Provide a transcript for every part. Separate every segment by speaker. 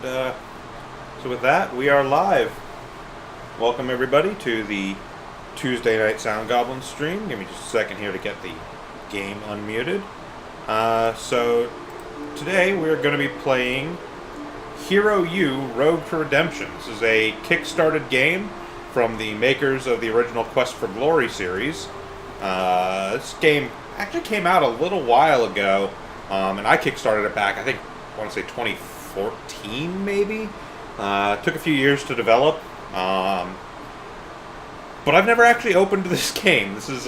Speaker 1: So with that, we are live. Welcome everybody to the Tuesday Night Sound Goblin stream. Give me just a second here to get the game unmuted. So today we're going to be playing Hero U Road to Redemption. This is a kickstarted game from the makers of the original Quest for Glory series. This game actually came out a little while ago, and I kickstarted it back, I want to say 2014 maybe. Took a few years to develop, but I've never actually opened this game. This is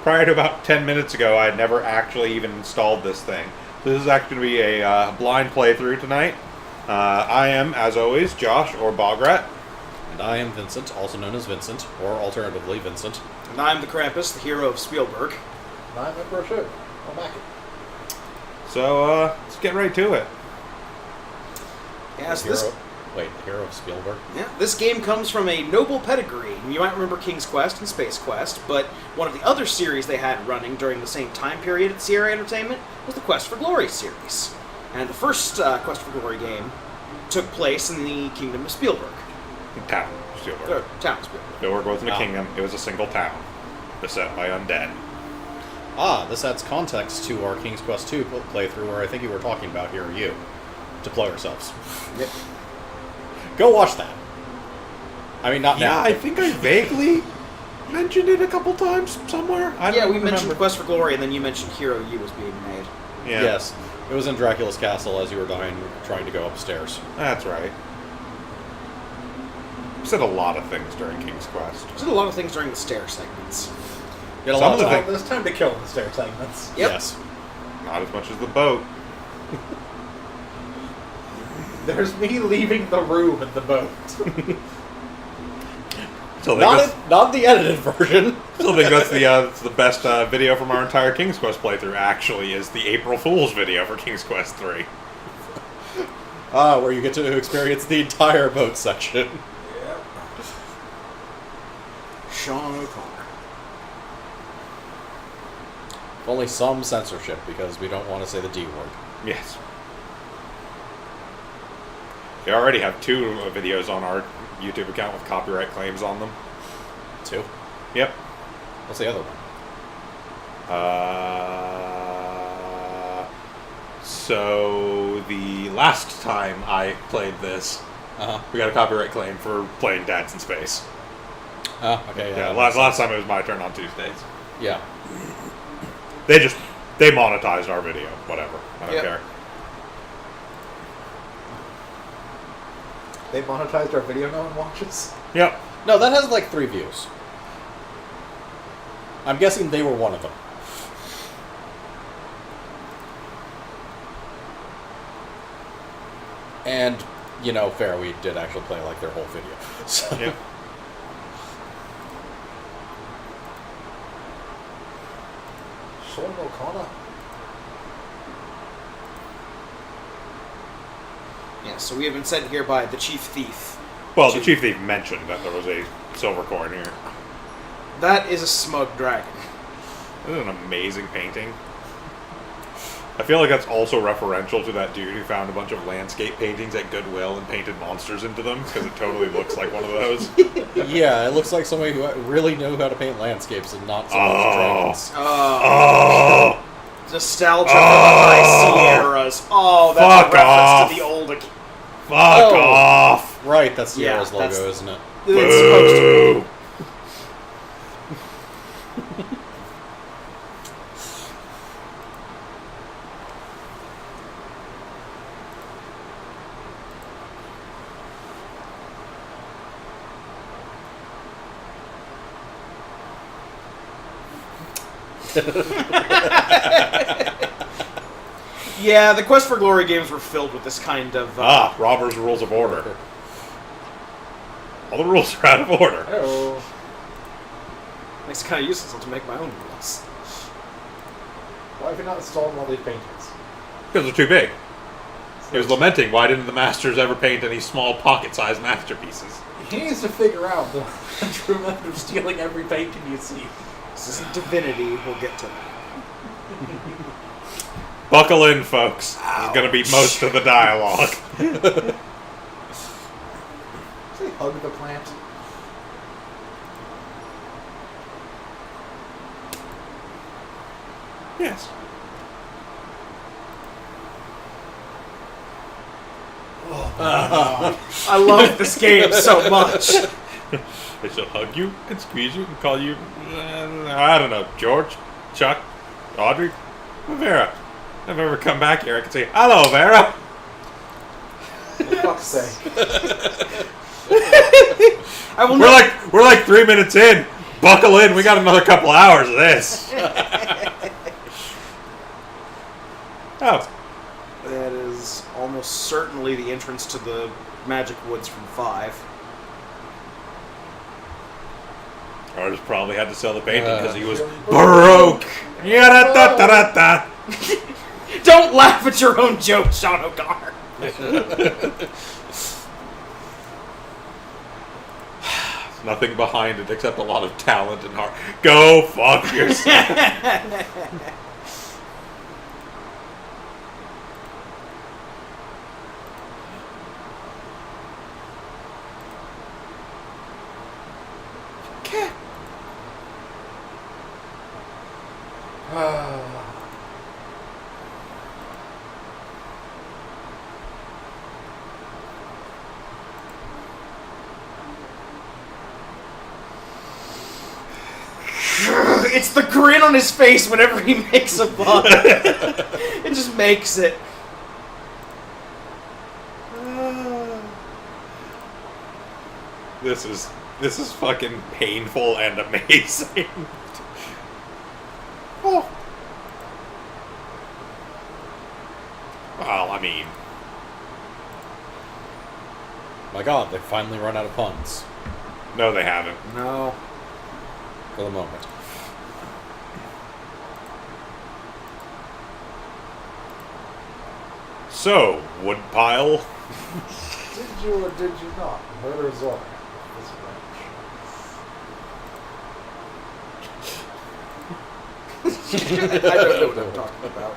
Speaker 1: prior to about 10 minutes ago. I had never actually even installed this thing. So this is actually going to be a blind playthrough tonight. I am, as always, Josh or Bograt.
Speaker 2: And I am Vincent, also known as Vincent, or alternatively Vincent.
Speaker 3: And I'm the Krampus, the hero of Spielberg.
Speaker 4: And I'm Emperor Shoot. I'm back.
Speaker 1: So let's get right to it.
Speaker 3: Yes,
Speaker 2: Hero of Spielberg?
Speaker 3: this game comes from a noble pedigree. You might remember King's Quest and Space Quest, but one of the other series they had running during the same time period at Sierra Entertainment was the Quest for Glory series. And the first Quest for Glory game took place in the Kingdom of Spielberg.
Speaker 1: Town Spielberg.
Speaker 3: Town Spielberg.
Speaker 1: Spielberg wasn't a kingdom, it was a single town, beset by undead.
Speaker 2: This adds context to our King's Quest II playthrough where I think you were talking about Hero U. Deploy ourselves.
Speaker 3: Yep.
Speaker 2: Go watch that. I mean, not now.
Speaker 1: I think I vaguely mentioned it a couple times somewhere.
Speaker 3: We mentioned Quest for Glory, and then you mentioned Hero U was being made.
Speaker 1: Yeah.
Speaker 2: Yes. It was in Dracula's castle as you were dying, trying to go upstairs.
Speaker 1: That's right. We said a lot of things during King's Quest.
Speaker 3: There's a lot of things during the stair segments.
Speaker 2: You had a
Speaker 1: Some
Speaker 2: lot
Speaker 1: of the
Speaker 2: time.
Speaker 1: things-
Speaker 4: There's time to kill in the stair segments.
Speaker 3: Yep.
Speaker 2: Yes.
Speaker 1: Not as much as the boat.
Speaker 4: There's me leaving the room in the boat.
Speaker 1: Still think
Speaker 2: Not the edited version.
Speaker 1: that's the best video from our entire King's Quest playthrough, actually, is the April Fool's video for King's Quest 3.
Speaker 2: Where you get to experience the entire boat section.
Speaker 4: Yep.
Speaker 3: Sean O'Connor.
Speaker 2: Only some censorship, because we don't want to say the D word.
Speaker 1: Yes. We already have 2 videos on our YouTube account with copyright claims on them.
Speaker 2: 2?
Speaker 1: Yep.
Speaker 2: What's the other one?
Speaker 1: So the last time I played this, we got a copyright claim for playing Dads in Space.
Speaker 2: Okay,
Speaker 1: Yeah, last time it was my turn on Tuesdays.
Speaker 2: Yeah.
Speaker 1: They monetized our video. Whatever. I don't
Speaker 3: Yep.
Speaker 1: care.
Speaker 4: They monetized our video no one watches.
Speaker 1: Yep.
Speaker 2: No, that has like 3 views. I'm guessing they were one of them. And, fair, we did actually play like their whole video. So.
Speaker 1: Yep.
Speaker 4: Sean O'Connor.
Speaker 3: Yeah, so we have been sent here by the Chief Thief.
Speaker 1: Well, the Chief Thief mentioned that there was a silver coin here.
Speaker 3: That is a smug dragon.
Speaker 1: This is an amazing painting. I feel like that's also referential to that dude who found a bunch of landscape paintings at Goodwill and painted monsters into them, because it totally looks like one of those.
Speaker 2: Yeah, it looks like somebody who really knew how to paint landscapes and not so much dragons.
Speaker 1: Oh!
Speaker 3: Nostalgia for the High Sierras. Oh, that's
Speaker 1: Fuck
Speaker 3: a reference
Speaker 1: off.
Speaker 3: to the old...
Speaker 1: Fuck off!
Speaker 2: Right, that's
Speaker 3: Yeah,
Speaker 2: Sierra's logo,
Speaker 3: that's-
Speaker 2: isn't it?
Speaker 3: It's supposed to
Speaker 1: Boo!
Speaker 3: Yeah, the Quest for Glory games were filled with this kind of...
Speaker 1: Robert's Rules of Order. All the rules are out of order.
Speaker 4: Hello.
Speaker 3: Makes it kind of useless to make my own rules.
Speaker 4: Why have you not installed all these paintings?
Speaker 1: Because they're too big. He was lamenting, why didn't the masters ever paint any small pocket-sized masterpieces?
Speaker 4: He needs to figure out the true method of stealing every painting you see.
Speaker 3: This isn't Divinity, we'll get to that.
Speaker 1: Buckle in, folks. This is going to be most of the dialogue.
Speaker 4: Say hug the plant.
Speaker 1: Yes.
Speaker 3: I love this game so much.
Speaker 1: They shall hug you and squeeze you and call you, I don't know, George, Chuck, Audrey, Vera. If I've ever come back here, I can say, hello, Vera.
Speaker 4: For fuck's sake.
Speaker 3: I will
Speaker 1: We're like 3 minutes in. Buckle in. We got another couple hours of this. Oh.
Speaker 3: That is almost certainly the entrance to the Magic Woods from 5.
Speaker 1: Artist probably had to sell the painting because he was broke. Yada-da-da-da-da.
Speaker 3: Don't laugh at your own joke, Sean O'Connor.
Speaker 1: Nothing behind it except a lot of talent and heart. Go fuck yourself.
Speaker 3: It's the grin on his face whenever he makes a pun. It just makes it.
Speaker 1: This is fucking painful and amazing. Oh. Well, I mean,
Speaker 2: My God, they've finally run out of puns
Speaker 1: no, they haven't.
Speaker 3: No.
Speaker 2: for the moment.
Speaker 1: So, woodpile.
Speaker 4: Did you or did you not murder Zorak? This branch.
Speaker 3: I don't know what I'm talking about.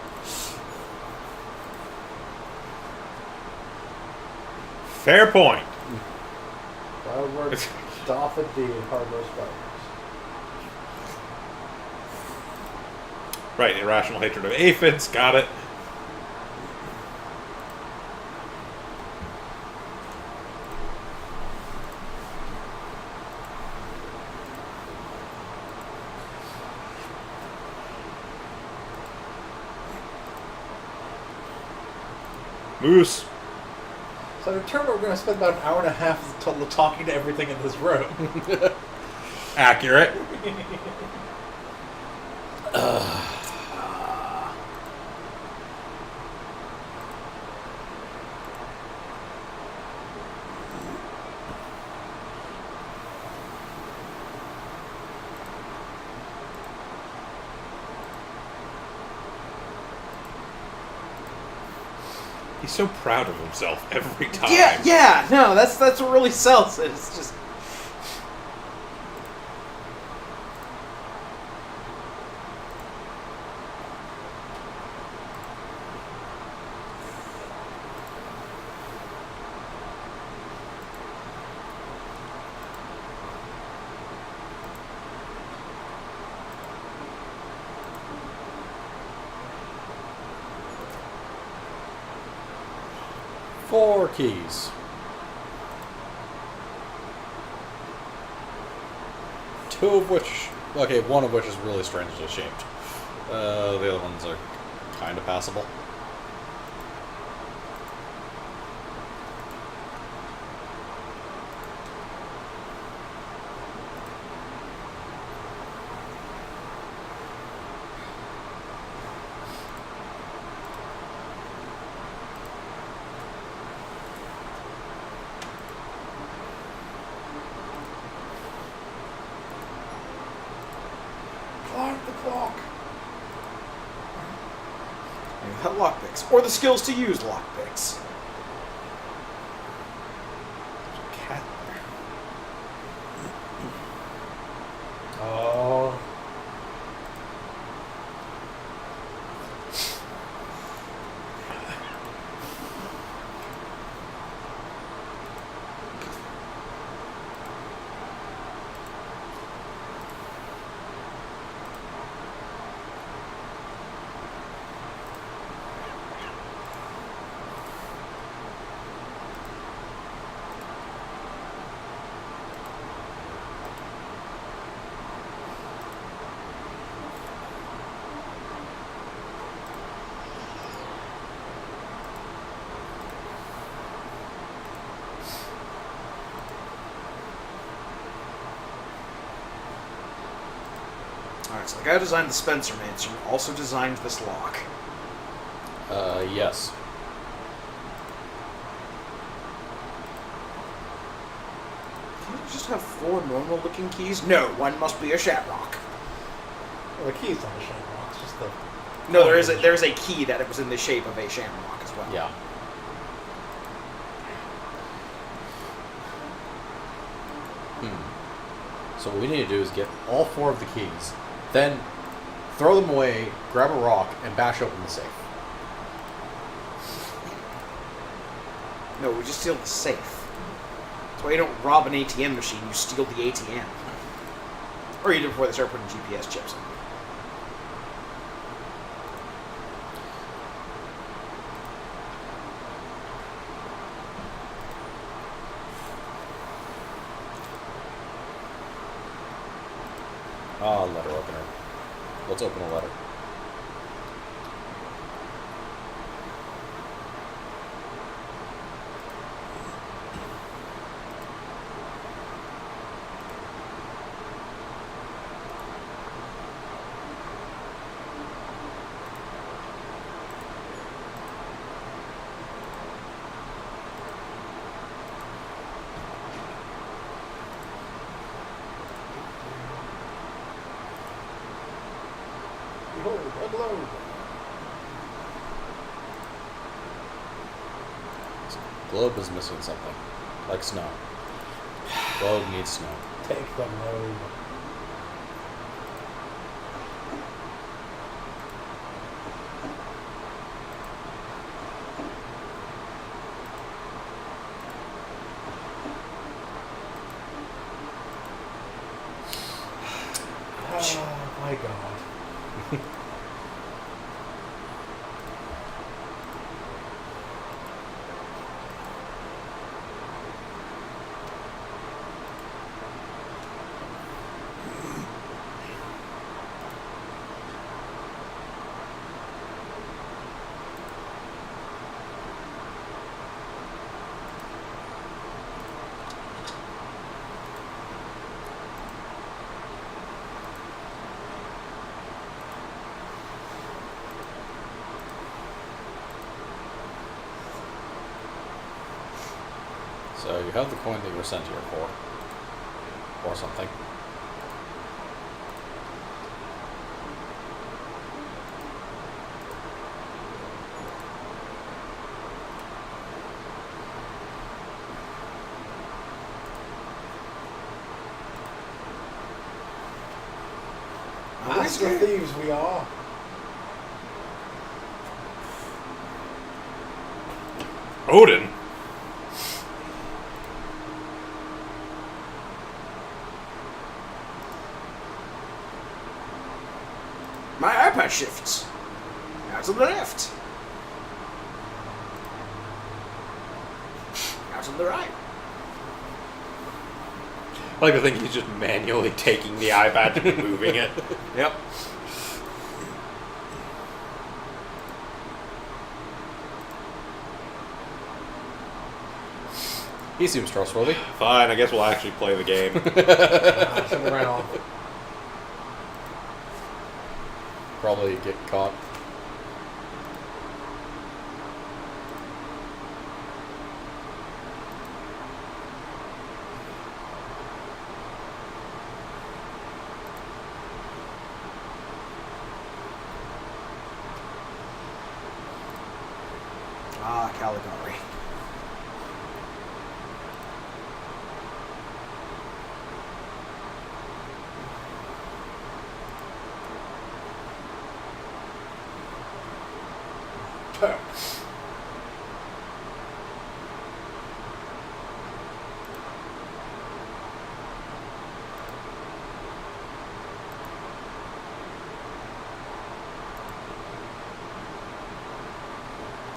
Speaker 1: Fair point.
Speaker 4: Wild words doth indeed hard those fighters.
Speaker 1: Right, irrational hatred of aphids. Got it. Moose.
Speaker 4: So in turn, we're going to spend about an hour and a half talking to everything in this room.
Speaker 1: Accurate. He's so proud of himself every time.
Speaker 3: Yeah, no, that's what really sells it. It's just
Speaker 2: Four keys. Two of which, okay, one of which is really strangely shaped. The other ones are kind of passable.
Speaker 4: Clock the clock.
Speaker 3: lockpicks, or the skills to use lockpicks.
Speaker 1: Cat.
Speaker 4: Oh.
Speaker 3: Looks like I designed the Spencer Mansion, also designed this lock.
Speaker 2: Yes.
Speaker 3: Can you just have 4 normal-looking keys? No, one must be a Shamrock.
Speaker 4: Well, the key's not a shamrock. It's just the.
Speaker 3: No, there is a key that it was in the shape of a Shamrock as well.
Speaker 2: Yeah. So what we need to do is get all 4 of the keys, then throw them away, grab a rock, and bash open the safe.
Speaker 3: No, we just steal the safe. That's why you don't rob an ATM machine, you steal the ATM. Or you do before they start putting GPS chips in.
Speaker 2: Ah, letter opener. Let's open a letter.
Speaker 4: Behold, a globe.
Speaker 2: Globe is missing something. Like snow. Globe needs snow.
Speaker 4: Take the globe. Oh my god.
Speaker 2: So you have the coin that you were sent here for. Or something.
Speaker 4: Master thieves we are.
Speaker 1: Odin?
Speaker 3: My iPad shifts. Now to the left. Now to the right.
Speaker 1: I like to think he's just manually taking the iPad and moving it.
Speaker 3: Yep.
Speaker 2: He seems trustworthy.
Speaker 1: Fine, I guess we'll actually play the game.
Speaker 4: Something ran off.
Speaker 2: Probably get caught.
Speaker 3: Ah, Caligari.
Speaker 4: Turks.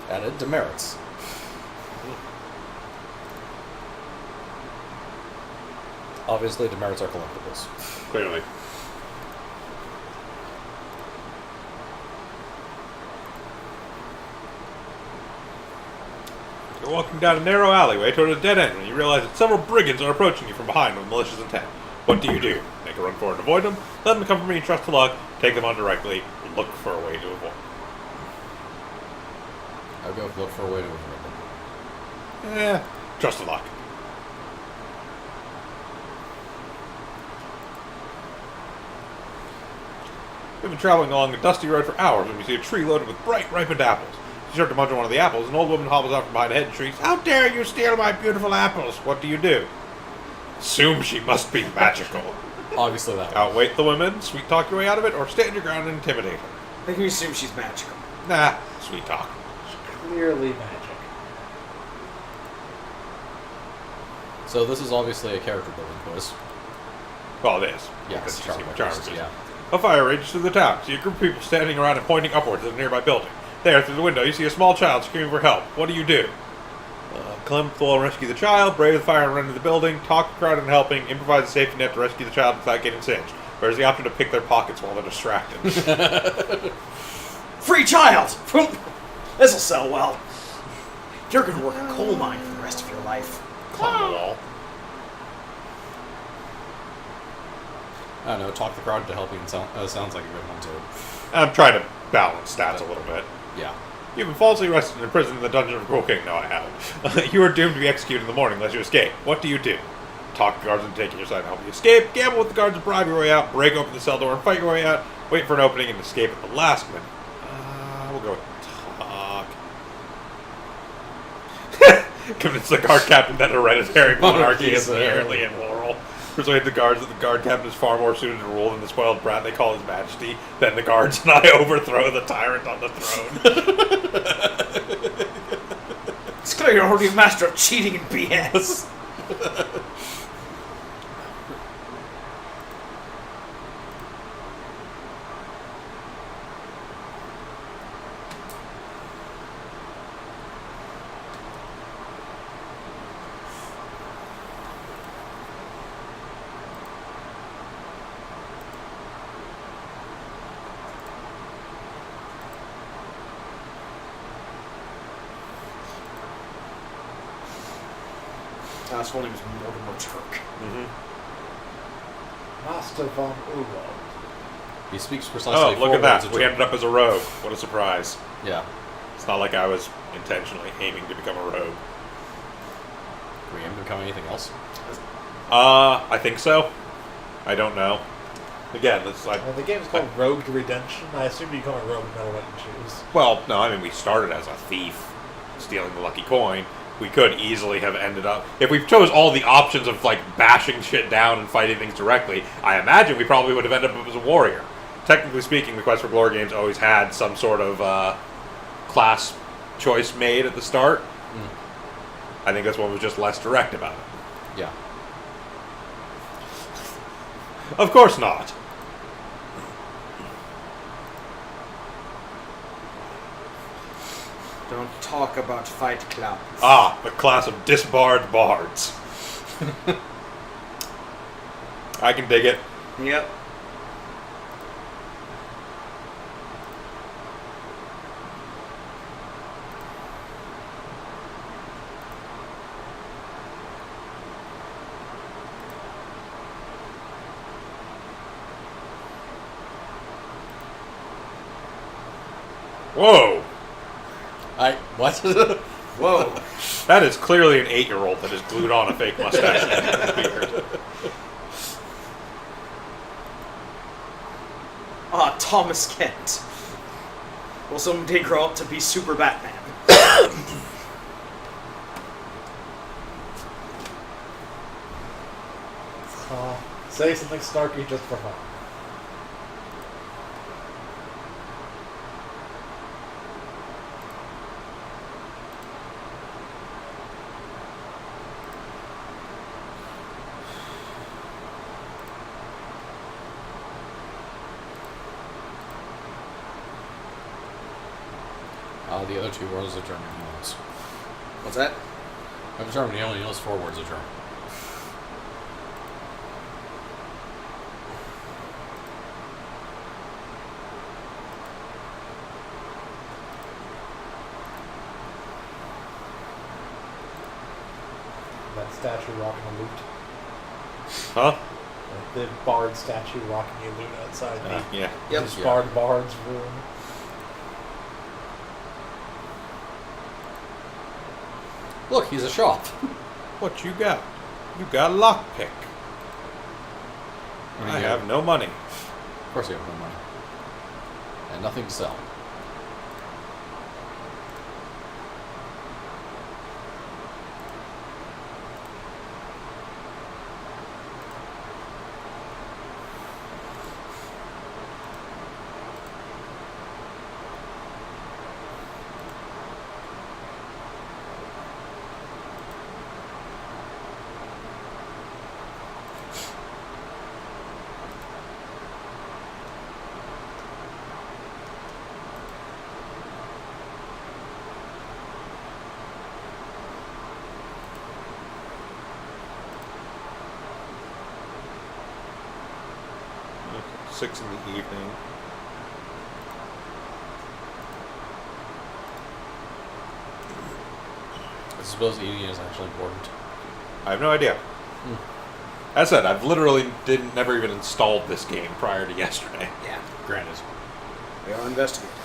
Speaker 2: Added demerits. Obviously, demerits are collectibles.
Speaker 1: Clearly. You're walking down a narrow alleyway toward a dead end when you realize that several brigands are approaching you from behind with malicious intent. What do? They Make a run for it and avoid them. Let them come from me, trust to luck. Take them on directly. Look for a way to avoid
Speaker 2: I'll go look for a way to avoid them.
Speaker 1: trust to luck. We've been traveling along a dusty road for hours when we see a tree loaded with bright, ripened apples. You start to munch on one of the apples, an old woman hobbles out from behind a hedge and shrieks, "How dare you steal my beautiful apples!" What do? Assume she must be magical.
Speaker 2: Obviously that one.
Speaker 1: Outwait the women, sweet talk your way out of it, or stand your ground and intimidate her.
Speaker 3: I think we assume she's magical.
Speaker 1: Nah, sweet talk.
Speaker 4: Clearly magic.
Speaker 2: So this is obviously a character building quiz.
Speaker 1: Well, it is.
Speaker 2: Yes,
Speaker 1: Because you see
Speaker 2: charm
Speaker 1: what
Speaker 2: quiz,
Speaker 1: Jarvis is.
Speaker 2: yeah.
Speaker 1: A fire rages through the town. See a group of people standing around and pointing upwards at a nearby building. There, through the window, you see a small child screaming for help. What do? Climb up the wall and rescue the child, brave the fire and run into the building, talk the crowd into helping, improvise a safety net to rescue the child without getting singed. There's the option to pick their pockets while they're distracted.
Speaker 3: Free child! This'll sell well. You're gonna work a coal mine for the rest of your life.
Speaker 2: Climb the wall. I don't know, talk the crowd to help you sounds like a good one too.
Speaker 1: I'm trying to balance stats a little bit.
Speaker 2: Yeah.
Speaker 1: You've been falsely arrested and imprisoned in the dungeon of Cruel King. No, I haven't. You are doomed to be executed in the morning unless you escape. What do? Talk the guards into taking your side and help you escape. Gamble with the guards to bribe your way out. Break open the cell door and fight your way out. Wait for an opening and escape at the last minute. We'll go with talk. Convince the guard captain that hereditary monarchy is inherently immoral. Persuade the guards that the guard captain is far more suited to rule than the spoiled brat they call his majesty. Then the guards and I overthrow the tyrant on the throne.
Speaker 3: It's clear you're already a master of cheating and BS. His full name is Mortimer Turk.
Speaker 4: Master von Ulo.
Speaker 2: He speaks precisely
Speaker 1: Oh, look
Speaker 2: four
Speaker 1: at that.
Speaker 2: words a
Speaker 1: We
Speaker 2: turn.
Speaker 1: ended up as a rogue. What a surprise.
Speaker 2: Yeah.
Speaker 1: It's not like I was intentionally aiming to become a rogue.
Speaker 2: Do we aim to become anything else?
Speaker 1: I think so. I don't know. Again, it's like...
Speaker 4: The game is called Rogue to Redemption. I assume you become a rogue no matter what you choose.
Speaker 1: Well, no, I mean, we started as a thief, stealing the lucky coin. We could easily have ended up... If we chose all the options of, like, bashing shit down and fighting things directly, I imagine we probably would have ended up as a warrior. Technically speaking, the Quest for Glory games always had some sort of class choice made at the start. I think this one was just less direct about it.
Speaker 2: Yeah.
Speaker 1: Of course not.
Speaker 3: Don't talk about Fight Club.
Speaker 1: Ah, the class of disbarred bards. I can dig it.
Speaker 3: Yep.
Speaker 1: Whoa!
Speaker 2: What?
Speaker 3: Whoa.
Speaker 1: That is clearly an 8-year-old that has glued on a fake mustache and beard.
Speaker 3: Ah, Thomas Kent. Will someday grow up to be Super Batman?
Speaker 4: Say something snarky just for fun.
Speaker 2: The other two words are German knows.
Speaker 3: What's that?
Speaker 2: I've determined he only knows 4 words of German.
Speaker 4: That statue walking a loot.
Speaker 1: Huh?
Speaker 4: The bard statue rocking the Luna outside the
Speaker 1: Yeah.
Speaker 3: Yep.
Speaker 4: disbarred bard's room.
Speaker 2: Look, he's a shop.
Speaker 1: What you got? You got a lockpick.
Speaker 2: What do
Speaker 1: I
Speaker 2: you
Speaker 1: have
Speaker 2: got?
Speaker 1: no money.
Speaker 2: Of course you have no money. And nothing to sell.
Speaker 1: Okay, 6 in the evening.
Speaker 2: I suppose eating is actually important.
Speaker 1: I have no idea.
Speaker 2: Hmm.
Speaker 1: As I said, I've literally never even installed this game prior to yesterday.
Speaker 3: Yeah.
Speaker 2: Granted.
Speaker 3: We are investigating.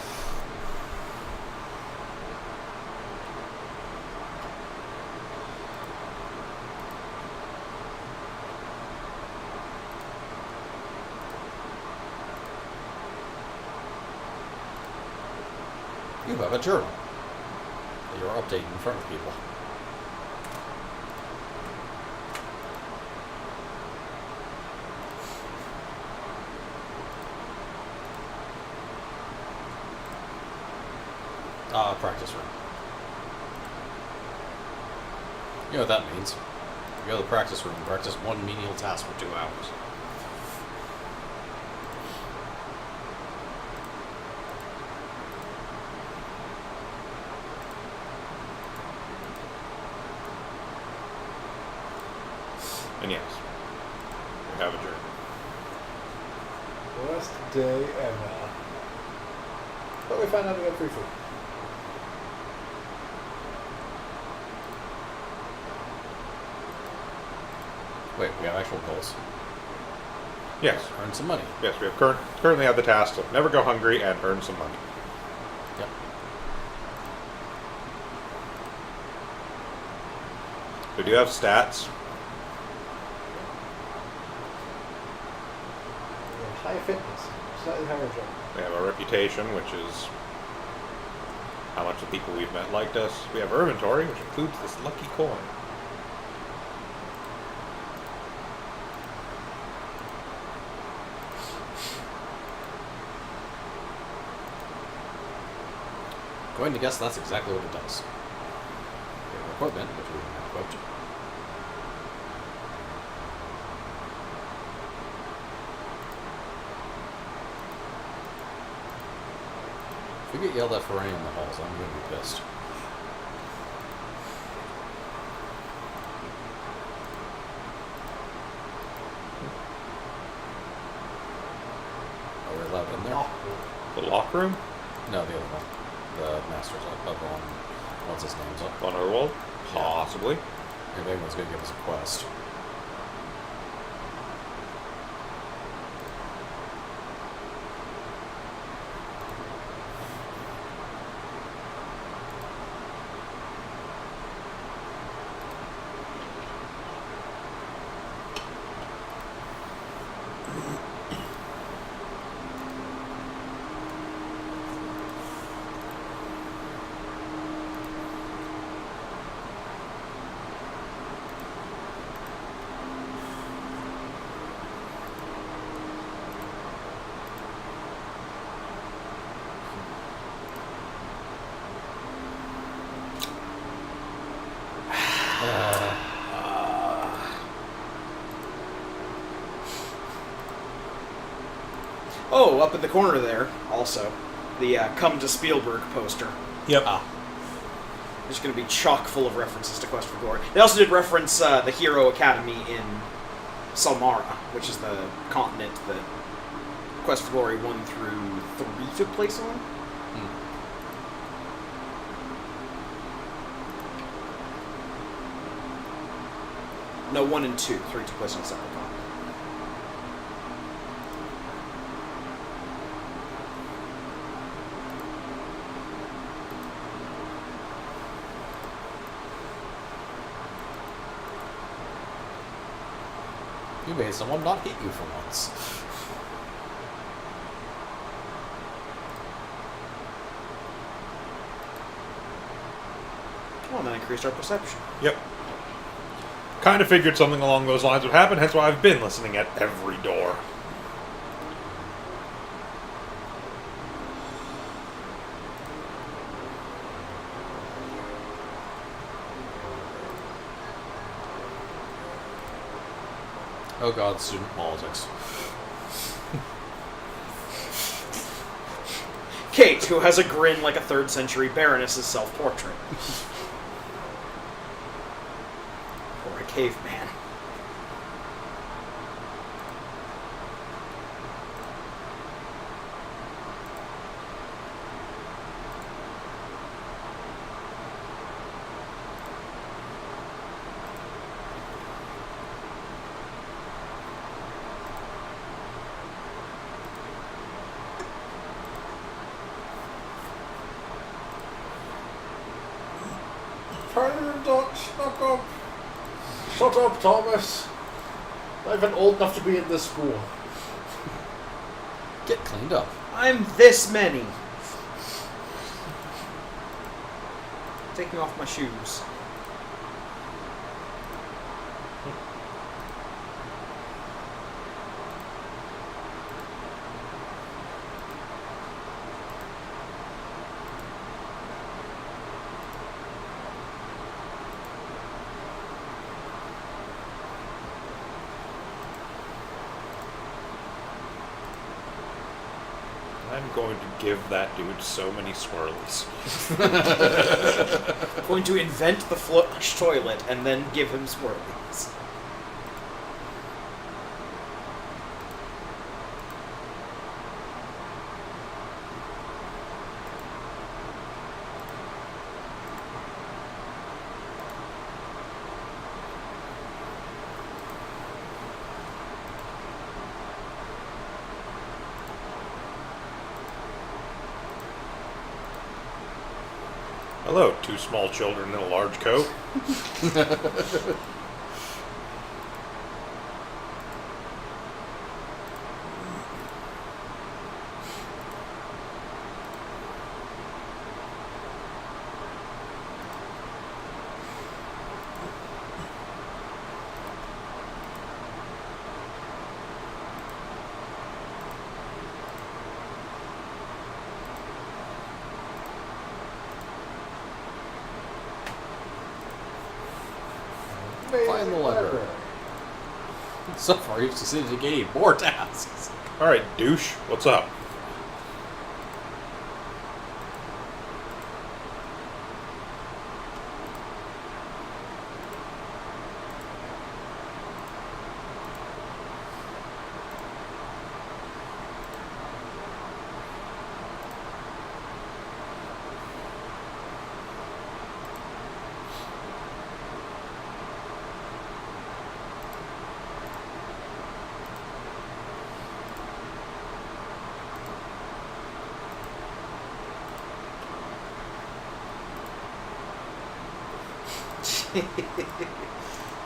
Speaker 2: You have a journal that you're updating in front of people. Practice room. You know what that means. You go to the practice room, practice one menial task for 2 hours.
Speaker 1: And yes, we have a journey.
Speaker 4: Last day and but we found out we got free food.
Speaker 2: Wait, we have actual goals.
Speaker 1: Yes,
Speaker 2: Earn some money.
Speaker 1: yes, we have currently have the task of never go hungry and earn some money.
Speaker 2: Yep.
Speaker 1: We do have stats.
Speaker 4: We have high fitness, slightly higher jump.
Speaker 1: We have our reputation, which is how much the people we've met liked us. We have our inventory, which includes this lucky coin.
Speaker 2: Going to guess that's exactly what it does. We have equipment, which we have equipped. If we get yelled at for rain in the halls, I'm going to be pissed. Are we allowed in there?
Speaker 1: The locker room?
Speaker 2: No, the other one. The Masters of on what's his name's up.
Speaker 1: On Underworld? Possibly.
Speaker 2: If anyone's going to give us a quest.
Speaker 3: Oh, up in the corner there, also, the Come to Spielberg poster.
Speaker 1: Yep.
Speaker 3: There's going to be chock full of references to Quest for Glory. They also did reference the Hero Academy in Salmara, which is the continent that Quest for Glory 1 through 3 took place on. No, 1 and 2. 3 took place on a separate continent.
Speaker 2: You made someone not hit you for once.
Speaker 3: Well, and that increased our perception.
Speaker 1: Yep. Kind of figured something along those lines would happen, hence why I've been listening at every door.
Speaker 2: Oh god, student politics.
Speaker 3: Kate, who has a grin like a 3rd century Baroness's self-portrait. Or a caveman.
Speaker 4: Shut up. Shut up, Thomas. I've been old enough to be in this school.
Speaker 2: Get cleaned up.
Speaker 3: I'm this many. Taking off my shoes.
Speaker 1: I'm going to give that dude so many swirlies.
Speaker 3: Going to invent the flush toilet and then give him swirlies.
Speaker 1: Hello, 2 small children in a large coat.
Speaker 2: Find the library. So far, you've succeeded in gaining more tasks.
Speaker 1: Alright, douche, what's up?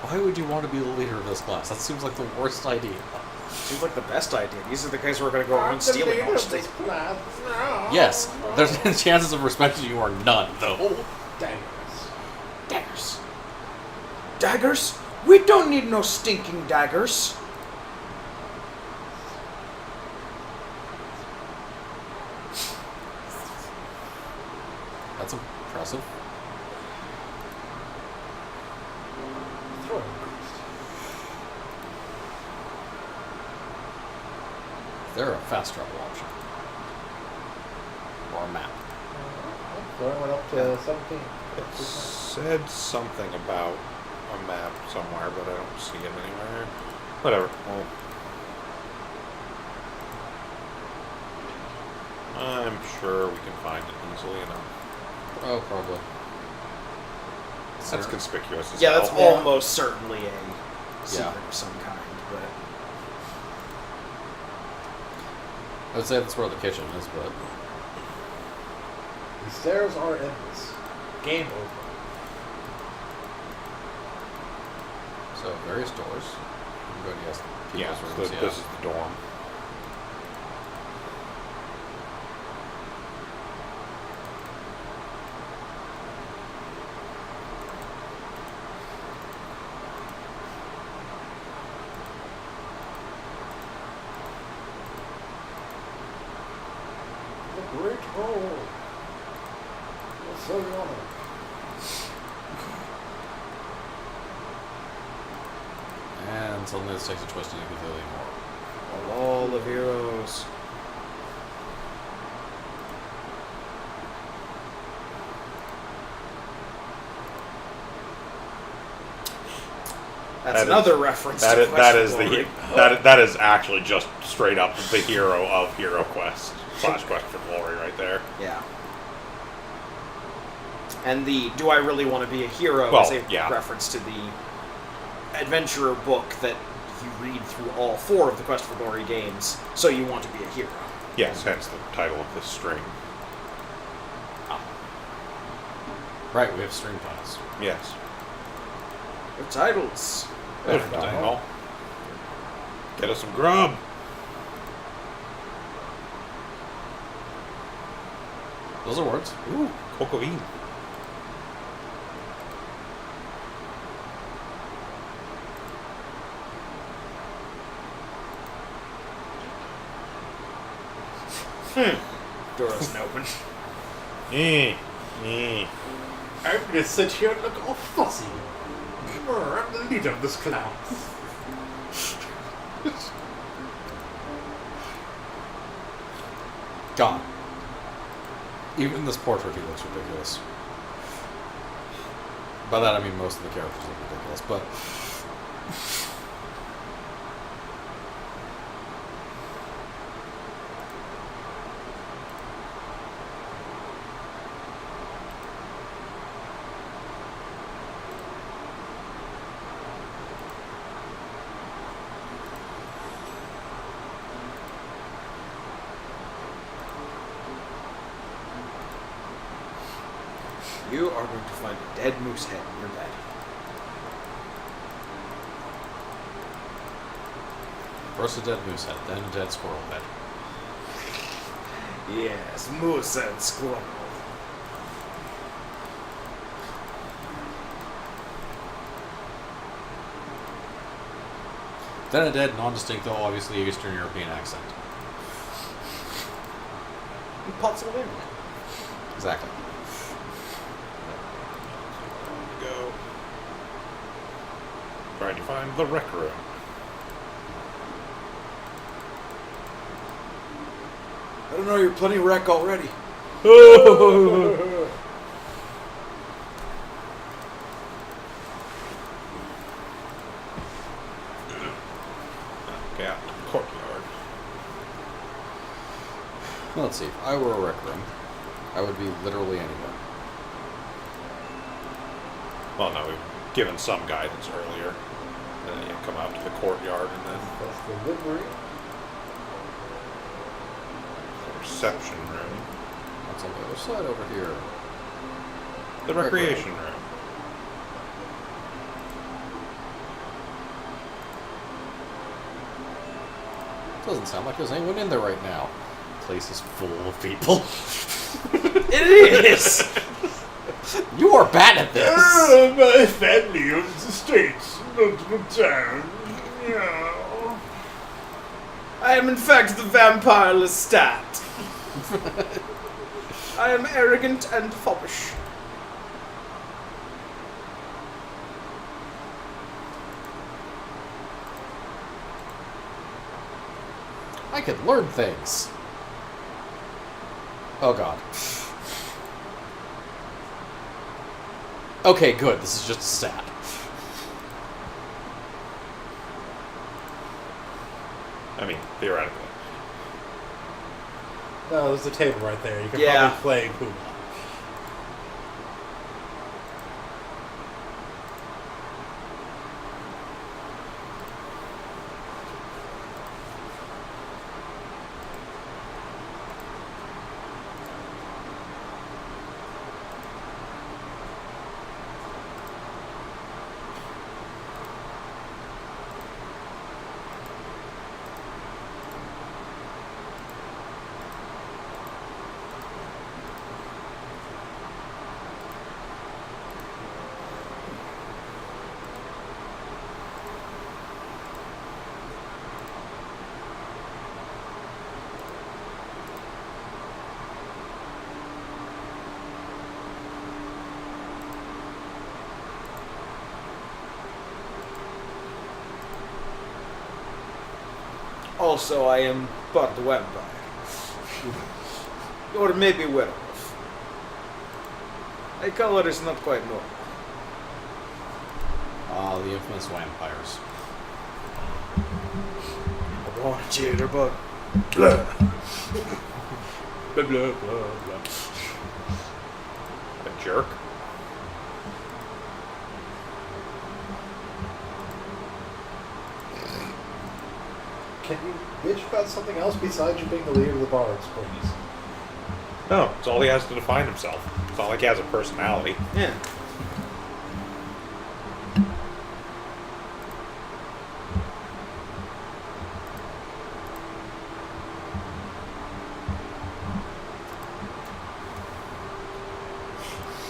Speaker 2: Why would you want to be the leader of this class? That seems like the worst idea.
Speaker 3: Seems like the best idea. These are the guys who are going to go around stealing all state.
Speaker 2: Yes, there's chances of respecting you are none, though.
Speaker 3: Daggers. Daggers? We don't need no stinking daggers.
Speaker 2: That's impressive. They're a fast travel option. Or a map.
Speaker 4: Throwing went up to 17.
Speaker 1: It said something about a map somewhere, but I don't see it anywhere. Whatever. Well, I'm sure we can find it easily enough.
Speaker 2: Oh, probably.
Speaker 1: That's conspicuous as
Speaker 3: Yeah,
Speaker 1: hell.
Speaker 3: that's almost certainly a secret
Speaker 2: Yeah.
Speaker 3: of some kind, but...
Speaker 2: I would say that's where the kitchen is, but...
Speaker 4: The stairs are endless. Game over.
Speaker 2: So, various doors. Good, yes.
Speaker 1: Yeah,
Speaker 2: People's
Speaker 1: so
Speaker 2: rooms, yeah.
Speaker 1: this is the dorm.
Speaker 4: The Great Hall. What's so on it?
Speaker 2: And suddenly this takes a twist into completely more.
Speaker 3: All of heroes. That's
Speaker 1: That is-
Speaker 3: another reference
Speaker 1: That
Speaker 3: to
Speaker 1: is,
Speaker 3: Quest
Speaker 1: that
Speaker 3: for
Speaker 1: is the
Speaker 3: Glory.
Speaker 1: that is actually just straight up the hero of Hero Quest / Quest for Glory right there.
Speaker 3: Yeah. And the "Do I really want to be a hero"
Speaker 1: Well,
Speaker 3: is a
Speaker 1: yeah.
Speaker 3: reference to the adventurer book that you read through all 4 of the Quest for Glory games, so you want to be a hero.
Speaker 1: Yes, hence the title of this string.
Speaker 2: Right, we have stream titles.
Speaker 1: Yes.
Speaker 3: The titles.
Speaker 1: There's the title. Get us some grub.
Speaker 2: Those are words.
Speaker 1: Ooh, cocoa bean.
Speaker 3: Door doesn't open.
Speaker 1: Eh, eh.
Speaker 4: I'm gonna sit here and look all fussy. I'm the leader of this class.
Speaker 2: God. Even this portrait he looks ridiculous. By that I mean most of the characters look ridiculous, but
Speaker 3: You are going to find a dead moose head in your bed.
Speaker 2: first a dead moose head, then a dead squirrel head.
Speaker 3: Yes, moose and squirrel.
Speaker 2: Then a dead, non-distinct, though obviously Eastern European accent.
Speaker 3: And pots of wind.
Speaker 2: Exactly.
Speaker 1: Go. Trying to find the rec room.
Speaker 3: I don't know, you're plenty wreck already.
Speaker 1: Okay, out to the courtyard.
Speaker 2: Well, let's see. If I were a rec room, I would be literally anywhere.
Speaker 1: Well, no, we've given some guidance earlier. And then you come out to the courtyard and then
Speaker 4: That's the livery.
Speaker 1: the reception room.
Speaker 2: What's on the other side over here?
Speaker 1: The
Speaker 2: Rec room.
Speaker 1: recreation room.
Speaker 2: Doesn't sound like there's anyone in there right now. Place is full of people.
Speaker 3: It is!
Speaker 2: You are bad at this.
Speaker 4: My family owns estates in multiple towns. Yeah.
Speaker 3: I am in fact the vampire Lestat. I am arrogant and foppish.
Speaker 2: I can learn things. Oh god. Okay, good. This is just a stat.
Speaker 1: I mean, theoretically.
Speaker 4: No, there's a table right there. You can
Speaker 3: Yeah.
Speaker 4: probably play Puma.
Speaker 3: Also, I am part vampire. Or maybe werewolf. My color is not quite normal.
Speaker 2: Ah, the infamous vampires.
Speaker 3: I want a jitterbug.
Speaker 2: Blah, blah, blah, blah.
Speaker 1: A jerk.
Speaker 4: Can you bitch about something else besides you being the leader of the bards, please?
Speaker 1: No, it's all he has to define himself. It's not like he has a personality.
Speaker 3: Yeah.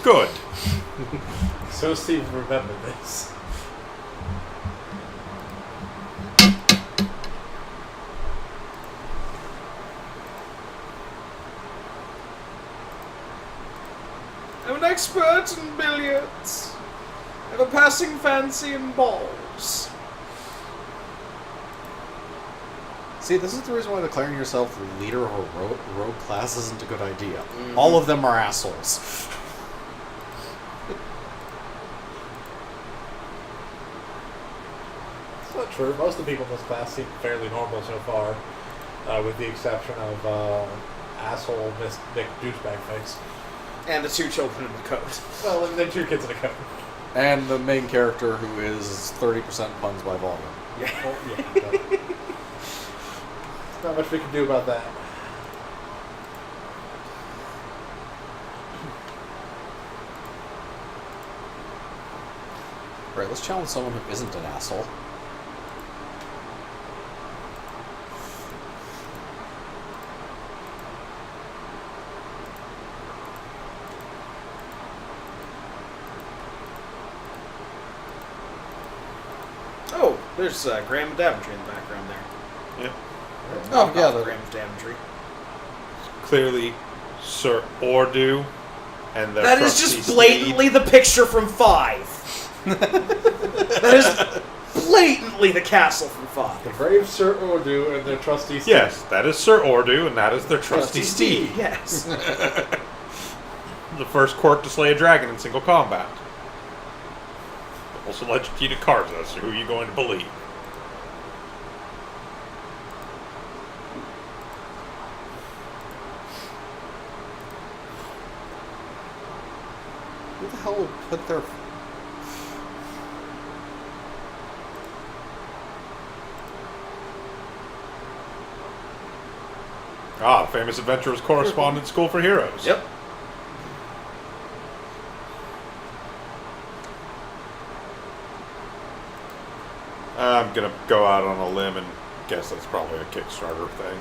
Speaker 1: Good.
Speaker 4: So Steve, remember this.
Speaker 3: I'm an expert in billiards. I have a passing fancy in balls.
Speaker 2: See, this is the reason why declaring yourself the leader of a rogue class isn't a good idea. All of them are assholes.
Speaker 4: It's not true. Most of the people in this class seem fairly normal so far, with the exception of asshole Miss Nick Douchebag Face.
Speaker 3: And the two children in the coat.
Speaker 4: Well, and then 2 kids in a coat.
Speaker 2: And the main character who is 30% puns by volume.
Speaker 3: Yeah.
Speaker 4: Well, yeah, but not much we can do about that.
Speaker 2: Right, let's challenge someone who isn't an asshole.
Speaker 3: Oh, there's Graham Daventry in the background there.
Speaker 1: Yeah.
Speaker 2: Oh, yeah, the-
Speaker 3: Graham Daventry.
Speaker 1: Clearly, Sir Ordu and the
Speaker 3: That is
Speaker 1: trusty
Speaker 3: just blatantly the picture from 5. That is blatantly the castle from 5.
Speaker 4: The brave Sir Ordu and their trusty
Speaker 1: steed.
Speaker 4: Steve.
Speaker 1: Yes, that is Sir Ordu, and that is their trusty steed.
Speaker 3: Yes.
Speaker 1: The first quirk to slay a dragon in single combat. Also electrocuted Karza, so who are you going to believe?
Speaker 2: Who the hell would put their...
Speaker 1: Ah, famous adventurers correspondence school for heroes.
Speaker 3: Yep.
Speaker 1: I'm gonna go out on a limb and guess that's probably a Kickstarter thing.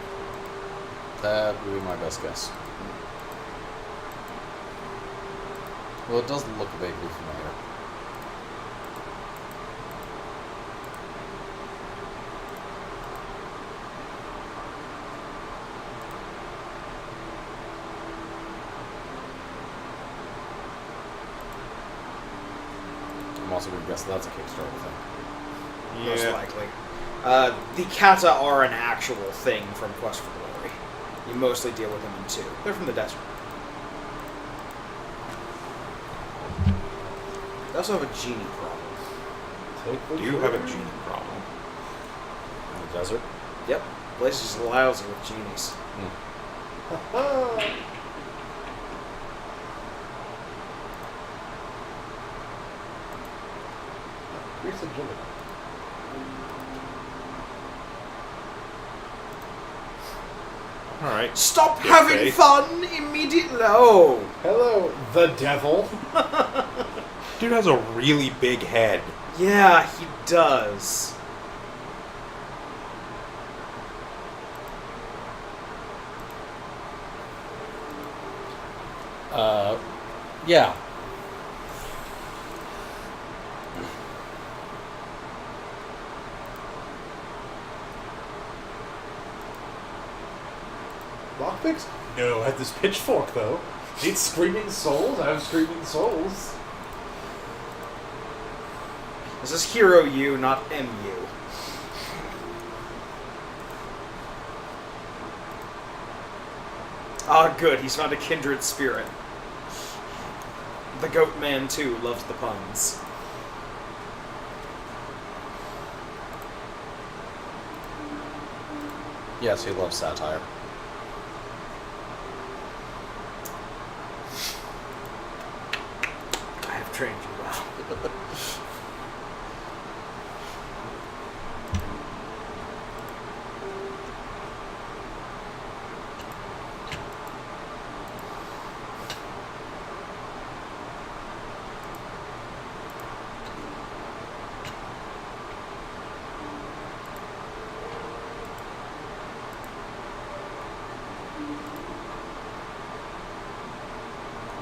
Speaker 2: That would be my best guess. Well, it does look vaguely familiar. I'm also going to guess that's a Kickstarter thing.
Speaker 3: Most likely. The Kata are an actual thing from Quest for Glory. You mostly deal with them in 2. They're from the desert. They also have a genie problem.
Speaker 1: Do you have a genie problem?
Speaker 2: In the desert?
Speaker 3: Yep. Place is lousy with genies.
Speaker 4: Grease agility.
Speaker 1: Alright.
Speaker 3: Stop
Speaker 1: Good
Speaker 3: having
Speaker 1: faith.
Speaker 3: fun immediately. Oh.
Speaker 4: Hello, the devil.
Speaker 1: Dude has a really big head.
Speaker 3: Yeah, he does.
Speaker 2: Yeah.
Speaker 4: Lockpicks? No, I have this pitchfork though. Need screaming souls? I have screaming souls.
Speaker 3: This is Hero U, not MU. Ah, good. He's found a kindred spirit. The goat man, too, loves the puns.
Speaker 2: Yes, he loves satire.
Speaker 3: I have trained you well.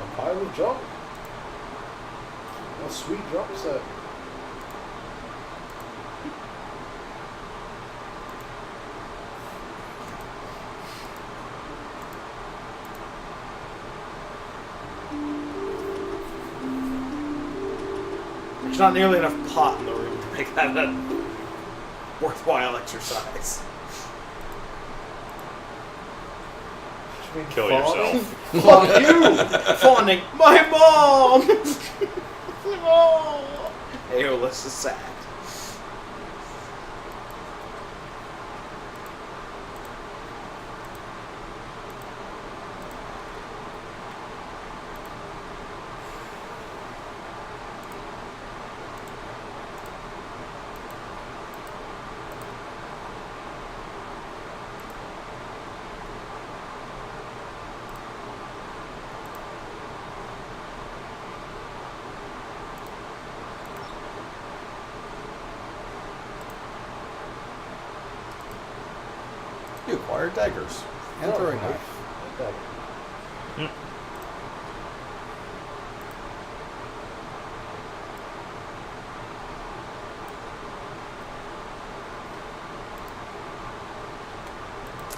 Speaker 4: A pile of junk. A sweet drum set.
Speaker 3: There's not nearly enough pot in the room to make that a worthwhile exercise.
Speaker 1: Kill yourself.
Speaker 4: Fuck you!
Speaker 3: Fawning, my mom! Oh, Aeolus is sad.
Speaker 2: You acquired daggers and throwing knife.
Speaker 4: Okay.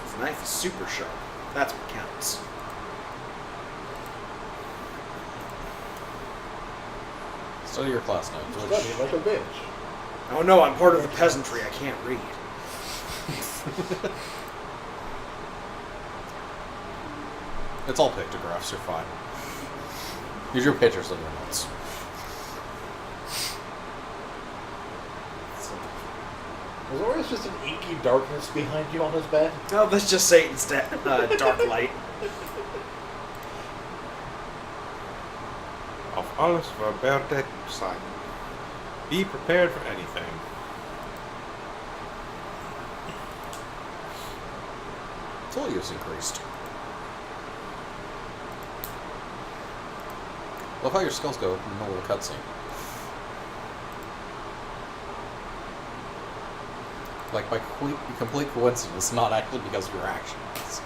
Speaker 3: His knife is super sharp. That's what counts.
Speaker 2: Study your class notes.
Speaker 4: Study like a bitch.
Speaker 3: Oh no, I'm part of the peasantry. I can't read.
Speaker 2: It's all pictographs, you're fine. Use your pictures in your notes.
Speaker 4: Was always just an inky darkness behind you on his bed?
Speaker 3: Oh, that's just Satan's dark light.
Speaker 1: Auf alles vorbereitet sein. Be prepared for anything.
Speaker 2: Tool use increased. Love how your skills go in the middle of the cutscene. Like by complete coincidence, not actually because of your actions.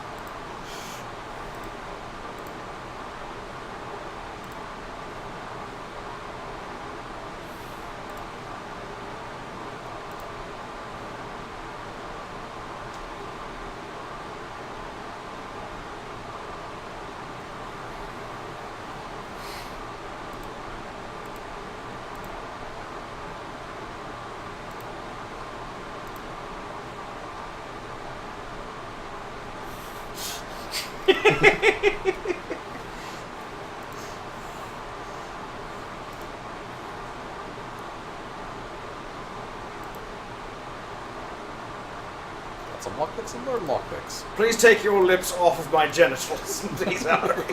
Speaker 2: Got some lockpicks and learn lockpicks.
Speaker 3: Please take your lips off of my genitals. Please, Hillary.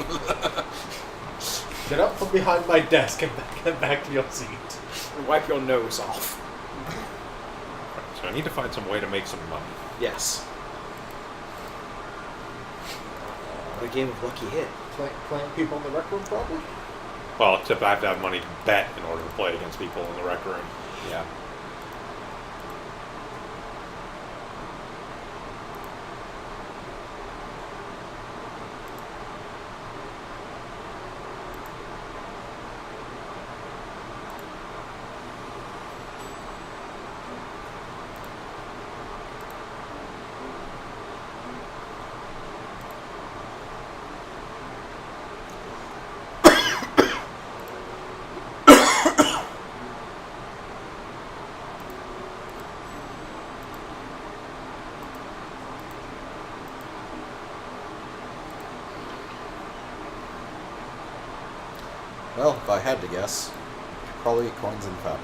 Speaker 4: Get up from behind my desk and get back to your seat.
Speaker 3: And wipe your nose off.
Speaker 1: So I need to find some way to make some money.
Speaker 3: Yes. What a game of lucky hit.
Speaker 4: Playing people in the rec room, probably?
Speaker 1: Well, except I have to have money to bet in order to play against people in the rec room.
Speaker 2: Yeah. Well, if I had to guess, probably coins and fat.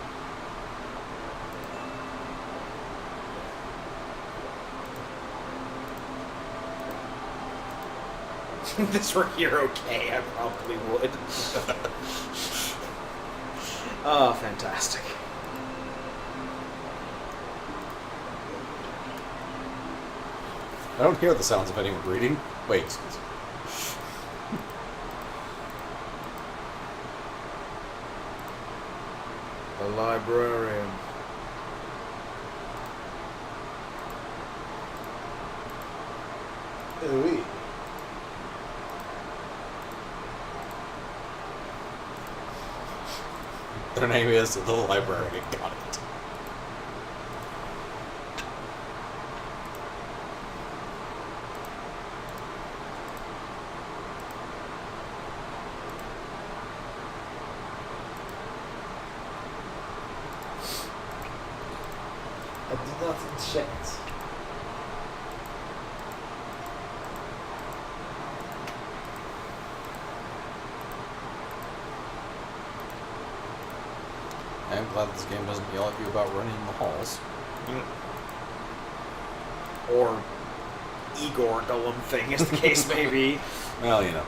Speaker 3: If this were Hero K, I probably would. Oh, fantastic.
Speaker 2: I don't hear the sounds of anyone reading. Wait, excuse me.
Speaker 1: The librarian.
Speaker 4: Ooh.
Speaker 2: Their name is the librarian. Got it.
Speaker 4: I do not inject.
Speaker 2: I'm glad this game doesn't yell at you about running in the halls.
Speaker 3: Or Igor Golem thing, as the case may be.
Speaker 2: Well, you know.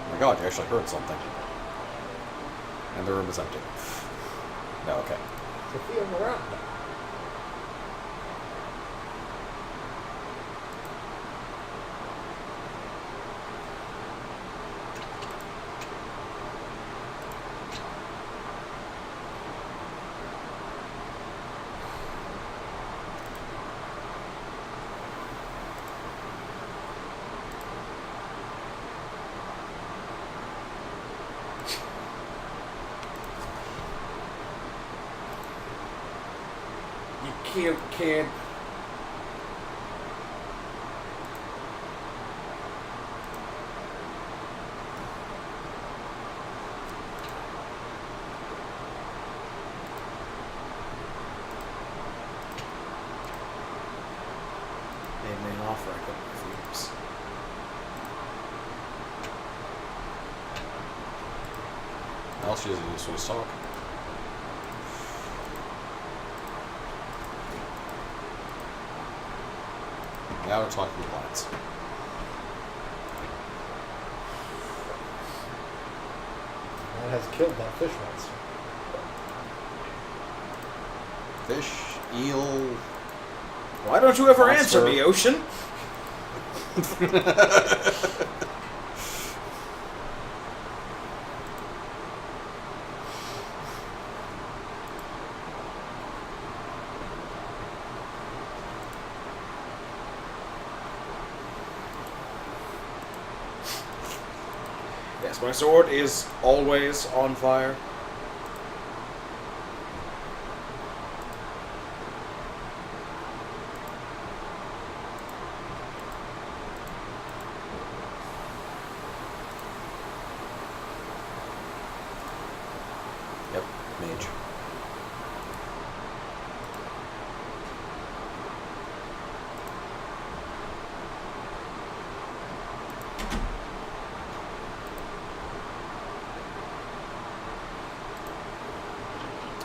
Speaker 2: Oh my god, you actually heard something. And the room is empty. No, okay.
Speaker 4: Sophia Miranda. You cute kid.
Speaker 3: Made me an offer I couldn't refuse.
Speaker 2: Well, she doesn't use Swiss talk. Now we're talking plants.
Speaker 4: Man has killed that fish once.
Speaker 2: Fish, eel.
Speaker 3: Why don't you ever answer
Speaker 2: Monster.
Speaker 3: me, Ocean? Yes, my sword is always on fire.
Speaker 2: Yep, mage.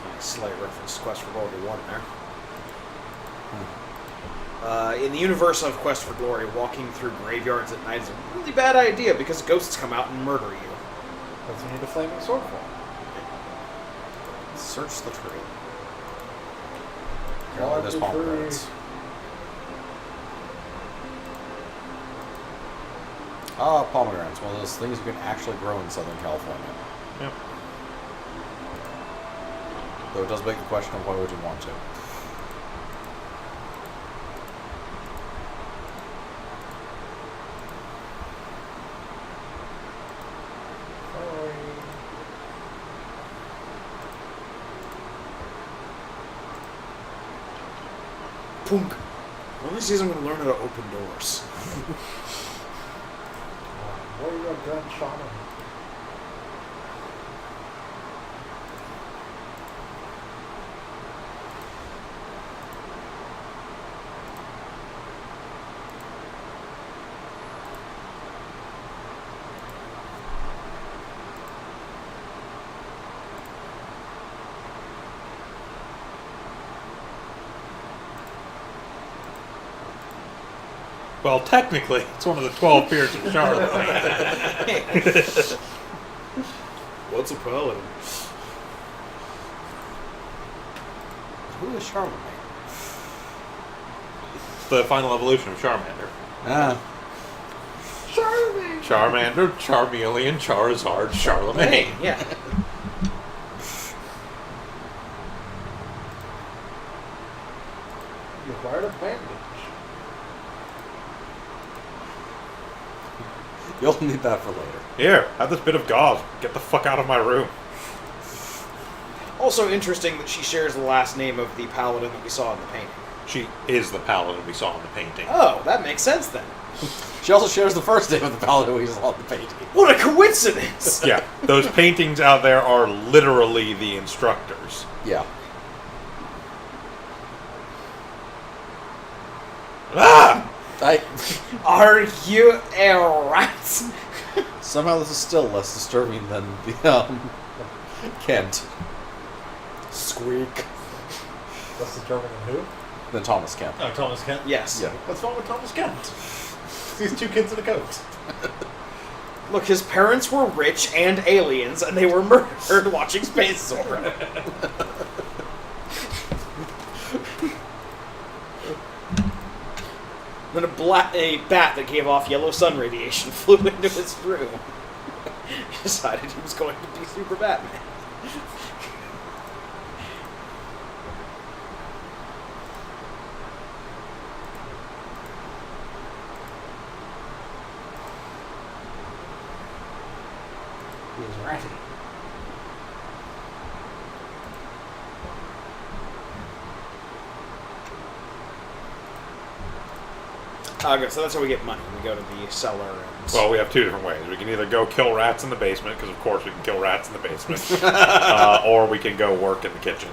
Speaker 3: Nice slight reference to Quest for Glory 1 there. In the universe of Quest for Glory, walking through graveyards at night is a really bad idea because ghosts come out and murder you.
Speaker 4: That's what you need a flaming sword for.
Speaker 2: Search the tree.
Speaker 4: Lord
Speaker 2: Apparently there's
Speaker 4: the tree.
Speaker 2: pomegranates. Ah, pomegranates. One of those things you can actually grow in Southern California.
Speaker 1: Yep.
Speaker 2: Though it does beg the question of why would you want to?
Speaker 3: Punk. One of these days I'm going to learn how to open doors.
Speaker 4: Warrior gun shaman.
Speaker 1: Well, technically, it's one of the 12 peers of Charlemagne.
Speaker 3: What's a paladin?
Speaker 2: Who is Charlemagne?
Speaker 1: It's the final evolution of Charmander.
Speaker 2: Ah.
Speaker 1: Charmander, Charmeleon, Charizard, Charlemagne.
Speaker 3: Yeah.
Speaker 4: You acquired a bandage.
Speaker 2: You'll need that for later.
Speaker 1: Here, have this bit of gauze. Get the fuck out of my room.
Speaker 3: Also interesting that she shares the last name of the paladin that we saw in the painting.
Speaker 1: She is the paladin we saw in the painting.
Speaker 3: Oh, that makes sense then.
Speaker 2: She also shares the first name of the paladin we saw in the painting.
Speaker 3: What a coincidence!
Speaker 1: Yeah, those paintings out there are literally the instructors.
Speaker 2: Yeah.
Speaker 1: Ah!
Speaker 3: Are you a rat?
Speaker 2: Somehow this is still less disturbing than the, Kent. Squeak.
Speaker 4: What's the German and who?
Speaker 2: Than Thomas Kent.
Speaker 4: Oh, Thomas Kent?
Speaker 3: Yes.
Speaker 2: Yeah.
Speaker 4: What's wrong with Thomas Kent? These two kids in a coat.
Speaker 3: Look, his parents were rich and aliens, and they were murdered watching Space Zora. Then a bat that gave off yellow sun radiation flew into his room. He decided he was going to be Super Batman.
Speaker 4: He was ratty.
Speaker 3: Okay, so that's how we get money. We go to the cellar and...
Speaker 1: Well, we have two different ways. We can either go kill rats in the basement, because of course we can kill rats in the basement, or we can go work in the kitchen.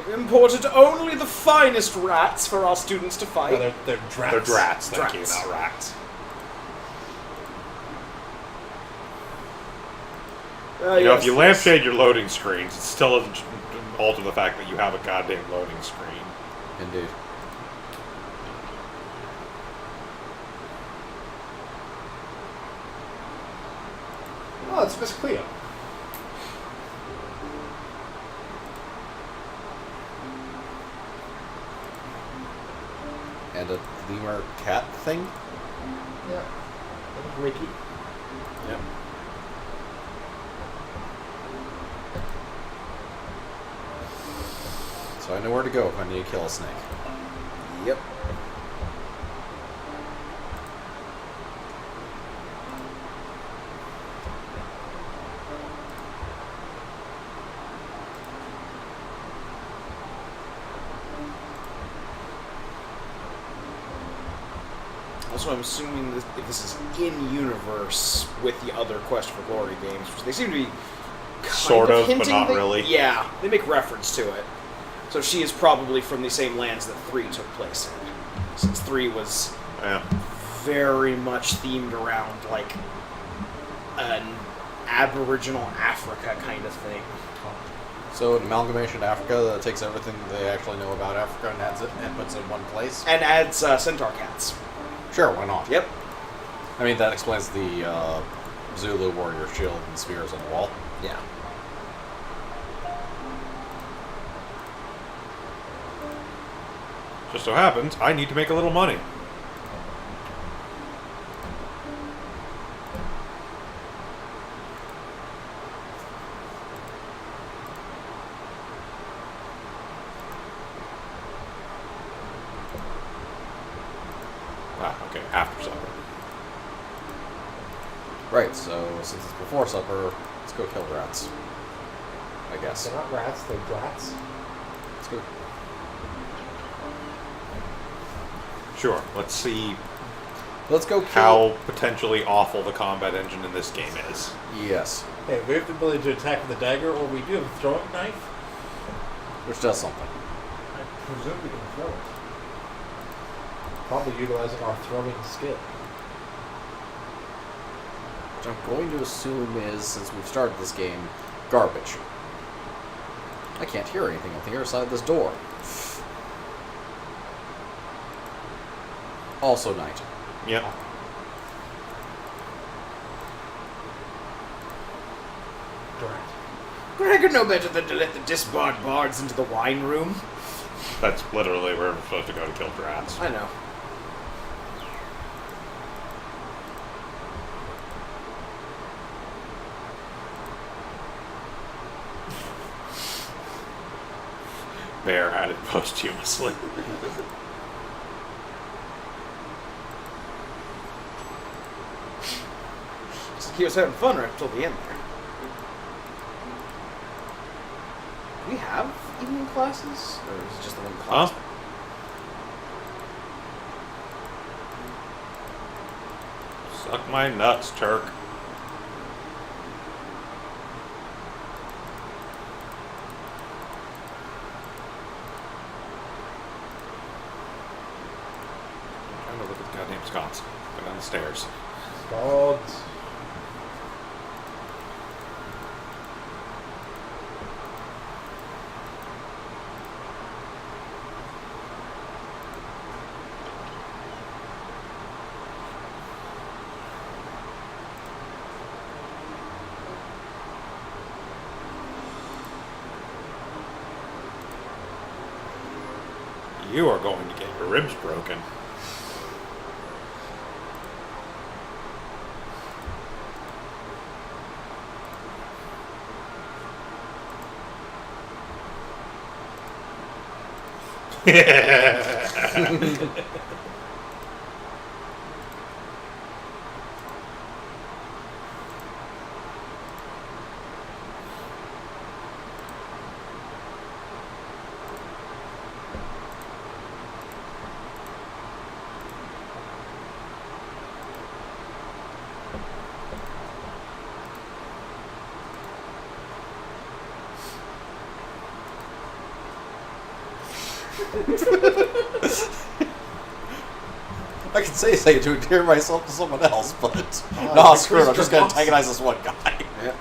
Speaker 4: Yeah.
Speaker 3: imported only the finest rats for our students to fight.
Speaker 4: No, they're drats.
Speaker 1: They're drats, thank
Speaker 3: Drats.
Speaker 1: you, not rats. You know, if you lampshade your loading screens, it still doesn't alter the fact that you have a goddamn loading screen.
Speaker 2: Indeed.
Speaker 4: Oh, it's Miss Cleo.
Speaker 2: And a lemur cat thing?
Speaker 4: Yeah. Ricky.
Speaker 2: Yep. So I know where to go if I need to kill a snake.
Speaker 3: Yep. Also, I'm assuming that if this is in-universe with the other Quest for Glory games, which they seem to be kind
Speaker 1: Sort of, but
Speaker 3: hinting
Speaker 1: not
Speaker 3: they-
Speaker 1: really.
Speaker 3: Yeah, they make reference to it. So she is probably from the same lands that 3 took place in, since 3 was
Speaker 1: Yeah.
Speaker 3: very much themed around, like, an Aboriginal Africa kind of thing.
Speaker 2: So an amalgamation of Africa that takes everything they actually know about Africa and adds it and puts it in one place?
Speaker 3: And adds centaur cats.
Speaker 2: Sure, why not?
Speaker 3: Yep.
Speaker 2: I mean, that explains the Zulu warrior shield and spears on the wall.
Speaker 3: Yeah.
Speaker 1: Just so happens, I need to make a little money. Ah, okay, after supper.
Speaker 2: Right, so since it's before supper, let's go kill rats. I guess.
Speaker 4: They're not rats, they're drats.
Speaker 2: Let's go.
Speaker 1: Sure, let's see
Speaker 2: Let's go kill.
Speaker 1: how potentially awful the combat engine in this game is.
Speaker 2: Yes,
Speaker 4: Hey, we have the ability to attack with a dagger, or we do have a throwing knife.
Speaker 2: which does something.
Speaker 4: I presume we can throw it. Probably utilizing our throwing skill.
Speaker 2: Which I'm going to assume is, since we've started this game, garbage. I can't hear anything on the other side of this door. Also knight.
Speaker 1: Yep.
Speaker 4: Direct.
Speaker 3: I could know better than to let the disbarred bards into the wine room.
Speaker 1: That's literally where we're supposed to go to kill Drats.
Speaker 3: I know.
Speaker 1: Bear added posthumously.
Speaker 3: He was having fun right up till the end there. Do we have evening classes? Or is it just the one class?
Speaker 1: Huh? Suck my nuts, Turk. I'm trying to look at the goddamn Scots. Go down the stairs.
Speaker 4: Scots.
Speaker 1: You are going to get your ribs broken.
Speaker 2: I can say to endear myself to someone else, but
Speaker 4: Oh,
Speaker 2: nah,
Speaker 4: like
Speaker 2: screw it. I'm just gonna
Speaker 4: Christopher
Speaker 2: antagonize this one guy.
Speaker 3: Yeah.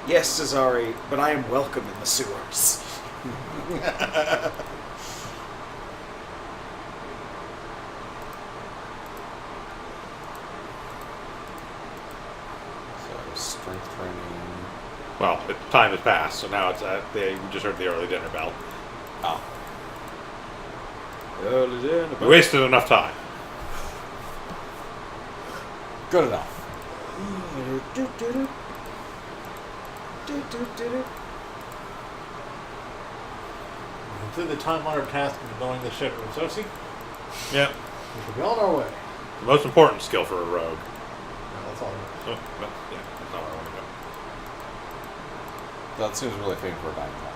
Speaker 3: Yes, Cesare, but I am welcome in the sewers.
Speaker 2: So strength training.
Speaker 1: Well, time has passed, so now it's we just heard the early dinner bell.
Speaker 2: Oh,
Speaker 1: We wasted enough time.
Speaker 2: good enough.
Speaker 4: Complete the time-honored task of blowing the ship from Sosi.
Speaker 1: Yep.
Speaker 4: We should be on our way.
Speaker 1: The most important skill for a rogue.
Speaker 4: No, that's all.
Speaker 1: Oh, but, yeah, that's not where I want to go.
Speaker 2: That seems really fitting for a dying guy.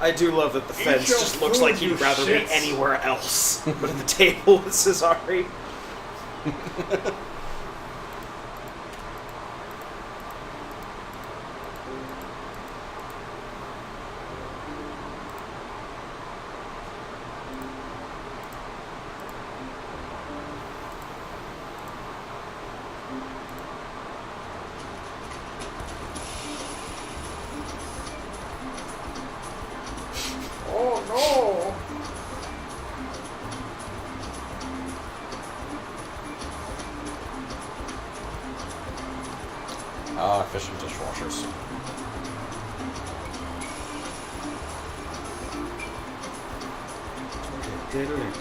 Speaker 3: I do love that the
Speaker 4: Eat
Speaker 3: fence
Speaker 4: your
Speaker 3: just looks
Speaker 4: food,
Speaker 3: like he'd
Speaker 4: you
Speaker 3: rather be
Speaker 4: shits.
Speaker 3: anywhere else but at the table with Cesare.
Speaker 4: Oh no!
Speaker 2: Ah, efficient dishwashers.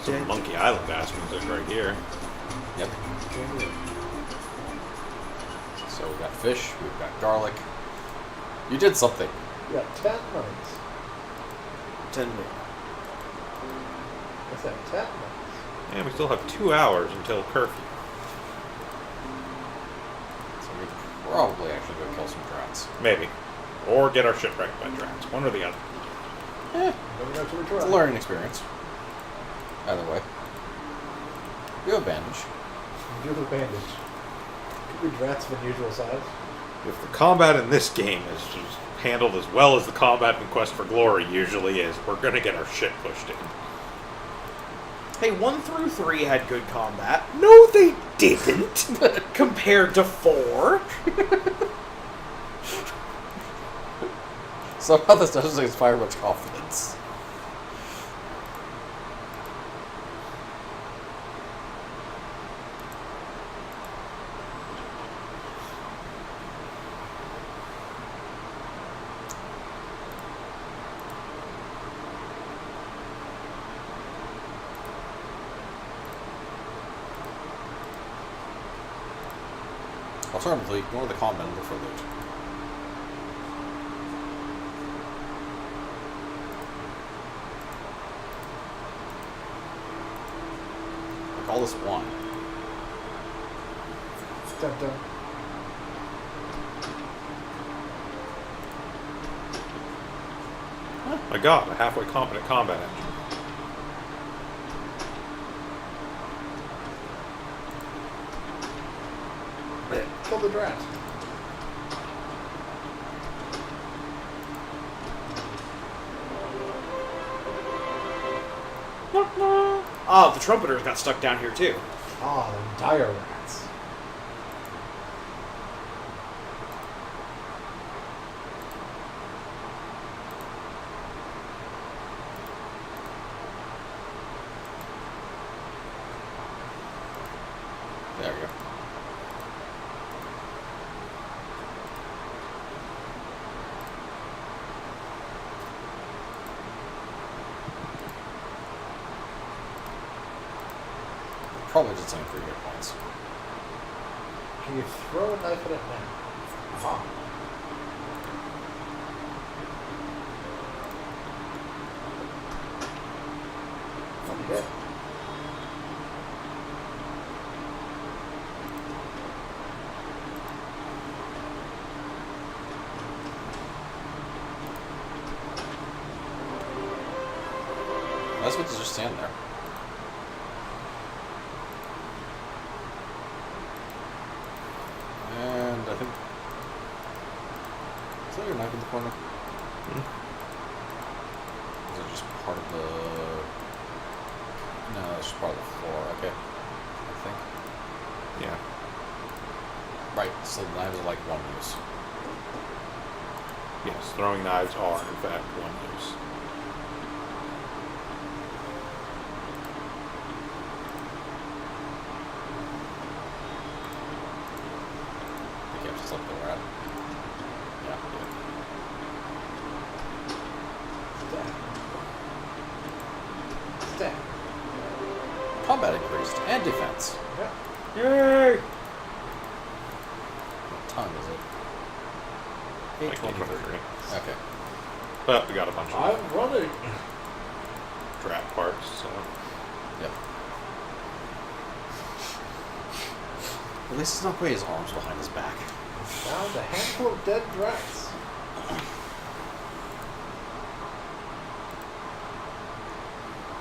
Speaker 1: Some Monkey Island ass music right here.
Speaker 2: Yep. So we've got fish, we've got garlic. You did something.
Speaker 4: You got 10 minutes.
Speaker 3: 10 minutes.
Speaker 4: I said 10 minutes.
Speaker 1: And we still have 2 hours until curfew.
Speaker 2: So we could probably actually go kill some drats.
Speaker 1: Maybe. Or get our shit wrecked by drats. One or the other.
Speaker 4: Never know to
Speaker 2: It's
Speaker 4: retry.
Speaker 2: a learning experience. Either way. You have a bandage.
Speaker 4: Do the bandage. Could be drats of unusual size.
Speaker 1: If the combat in this game is just handled as well as the combat in Quest for Glory usually is, we're gonna get our shit pushed in.
Speaker 3: Hey, 1 through 3 had good combat. No, they didn't. Compared to 4.
Speaker 2: Somehow this doesn't inspire much confidence. Alternatively, ignore the comment and look for loot. I call this one.
Speaker 4: Dun, dun.
Speaker 1: My god, a halfway competent combat engine.
Speaker 4: Kill the drat.
Speaker 3: Oh, the trumpeters got stuck down here too.
Speaker 4: Ah, the dire rats.
Speaker 2: There we go. Probably did something for your hit points.
Speaker 4: Can you throw a knife at it now? Ah. Okay.
Speaker 2: That's what to just stand there. And I think. Is that your knife in the corner? Is it just part of the. No, it's just part of the floor. Okay. I think.
Speaker 1: Yeah.
Speaker 2: Right, so the knives are like one use.
Speaker 1: Yes, throwing knives are, in fact, one use.
Speaker 2: I think I have to select the rat. Yeah.
Speaker 4: Stab. Stab.
Speaker 2: Combat increased and defense.
Speaker 4: Yeah.
Speaker 3: Yay!
Speaker 2: What time is it?
Speaker 1: Like
Speaker 2: 8:23. Okay.
Speaker 1: But we got a bunch of
Speaker 4: I'm running.
Speaker 1: drat parts, so...
Speaker 2: Yep. At least it's not quite his arms behind his back.
Speaker 4: Found a handful of dead drats.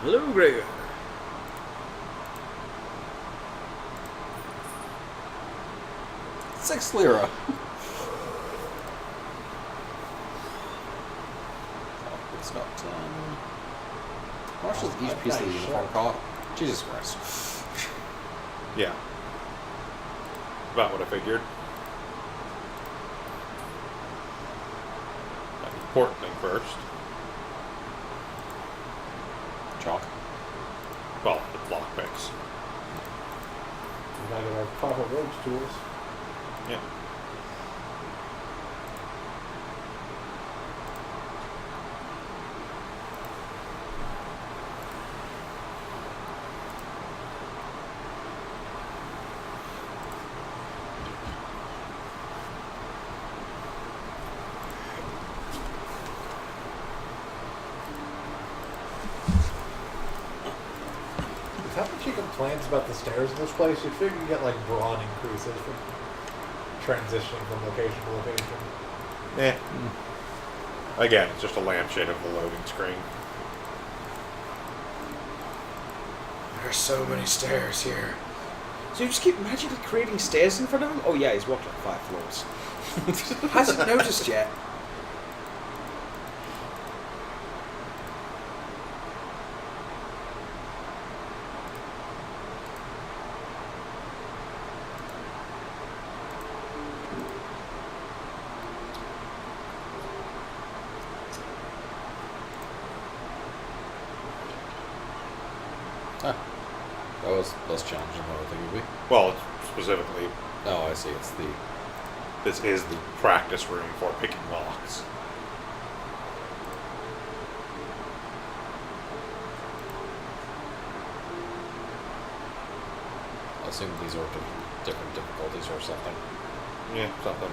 Speaker 3: Hello, Gregor.
Speaker 2: Six lira. It's got 10. How much does each piece of the uniform cost? Jesus Christ.
Speaker 1: Yeah. About what I figured. But the important thing first.
Speaker 2: Chalk.
Speaker 1: Well, the block picks.
Speaker 4: We might have our proper rogues tools.
Speaker 1: Yeah.
Speaker 4: he complains about the stairs in this place, you'd figure you get like brawn increases from transitioning from location to location.
Speaker 1: Eh. Again, it's just a lampshade of the loading screen.
Speaker 3: There's so many stairs here. So you just keep magically creating stairs in front of him? Oh yeah, he's walked like 5 floors. Hasn't noticed yet.
Speaker 2: Ah, that was less challenging than I think it would be.
Speaker 1: Well, specifically,
Speaker 2: Oh, I see. It's the
Speaker 1: this is the practice room for picking locks.
Speaker 2: I assume these are different difficulties or something.
Speaker 1: Yeah, something.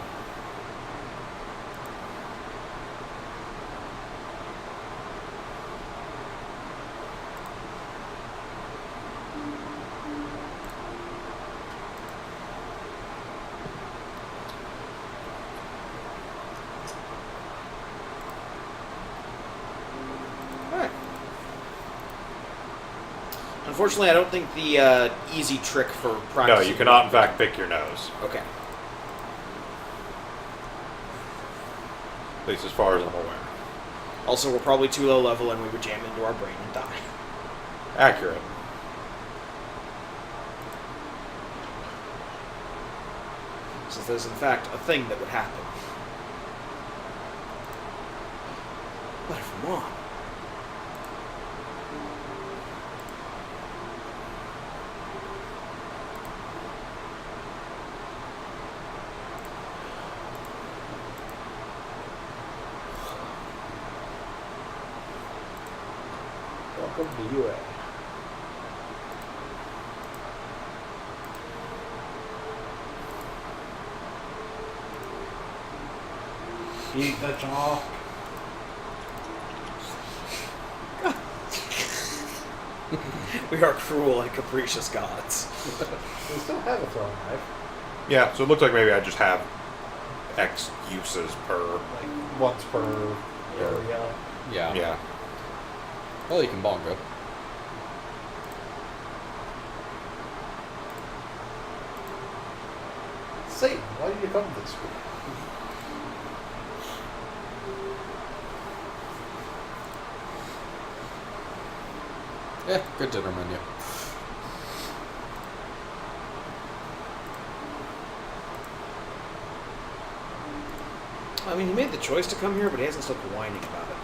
Speaker 3: Alright. Unfortunately, I don't think the easy trick for
Speaker 1: No,
Speaker 3: practicing...
Speaker 1: you cannot, in fact, pick your nose.
Speaker 3: Okay.
Speaker 1: At least as far as I'm aware.
Speaker 3: Also, we're probably too low level and we would jam into our brain and die.
Speaker 1: Accurate.
Speaker 3: Since there's in fact a thing that would happen. Letter from Mom.
Speaker 4: Welcome to UA. Eat the chalk.
Speaker 3: We are cruel and capricious gods.
Speaker 4: We still have a throwing knife.
Speaker 1: Yeah, so it looks like maybe I just have X uses per.
Speaker 4: Like once per area.
Speaker 2: Yeah.
Speaker 1: Yeah.
Speaker 2: Well, you can bongo.
Speaker 4: Satan, why did you come this week?
Speaker 2: Yeah, good dinner menu.
Speaker 3: I mean, he made the choice to come here, but he hasn't stopped whining about it.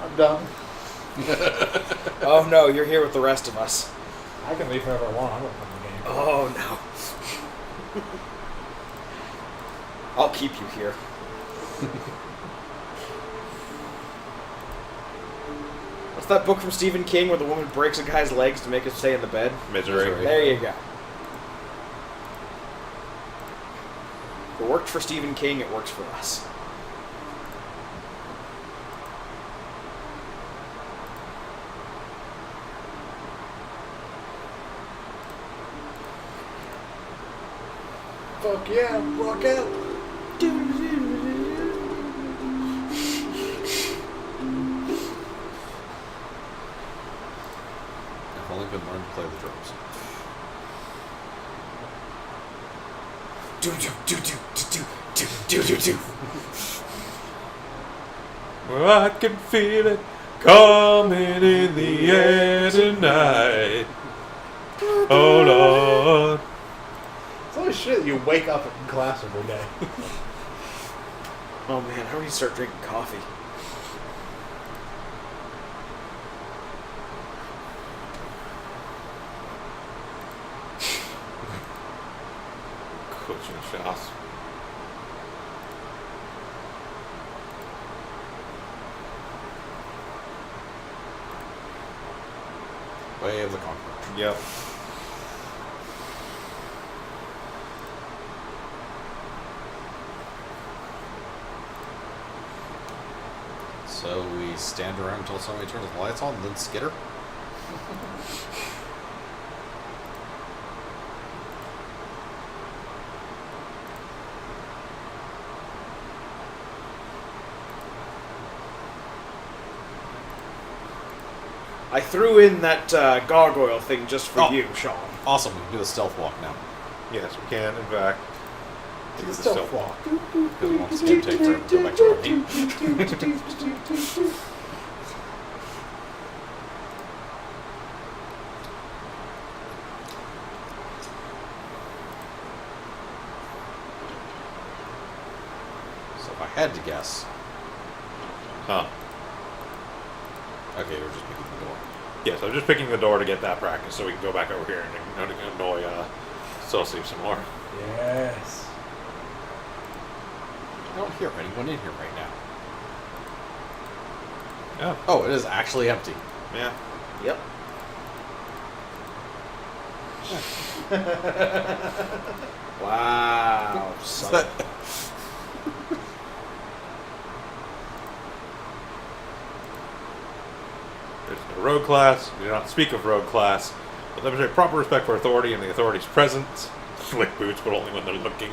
Speaker 4: I'm done.
Speaker 3: Oh no, you're here with the rest of us.
Speaker 4: I can leave whenever I want. I don't come the game.
Speaker 3: Oh no. I'll keep you here. What's that book from Stephen King where the woman breaks a guy's legs to make him stay in the bed?
Speaker 1: Misery.
Speaker 2: Misery.
Speaker 3: There you go. If it worked for Stephen King, it works for us.
Speaker 4: Fuck yeah, rock out.
Speaker 2: I've only been learning to play the drums.
Speaker 3: Do do do do do do do do do.
Speaker 1: Well, I can feel it coming in the air tonight. Oh Lord.
Speaker 4: It's always shit that you wake up in class every day.
Speaker 3: Oh man, how do you start drinking coffee?
Speaker 1: Coaching shots.
Speaker 2: Way of the Conqueror.
Speaker 1: Yep.
Speaker 2: So we stand around until somebody turns the lights on, and then skitter.
Speaker 3: I threw in that gargoyle thing just for
Speaker 2: Oh.
Speaker 3: you, Sean.
Speaker 2: Awesome, we can do the stealth walk now.
Speaker 1: Yes, we can, in fact. do the
Speaker 4: Stealth walk.
Speaker 2: Because we want this game to take forever to go back to our meet. So if I had to guess...
Speaker 1: Huh.
Speaker 2: Okay, we're just picking the door.
Speaker 1: Yes, I'm just picking the door to get that practice so we can go back over here and annoy Celsius some more.
Speaker 4: Yes.
Speaker 2: I don't hear anyone in here right now.
Speaker 1: Yeah.
Speaker 2: Oh, it is actually empty.
Speaker 1: Yeah.
Speaker 3: Yep. Wow.
Speaker 2: Is that...
Speaker 1: There's no road class. We do not speak of road class, but demonstrate proper respect for authority and the authority's presence. Lick boots, but only when they're looking.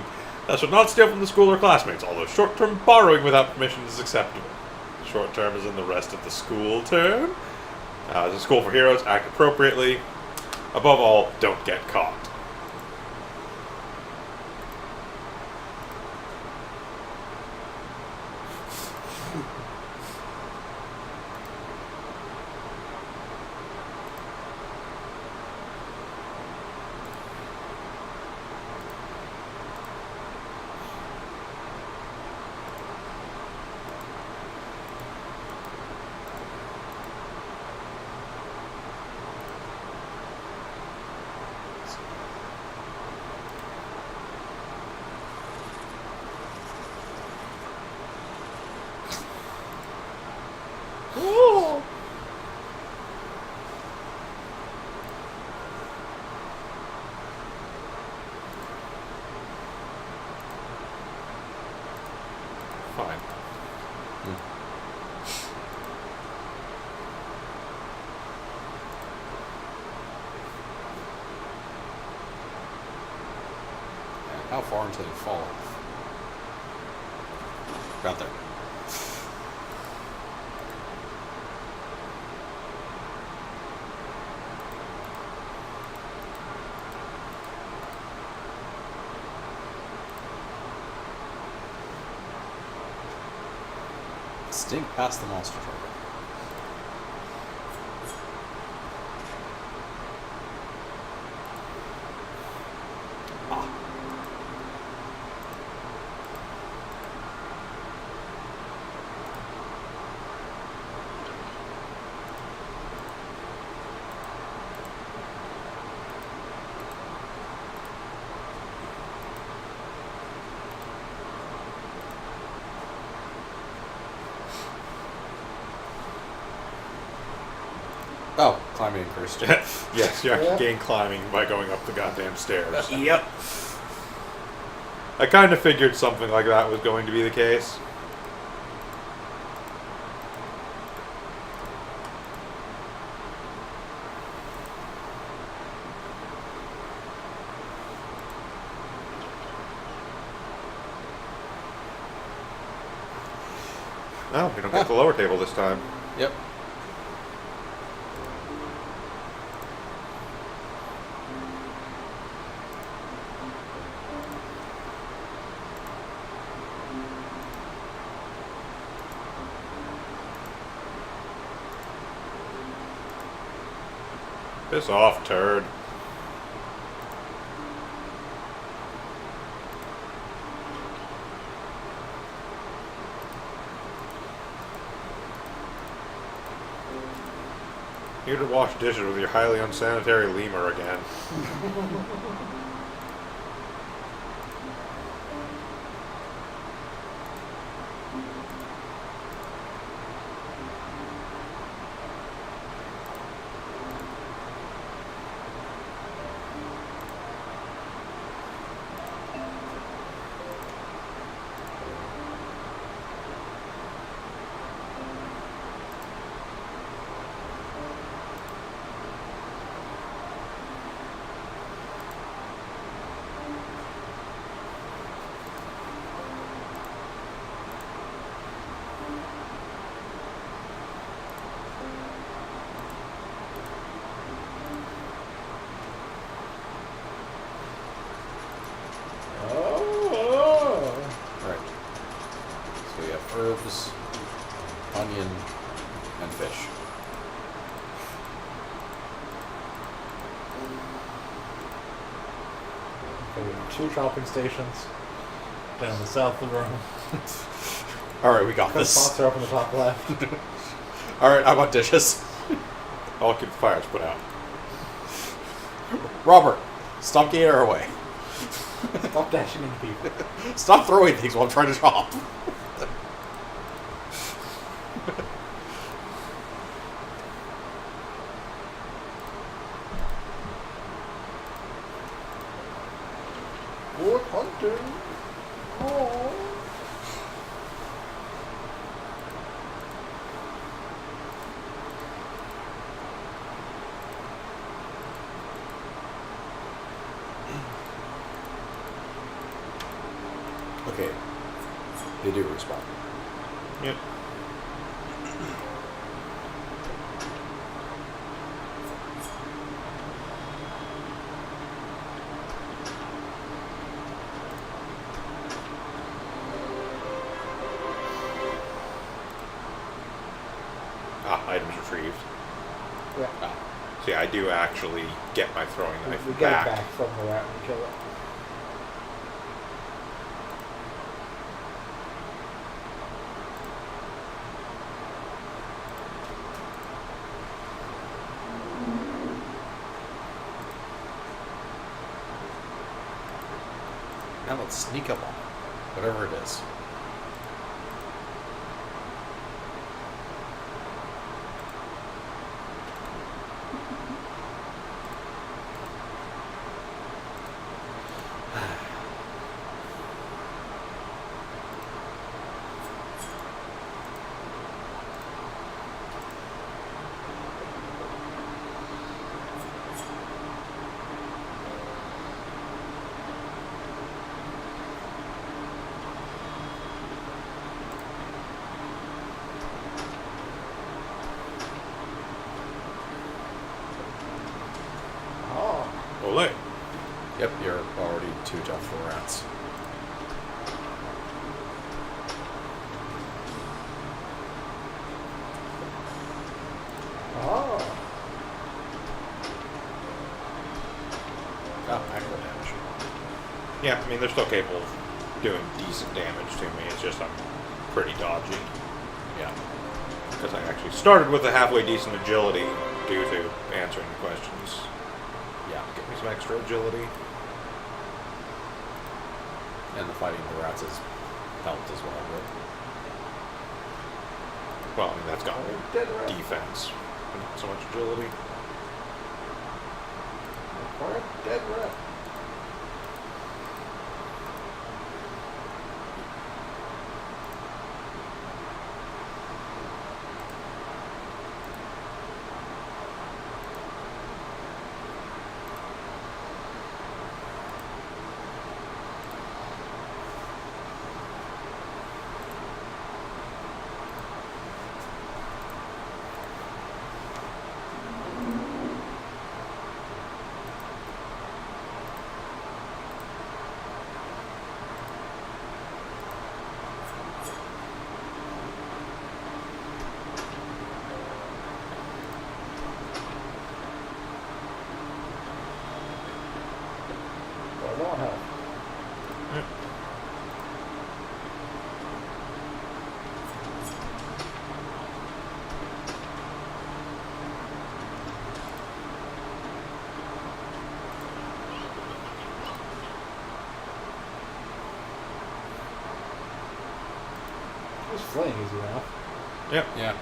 Speaker 1: Thou shalt not steal from the school or classmates, although short-term borrowing without permission is acceptable. Short term is in the rest of the school term. As a school for heroes, act appropriately. Above all, don't get caught. Fine.
Speaker 2: And how far until you fall off? Right there. Stink past the monster truck. Oh, climbing increased.
Speaker 1: Yes, you actually
Speaker 4: Yep.
Speaker 1: gain climbing by going up the goddamn stairs.
Speaker 3: Yep.
Speaker 1: I kind of figured something like that was going to be the case. Oh, we don't get the lower table this time.
Speaker 2: Yep.
Speaker 1: Piss off, turd. Here to wash dishes with your highly unsanitary lemur again.
Speaker 4: There were 2 shopping stations down the south of the room.
Speaker 2: Alright, we got
Speaker 4: The
Speaker 2: this.
Speaker 4: spots are up in the top left.
Speaker 2: Alright, I want dishes.
Speaker 1: I'll keep the fires put out.
Speaker 2: Robert, stop getting her away.
Speaker 4: Stop dashing into people.
Speaker 2: Stop throwing things while I'm trying to shop.
Speaker 4: Good hunting. Oh.
Speaker 2: Okay. They do respawn.
Speaker 1: Yep. Items retrieved.
Speaker 4: Yeah.
Speaker 1: See, I do actually get my throwing knife
Speaker 4: We get
Speaker 1: back.
Speaker 4: it back from the rat and kill it.
Speaker 2: Now let's sneak up on it. Whatever it is.
Speaker 4: Oh.
Speaker 1: Ole.
Speaker 2: Yep, you're already too tough for rats.
Speaker 4: Oh.
Speaker 2: Oh, actual damage.
Speaker 1: Yeah, I mean, they're still capable of doing decent damage to me. It's just I'm pretty dodgy.
Speaker 2: Yeah.
Speaker 1: Because I actually started with a halfway decent agility due to answering the questions.
Speaker 2: Yeah.
Speaker 1: Get me some extra agility.
Speaker 2: And the fighting the rats has helped as well, but
Speaker 1: Well, I mean, that's got me
Speaker 4: Dead rat.
Speaker 1: defense. but not so much agility.
Speaker 4: Required dead rat. Well, no help. Just flaying easy enough.
Speaker 1: Yep.
Speaker 2: yeah.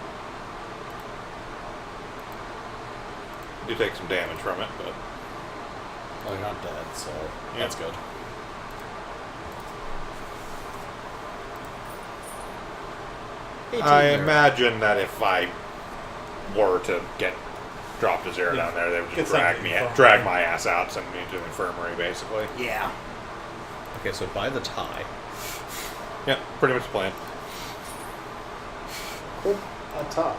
Speaker 1: Do take some damage from it, but
Speaker 2: Well, you're not dead, so
Speaker 1: Yeah.
Speaker 2: that's good.
Speaker 1: I
Speaker 2: there.
Speaker 1: imagine that if I were to get dropped to zero
Speaker 4: Yeah.
Speaker 1: down there, they would
Speaker 4: Get
Speaker 1: just drag
Speaker 4: sent
Speaker 1: me,
Speaker 4: to the infirmary.
Speaker 1: drag my ass out, send me to the infirmary, basically.
Speaker 3: Yeah.
Speaker 2: Okay, so by the tie.
Speaker 1: Yeah, pretty much the plan.
Speaker 4: Put a top.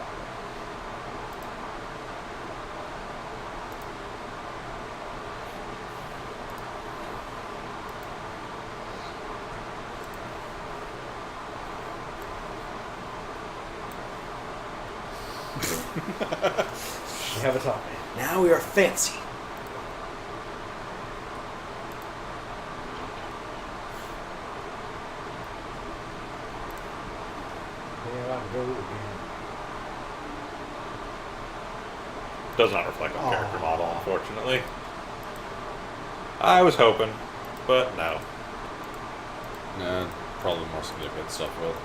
Speaker 4: We have a topic.
Speaker 3: Now we are fancy.
Speaker 4: go again.
Speaker 1: Does not reflect on character
Speaker 4: Aw.
Speaker 1: model, unfortunately. I was hoping, but no.
Speaker 2: Nah, probably more significant stuff will.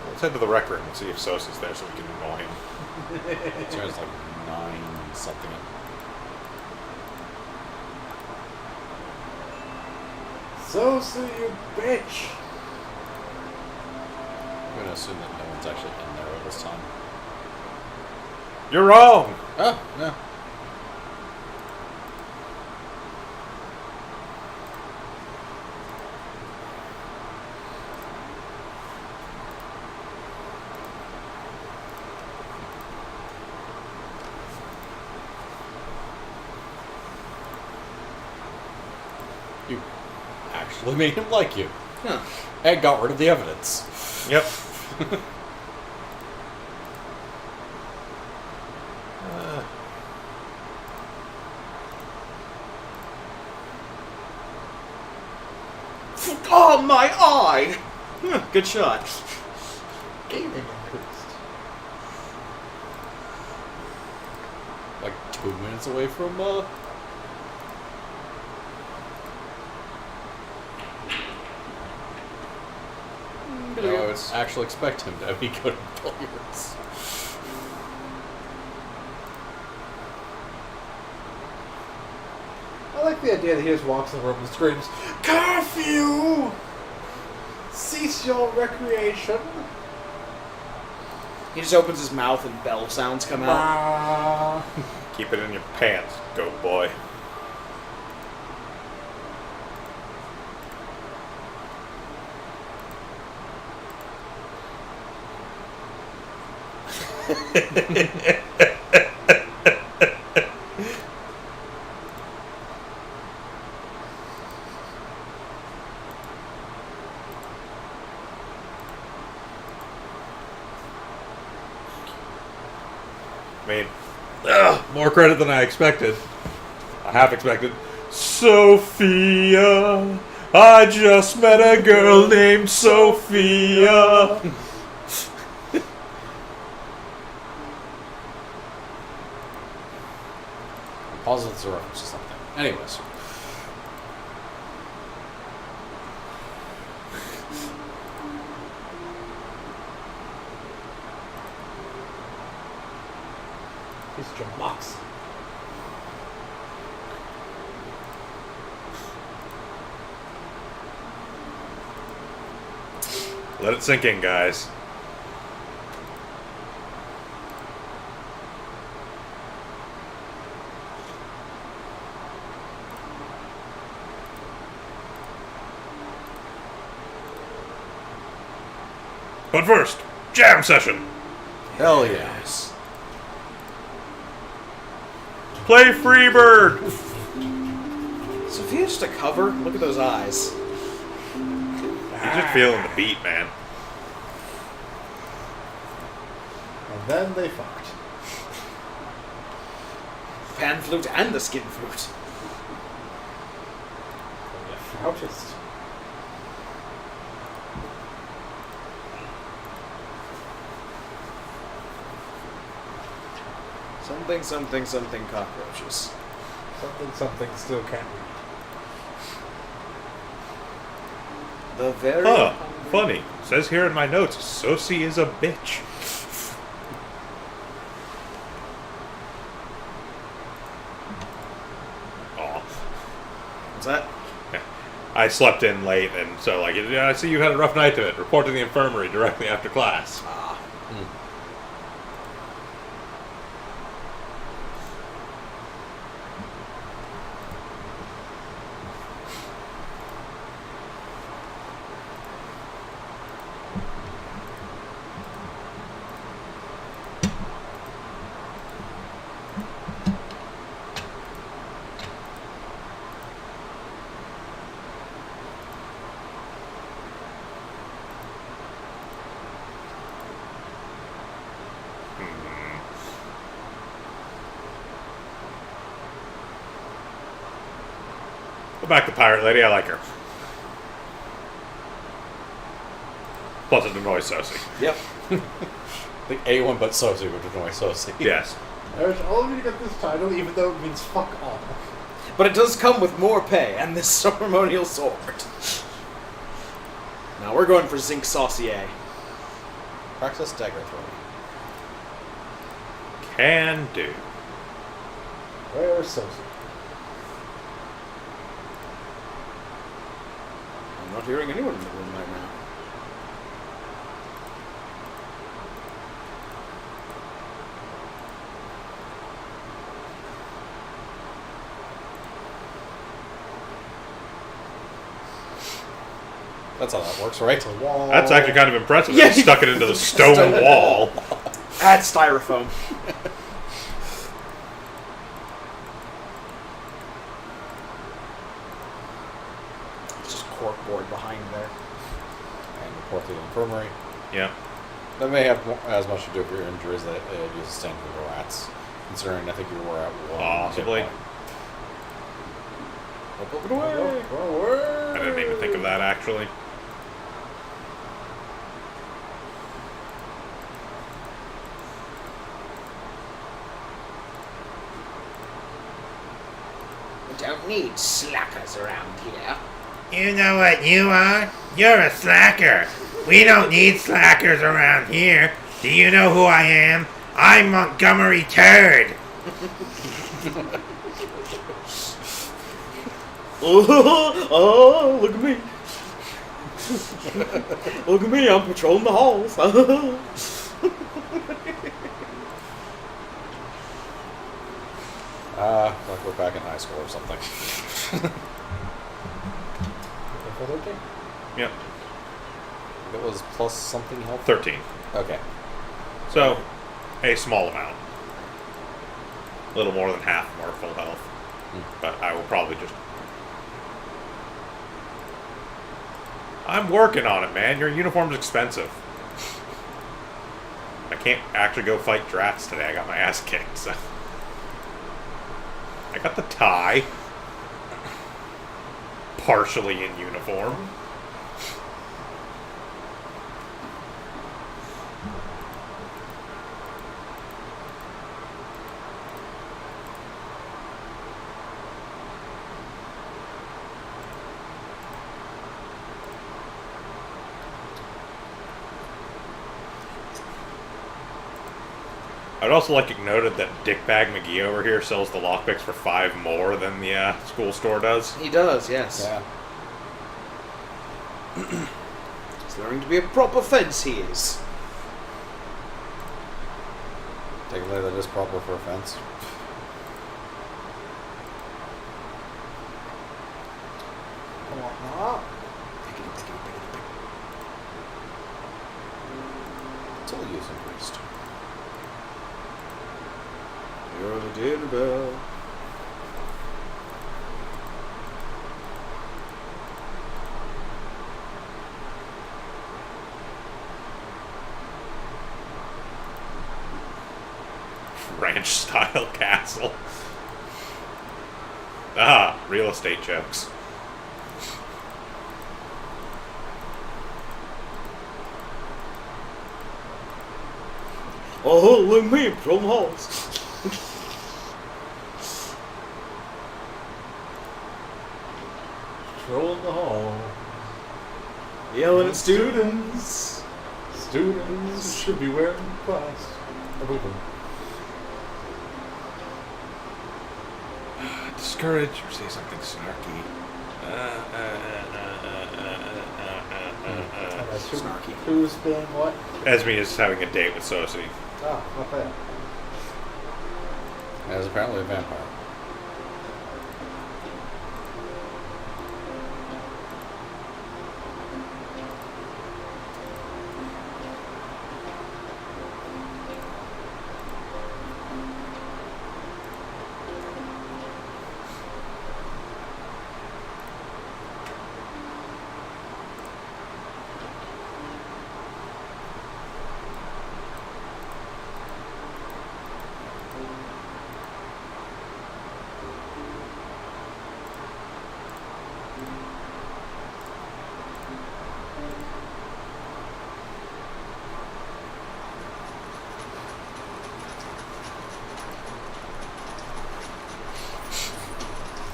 Speaker 1: Let's head to the rec room and see if Sos is there so we can annoy him.
Speaker 2: So it's like 9 something.
Speaker 4: Sosa, you bitch!
Speaker 2: I'm gonna assume that no one's actually in there at this time.
Speaker 1: You're wrong!
Speaker 2: Oh, no. You actually made him like you.
Speaker 3: Huh.
Speaker 2: And got rid of the evidence.
Speaker 1: Yep.
Speaker 3: Oh, my eye! Huh, good shot.
Speaker 4: Gaming increased.
Speaker 2: Like 2 minutes away from, I would actually expect him to be good at billiards.
Speaker 4: I like the idea that he just walks in the room and screams, "Curfew! Cease your recreation!"
Speaker 3: He just opens his mouth and bell sounds come out.
Speaker 4: Ah.
Speaker 1: Keep it in your pants, goat boy. I mean, more credit than I expected. I half expected. Sophia, I just met a girl named Sophia.
Speaker 2: Posits a reference to something. Anyways.
Speaker 4: He's Jamox.
Speaker 1: Let it sink in, guys. But first, jam session.
Speaker 2: Hell yes.
Speaker 1: Play Freebird.
Speaker 3: Sophia's just a cover. Look at those eyes.
Speaker 1: He's just feeling the beat, man.
Speaker 4: And then they fucked.
Speaker 3: Pan flute and the skin flute.
Speaker 4: Flautist.
Speaker 3: Something, something, something cockroaches.
Speaker 4: Something still can't read.
Speaker 3: The very
Speaker 1: Huh.
Speaker 3: hungry-
Speaker 1: Funny. Says here in my notes, Sosie is a bitch. Aw.
Speaker 3: What's that?
Speaker 1: I slept in late, and so, like, yeah, I see you had a rough night of it. Report to the infirmary directly after class.
Speaker 3: Ah.
Speaker 1: Go back to Pirate Lady, I like her. Plus it annoys Sosi.
Speaker 3: Yep.
Speaker 2: I think A1 but Sosi would annoy Sosi.
Speaker 1: Yes.
Speaker 4: I urge all of you to get this title, even though it means fuck all.
Speaker 3: But it does come with more pay and this ceremonial sword. Now we're going for Zinc Saucier.
Speaker 2: Praxis dagger throw.
Speaker 1: Can do.
Speaker 4: Where's Sosi?
Speaker 3: I'm not hearing anyone in the room right now.
Speaker 2: That's how that works, right?
Speaker 4: It's a wall.
Speaker 1: That's actually kind of impressive.
Speaker 3: Yeah.
Speaker 1: They stuck it into the stone wall.
Speaker 3: Add styrofoam. It's just corkboard behind there.
Speaker 2: And report to the infirmary.
Speaker 1: Yeah.
Speaker 2: That may have as much to do with your injuries that you sustained from the rats. Considering I think you were at one.
Speaker 1: Possibly.
Speaker 2: hit point.
Speaker 3: Up and away.
Speaker 1: I didn't even think of that, actually.
Speaker 3: We don't need slackers around here.
Speaker 5: You know what you are? You're a slacker. We don't need slackers around here. Do you know who I am? I'm Montgomery Turd.
Speaker 3: Oh, look at me. Look at me, I'm patrolling the halls.
Speaker 2: Like we're back in high school or something.
Speaker 4: For 13?
Speaker 1: Yep.
Speaker 2: It was plus something health.
Speaker 1: 13.
Speaker 2: Okay.
Speaker 1: So, a small amount. A little more than half of our full health. But I will probably just... I'm working on it, man. Your uniform's expensive. I can't actually go fight drats today. I got my ass kicked, so... I got the tie. Partially in uniform. I'd also like it noted that Dickbag McGee over here sells the lockpicks for 5 more than the school store does.
Speaker 3: He does, yes.
Speaker 2: Yeah.
Speaker 3: He's learning to be a proper fence, he is.
Speaker 2: Technically, that is proper for a fence. Tool use increased.
Speaker 3: You're the dinner bell.
Speaker 1: Ranch-style castle. Ah, real estate jokes.
Speaker 3: Oh, look at me, patrol the halls.
Speaker 4: Patrolling the hall.
Speaker 3: Yelling at students.
Speaker 4: Students should be wearing class.
Speaker 1: Discourage or say something snarky.
Speaker 3: Snarky.
Speaker 4: Who's been what?
Speaker 1: Esme is having a date with Sosi.
Speaker 4: Ah, not bad.
Speaker 2: As apparently a vampire.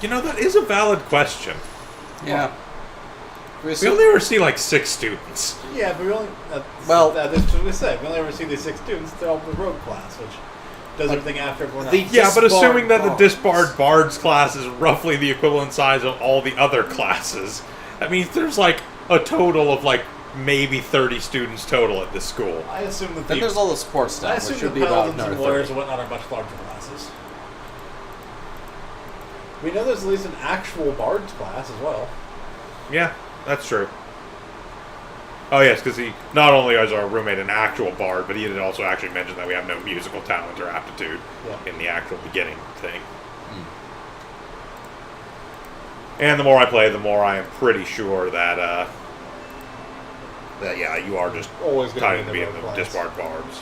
Speaker 1: You know, that is a valid question.
Speaker 2: Yeah.
Speaker 1: We only ever see like 6 students.
Speaker 4: Yeah, but we only.
Speaker 2: Well-
Speaker 4: that's what we said. We only ever see these 6 students. They're all the rogue class, which does everything after everyone
Speaker 3: the-
Speaker 4: else.
Speaker 1: Yeah, but
Speaker 3: Disbarred
Speaker 1: assuming that the
Speaker 3: bards.
Speaker 1: disbarred bards class is roughly the equivalent size of all the other classes, that means there's like a total of like maybe 30 students total at this school.
Speaker 4: I assume that
Speaker 2: Then there's all the support
Speaker 4: I
Speaker 2: staff, which
Speaker 4: assume
Speaker 2: should
Speaker 4: the
Speaker 2: be about
Speaker 4: paladins
Speaker 2: another
Speaker 4: and lawyers
Speaker 2: 30.
Speaker 4: and whatnot are much larger classes. We know there's at least an actual bards class as well.
Speaker 1: Yeah, that's true. Oh yes, because he not only is our roommate an actual bard, but he had also actually mentioned that we have no musical talent or aptitude
Speaker 4: Yeah.
Speaker 1: in the actual beginning thing. And the more I play, the more I am pretty sure that yeah, you are just
Speaker 4: Always going
Speaker 1: tied
Speaker 4: to
Speaker 1: into
Speaker 4: be in
Speaker 1: being
Speaker 4: the
Speaker 1: the
Speaker 4: rogue class.
Speaker 1: disbarred bards.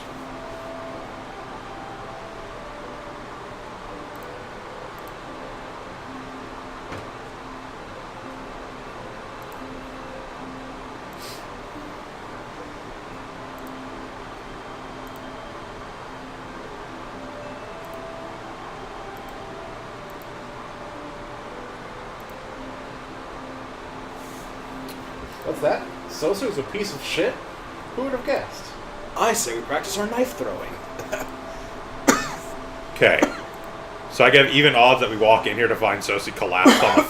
Speaker 4: What's that? Sosu's a piece of shit? Who would have guessed?
Speaker 3: I say we practice our knife throwing.
Speaker 1: Okay. So I give even odds that we walk in here to find Sosi collapsed on the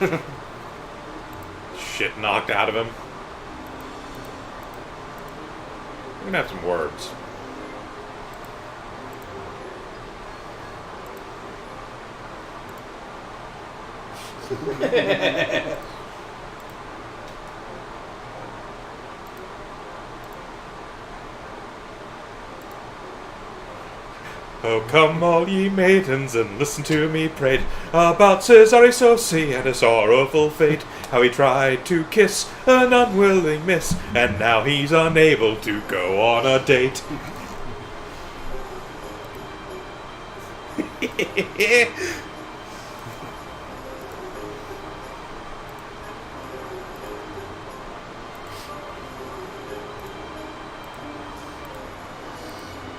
Speaker 1: floor. Shit knocked out of him. We're gonna have some words. Oh, come all ye maidens and listen to me prate about Cesare Sosi and his sorrowful fate. How he tried to kiss an unwilling miss, and now he's unable to go on a date.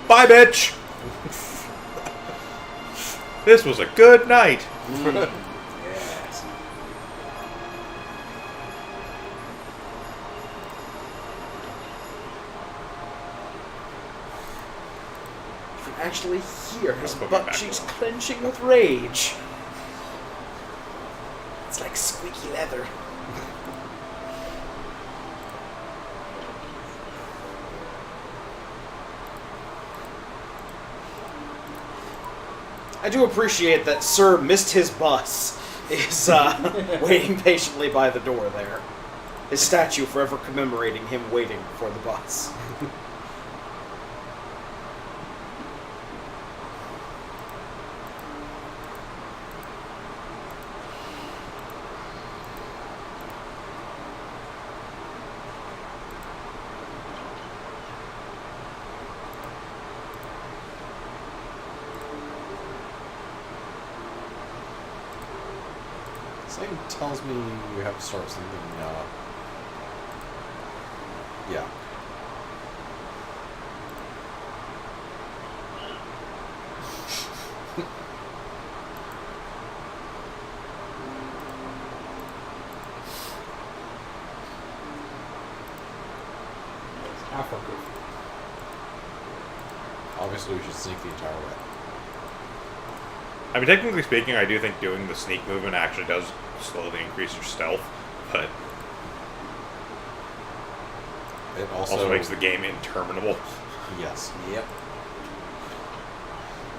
Speaker 1: Bye, bitch! This was a good night.
Speaker 3: Yes. You can actually hear his
Speaker 1: I'll put my
Speaker 3: butt
Speaker 1: back
Speaker 3: cheeks
Speaker 1: on.
Speaker 3: clenching with rage. It's like squeaky leather. I do appreciate that Sir missed his bus is waiting patiently by the door there. His statue forever commemorating him waiting for the bus.
Speaker 2: Something tells me you have to start something, yeah.
Speaker 4: Africa.
Speaker 2: Obviously, we should sneak the entire way.
Speaker 1: I mean, technically speaking, I do think doing the sneak movement actually does slowly increase your stealth, but
Speaker 2: It
Speaker 1: also makes the game interminable.
Speaker 2: Yes. Yep.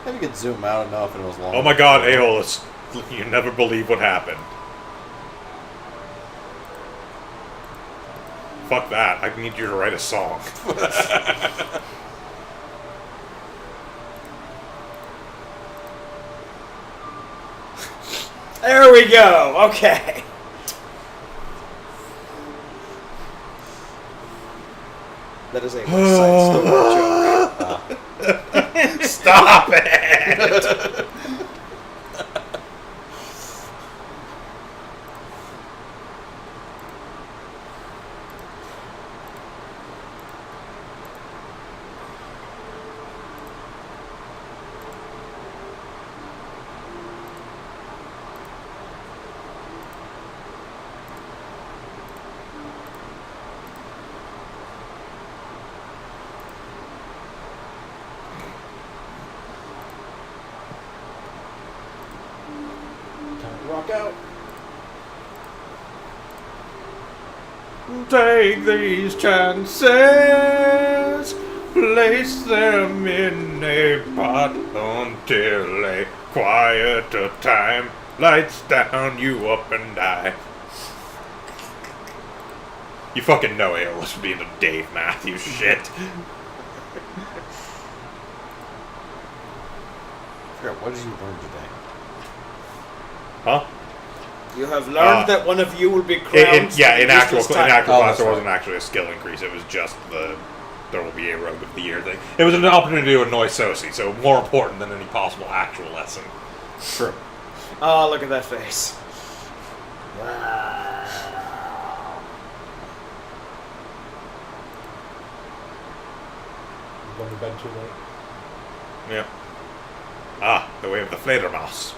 Speaker 2: If you could zoom out enough and it was long.
Speaker 1: Oh my god, Aeolus, you never believe what happened. Fuck that, I need you to write a song.
Speaker 3: There we go. Okay. That is a West Side Story joke.
Speaker 1: Stop it!
Speaker 4: Rock out.
Speaker 1: Take these chances, place them in a pot until a quieter time lights down you up and die. You fucking know AOS would be into Dave Matthews shit.
Speaker 2: What did you learn today?
Speaker 1: Huh?
Speaker 3: You have learned that one of you will be crowned.
Speaker 1: In actual
Speaker 3: useless title.
Speaker 1: class,
Speaker 2: that's
Speaker 1: there
Speaker 2: right.
Speaker 1: wasn't actually a skill increase. It was just there will be a Rogue of the Year thing. It was an opportunity to annoy Sosi, so more important than any possible actual lesson.
Speaker 2: True.
Speaker 3: Oh, look at that face.
Speaker 4: I'm going to bed too late.
Speaker 1: Yeah. Ah, the way of the Fledermaus.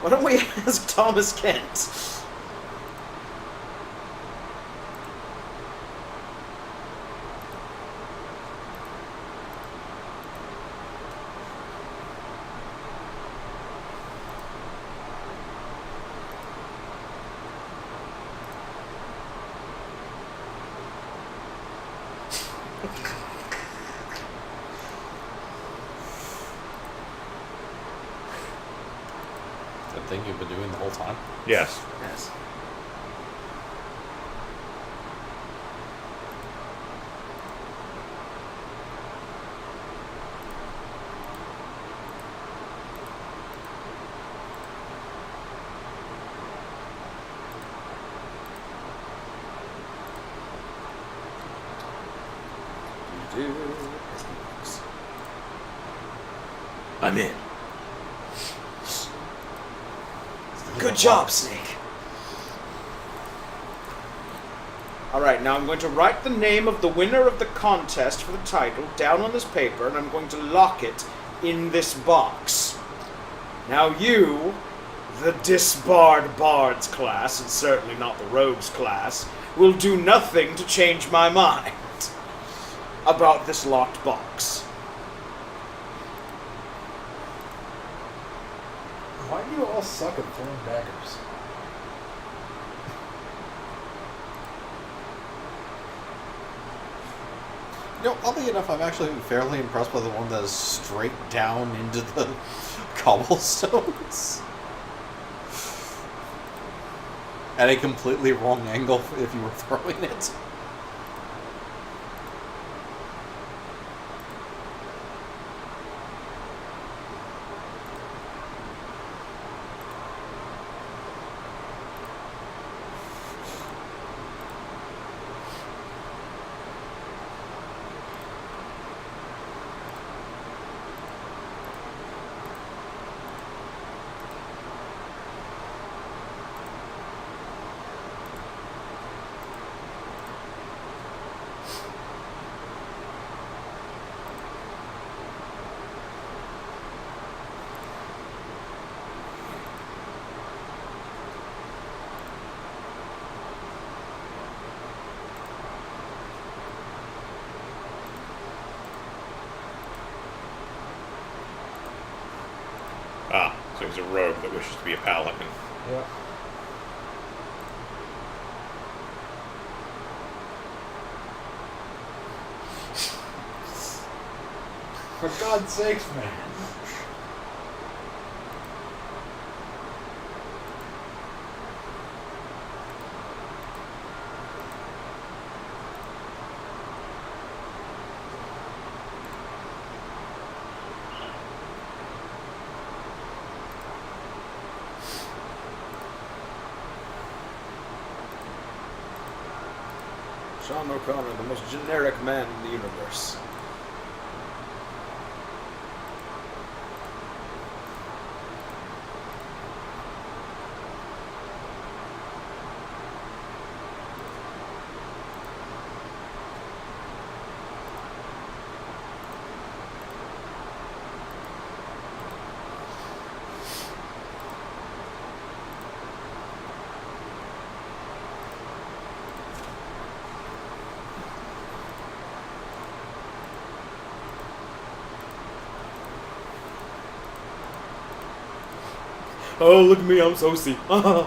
Speaker 3: Why don't we ask Thomas Kent?
Speaker 2: That thing you've been doing the whole time?
Speaker 1: Yes.
Speaker 3: Yes.
Speaker 1: I'm in.
Speaker 3: Good job, Snake. Alright, now I'm going to write the name of the winner of the contest for the title down on this paper, and I'm going to lock it in this box. Now you, the disbarred bards class, and certainly not the rogues class, will do nothing to change my mind about this locked box.
Speaker 4: Why do you all suck at throwing daggers?
Speaker 2: You know, oddly enough, I'm actually fairly impressed by the one that is straight down into the cobblestones. At a completely wrong angle if you were throwing it.
Speaker 1: Ah, so he's a rogue that wishes to be a paladin.
Speaker 4: Yeah. For God's sakes, man.
Speaker 3: Sean O'Connor, the most generic man in the universe. Oh, look at me, I'm saucy.
Speaker 4: How are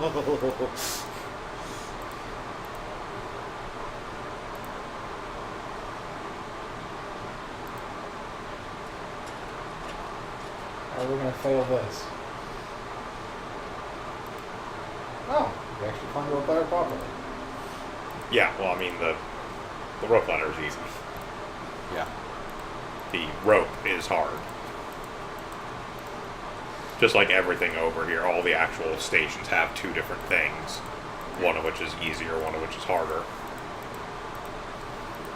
Speaker 4: we going to fail this? Oh, we actually climbed the rope ladder properly.
Speaker 1: Yeah, well, I mean, the rope ladder is easy.
Speaker 2: Yeah.
Speaker 1: The rope is hard. Just like everything over here, all the actual stations have two different things. One of which is easier, one of which is harder.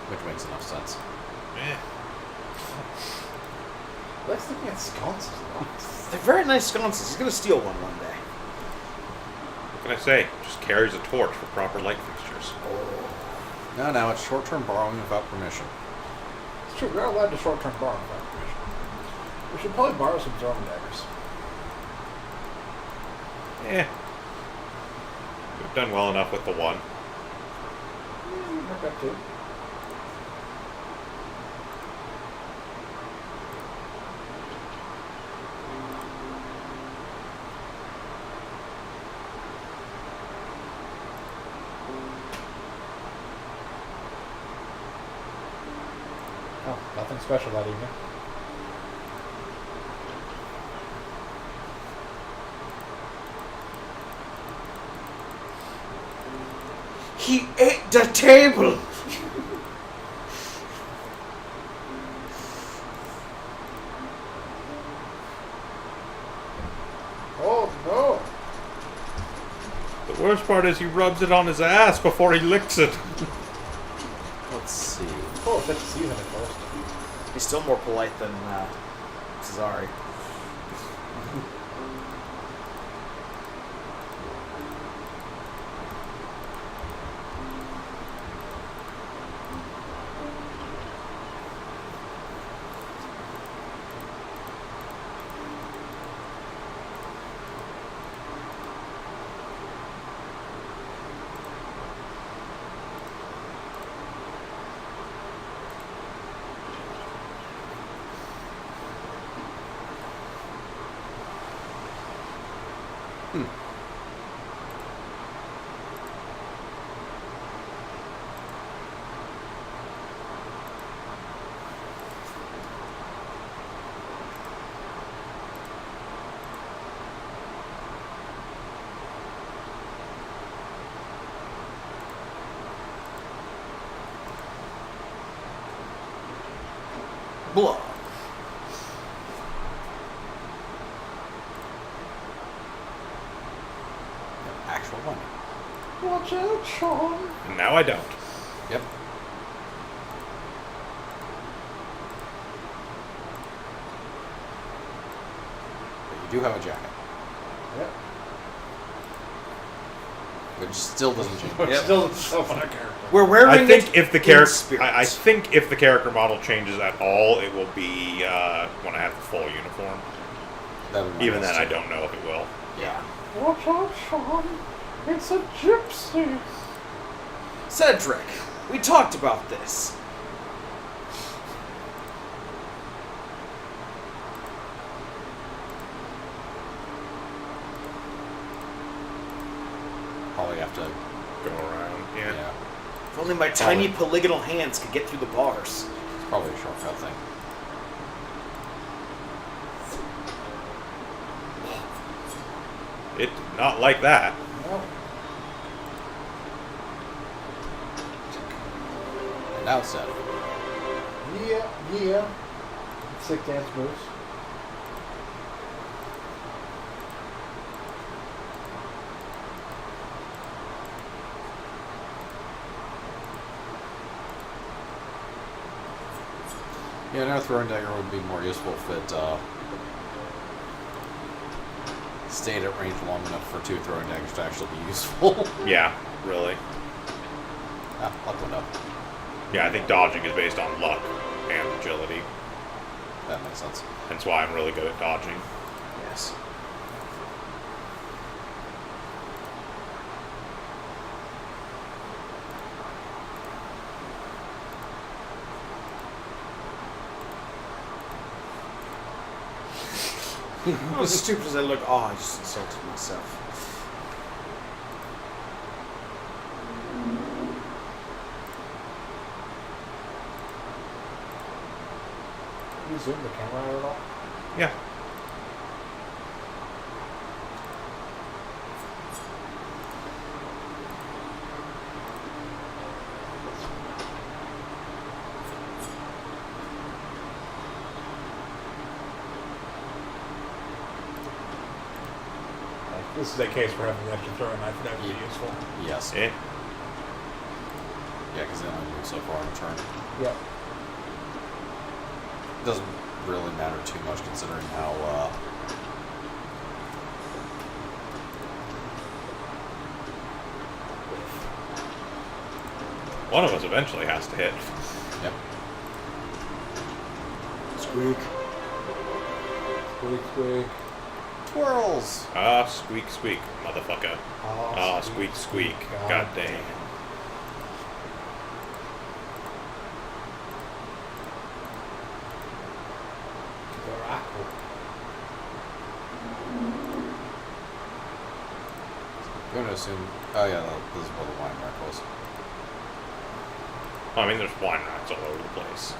Speaker 2: Which makes enough sense.
Speaker 4: Let's look at sconces, though.
Speaker 3: They're very nice sconces. He's going to steal one day.
Speaker 1: What can I say? Just carries a torch for proper light fixtures.
Speaker 2: No, it's short-term borrowing without permission.
Speaker 4: It's true, we're not allowed to short-term borrow without permission. We should probably borrow some throwing daggers.
Speaker 1: Yeah. We've done well enough with the one.
Speaker 4: Work up to. Oh, nothing special that evening.
Speaker 3: He ate the table!
Speaker 4: Oh no!
Speaker 1: The worst part is he rubs it on his ass before he licks it.
Speaker 2: Let's see.
Speaker 4: Oh, fifth season at first.
Speaker 3: He's still more polite than Cesare. Blood.
Speaker 2: Actual money.
Speaker 4: Watch out, Sean!
Speaker 1: And now I don't.
Speaker 2: Yep. But you do have a jacket,
Speaker 4: Yep.
Speaker 2: which still doesn't change.
Speaker 4: Which
Speaker 3: Yep.
Speaker 4: still doesn't show on our character.
Speaker 3: We're wearing
Speaker 1: I think
Speaker 3: it
Speaker 1: if the
Speaker 3: in
Speaker 1: character,
Speaker 3: spirit.
Speaker 1: I think if the character model changes at all, it will be when I have the full uniform.
Speaker 2: That would be
Speaker 1: Even
Speaker 2: nice
Speaker 1: then, I
Speaker 2: too.
Speaker 1: don't know if it will.
Speaker 3: Yeah.
Speaker 4: Watch out, Sean! It's a gypsy!
Speaker 3: Cedric, we talked about this.
Speaker 2: Probably have to.
Speaker 1: Go around, yeah.
Speaker 2: Yeah.
Speaker 3: If only my tiny polygonal hands could get through the bars.
Speaker 2: It's probably a shortcut thing.
Speaker 1: It did not like that.
Speaker 4: No.
Speaker 2: And now it's set.
Speaker 4: Yeah. Sick dance moves.
Speaker 2: Yeah, another throwing dagger would be more useful if it stayed at range long enough for two throwing daggers to actually be useful.
Speaker 1: Yeah, really.
Speaker 2: Luck went up.
Speaker 1: Yeah, I think dodging is based on luck and agility.
Speaker 2: That makes sense.
Speaker 1: That's why I'm really good at dodging.
Speaker 3: Yes. as stupid as I look, I just insulted myself.
Speaker 4: Can you zoom the camera out at all?
Speaker 1: Yeah.
Speaker 4: This is a case for having the extra throwing knife. That would be useful.
Speaker 2: Yes.
Speaker 1: Eh.
Speaker 2: Yeah, because they only move so far on a turn.
Speaker 4: Yep.
Speaker 2: It doesn't really matter too much considering how.
Speaker 1: One of us eventually has to hit.
Speaker 2: Yep.
Speaker 3: Squeak.
Speaker 4: Squeak, squeak.
Speaker 2: Twirls.
Speaker 1: Ah, squeak, squeak, motherfucker. Ah, squeak, squeak. God dang.
Speaker 4: Oracle.
Speaker 2: I'm going to assume. Oh, yeah, this is where the wine rack was.
Speaker 1: I mean, there's wine rats all over the place.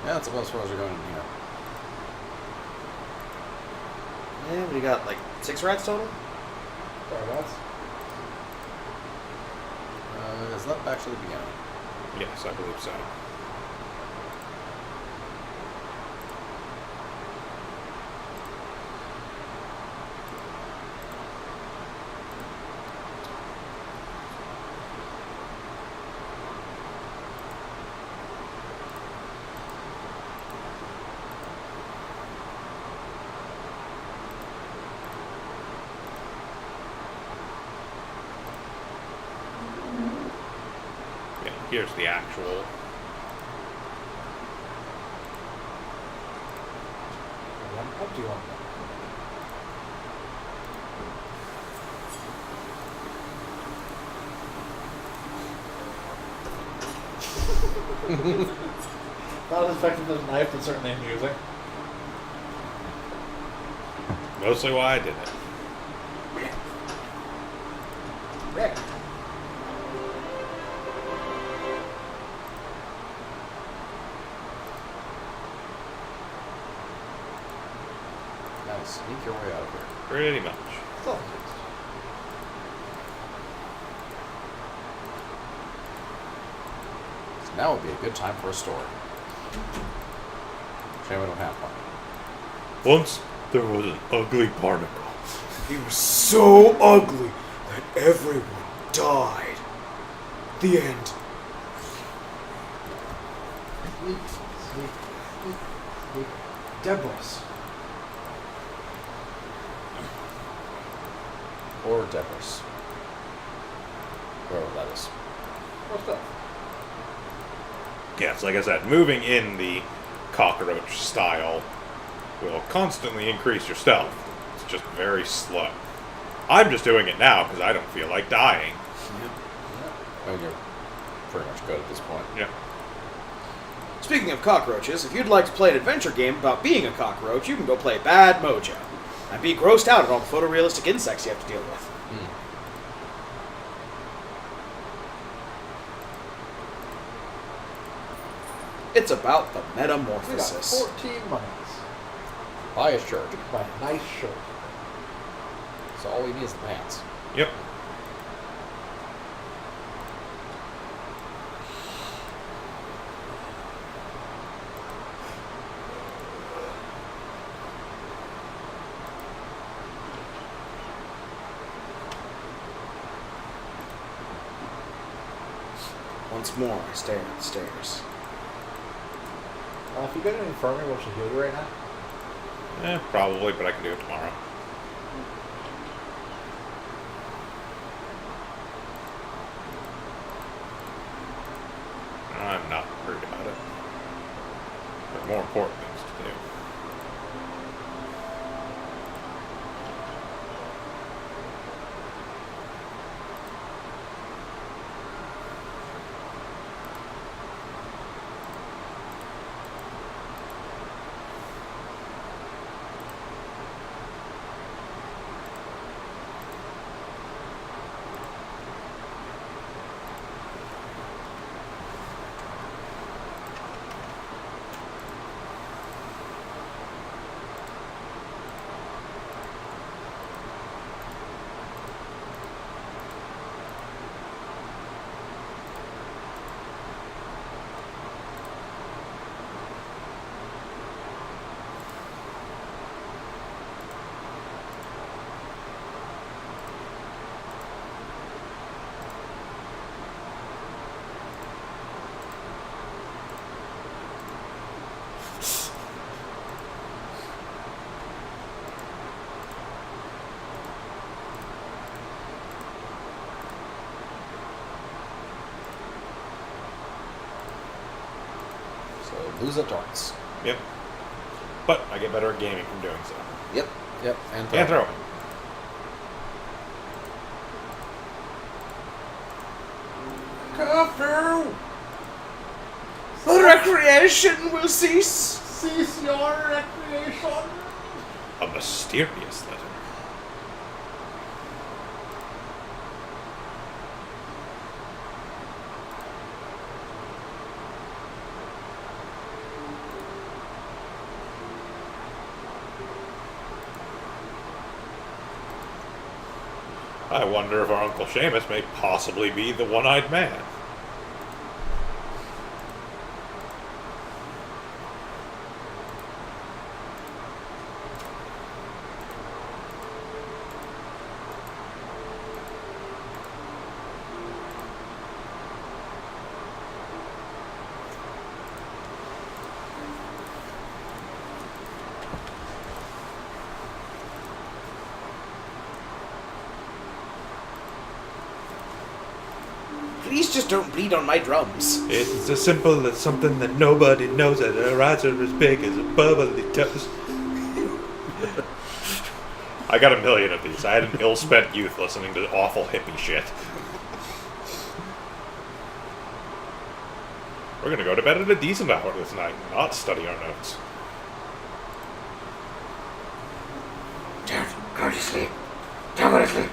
Speaker 2: Yeah, that's about as far as we're going in here.
Speaker 3: Yeah, we got like 6 rats total?
Speaker 4: Sorry, that's.
Speaker 2: Is that back to the beginning?
Speaker 1: Yes, I believe so. Yeah, here's the actual.
Speaker 4: I'm empty on that. Not as effective as a knife, but certainly amusing.
Speaker 1: Mostly why I did it.
Speaker 3: Rick.
Speaker 2: Nice. Sneak your way out of here.
Speaker 1: Pretty much.
Speaker 4: Still.
Speaker 2: So now would be a good time for a story. Shame we don't have one.
Speaker 1: Once there was an ugly barnacle.
Speaker 3: He was so ugly that everyone died. The end.
Speaker 4: Sneak, sneak, sneak, sneak. Debris.
Speaker 2: Or Debris. Wherever that is.
Speaker 4: What's up?
Speaker 1: Yes, like I said, moving in the cockroach style will constantly increase your stealth. It's just very slow. I'm just doing it now because I don't feel like dying.
Speaker 2: I mean, you're pretty much good at this point.
Speaker 1: Yeah.
Speaker 3: Speaking of cockroaches, if you'd like to play an adventure game about being a cockroach, you can go play Bad Mojo and be grossed out at all the photorealistic insects you have to deal with. It's about the
Speaker 4: We got
Speaker 3: metamorphosis.
Speaker 4: 14 months.
Speaker 2: Buy a shirt.
Speaker 4: Buy a nice shirt.
Speaker 2: So all we need is the pants.
Speaker 1: Yep.
Speaker 3: Once more, I stare at the stairs.
Speaker 4: If you go to an infirmary, will she heal you right now?
Speaker 1: Probably, but I can do it tomorrow. more important things to do.
Speaker 2: So lose at darts.
Speaker 1: Yep. But I get better at gaming from doing so.
Speaker 2: Yep. Yep. And
Speaker 1: And throwing.
Speaker 4: Curfew!
Speaker 3: The recreation will cease.
Speaker 4: Cease your recreation!
Speaker 1: A mysterious letter. I wonder if our Uncle Seamus may possibly be the one-eyed man.
Speaker 3: Please just don't bleed on my drums.
Speaker 5: It's as simple as something that nobody knows that a riser as big as a bubbly toast.
Speaker 1: I got a million of these. I had an ill-spent youth listening to awful hippie shit. We're gonna go to bed at a decent hour this night and not study our notes.
Speaker 5: Don't go to sleep. Don't go to sleep.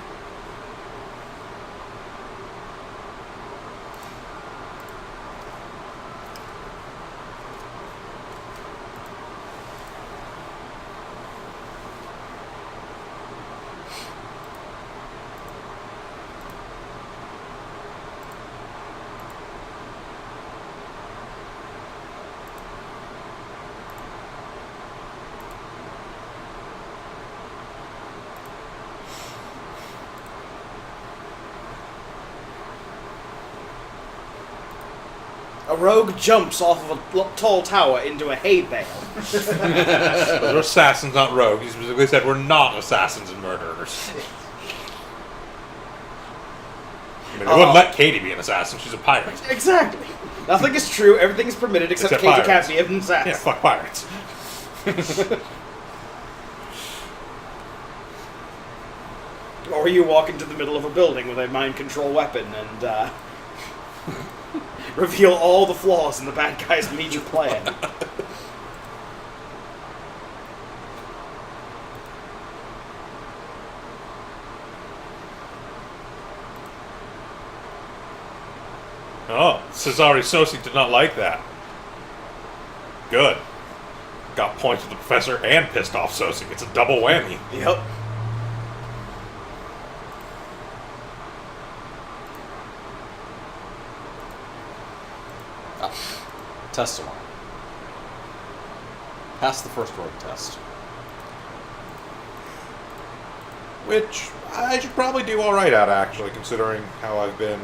Speaker 3: A rogue jumps off of a tall tower into a hay bale.
Speaker 1: Those are assassins, not rogues. He specifically said we're not assassins and murderers. I mean, they wouldn't let Katie be an assassin. She's a pirate.
Speaker 3: Exactly. Nothing is true. Everything is permitted except
Speaker 1: Except
Speaker 3: Katie can't
Speaker 1: pirates.
Speaker 3: be an assassin.
Speaker 1: Yeah, fuck pirates.
Speaker 3: Or you walk into the middle of a building with a mind control weapon and reveal all the flaws in the bad guy's major plan.
Speaker 1: Oh, Cesare Sosi did not like that. Good. Got points with the professor and pissed off Sosi. It's a double whammy.
Speaker 3: Yep.
Speaker 2: Test tomorrow. Pass the first road test.
Speaker 1: Which I should probably do alright at, actually, considering how I've been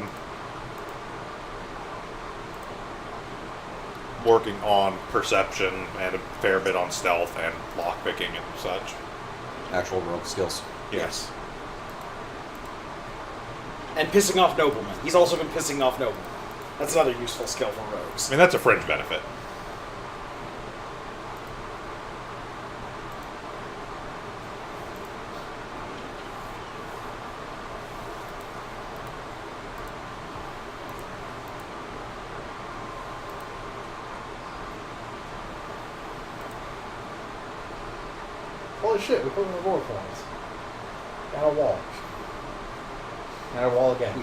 Speaker 1: working on perception and a fair bit on stealth and lockpicking and such.
Speaker 2: Actual rogue skills.
Speaker 1: Yes.
Speaker 3: And pissing off noblemen. He's also been pissing off noblemen. That's another useful skill for rogues.
Speaker 1: I mean, that's a fringe benefit.
Speaker 4: Holy shit, we put in reward points. And a wall. And a wall again.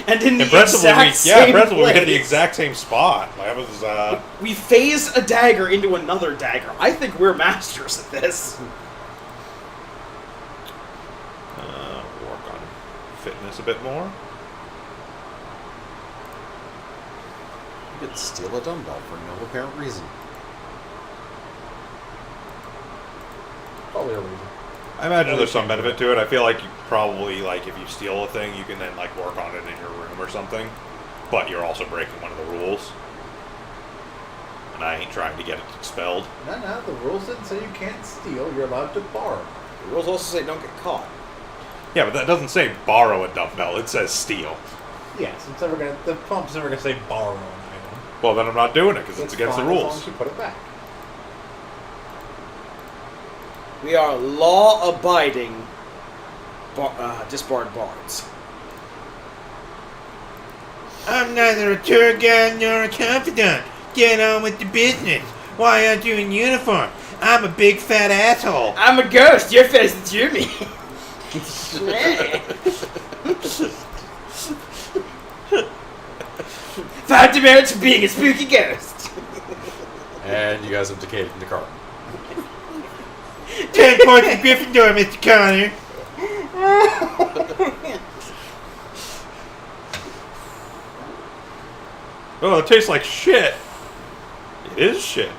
Speaker 3: And in the
Speaker 1: Impressively,
Speaker 3: exact
Speaker 1: we
Speaker 3: same
Speaker 1: hit the
Speaker 3: place.
Speaker 1: exact same spot. Like, that was
Speaker 3: We phase a dagger into another dagger. I think we're masters at this.
Speaker 1: work on fitness a bit more.
Speaker 2: You could steal a dumbbell for no apparent reason.
Speaker 4: Probably a reason.
Speaker 1: I imagine there's some benefit to it. I feel like you probably, like, if you steal a thing, you can then, like, work on it in your room or something. But you're also breaking one of the rules. And I ain't trying to get it expelled.
Speaker 4: No, the rules didn't say you can't steal. You're allowed to borrow.
Speaker 3: The rules also say don't get caught.
Speaker 1: Yeah, but that doesn't say borrow a dumbbell. It says steal.
Speaker 4: Yes, it's never gonna. The pump's never gonna say borrow an item.
Speaker 1: Well, then I'm not doing it because it's against the
Speaker 4: fine as long
Speaker 1: rules.
Speaker 4: as you put it back.
Speaker 3: We are law-abiding, disbarred bards.
Speaker 5: I'm neither a tour guide nor a confidant. Get on with the business. Why aren't you in uniform? I'm a big fat asshole.
Speaker 3: I'm a ghost. You're facing Jimmy. Five demerits for being a spooky ghost.
Speaker 2: And you guys have decayed into carbon.
Speaker 5: 10 points to Gryffindor, Mr. Connor.
Speaker 1: Oh, it tastes like shit. It is shit.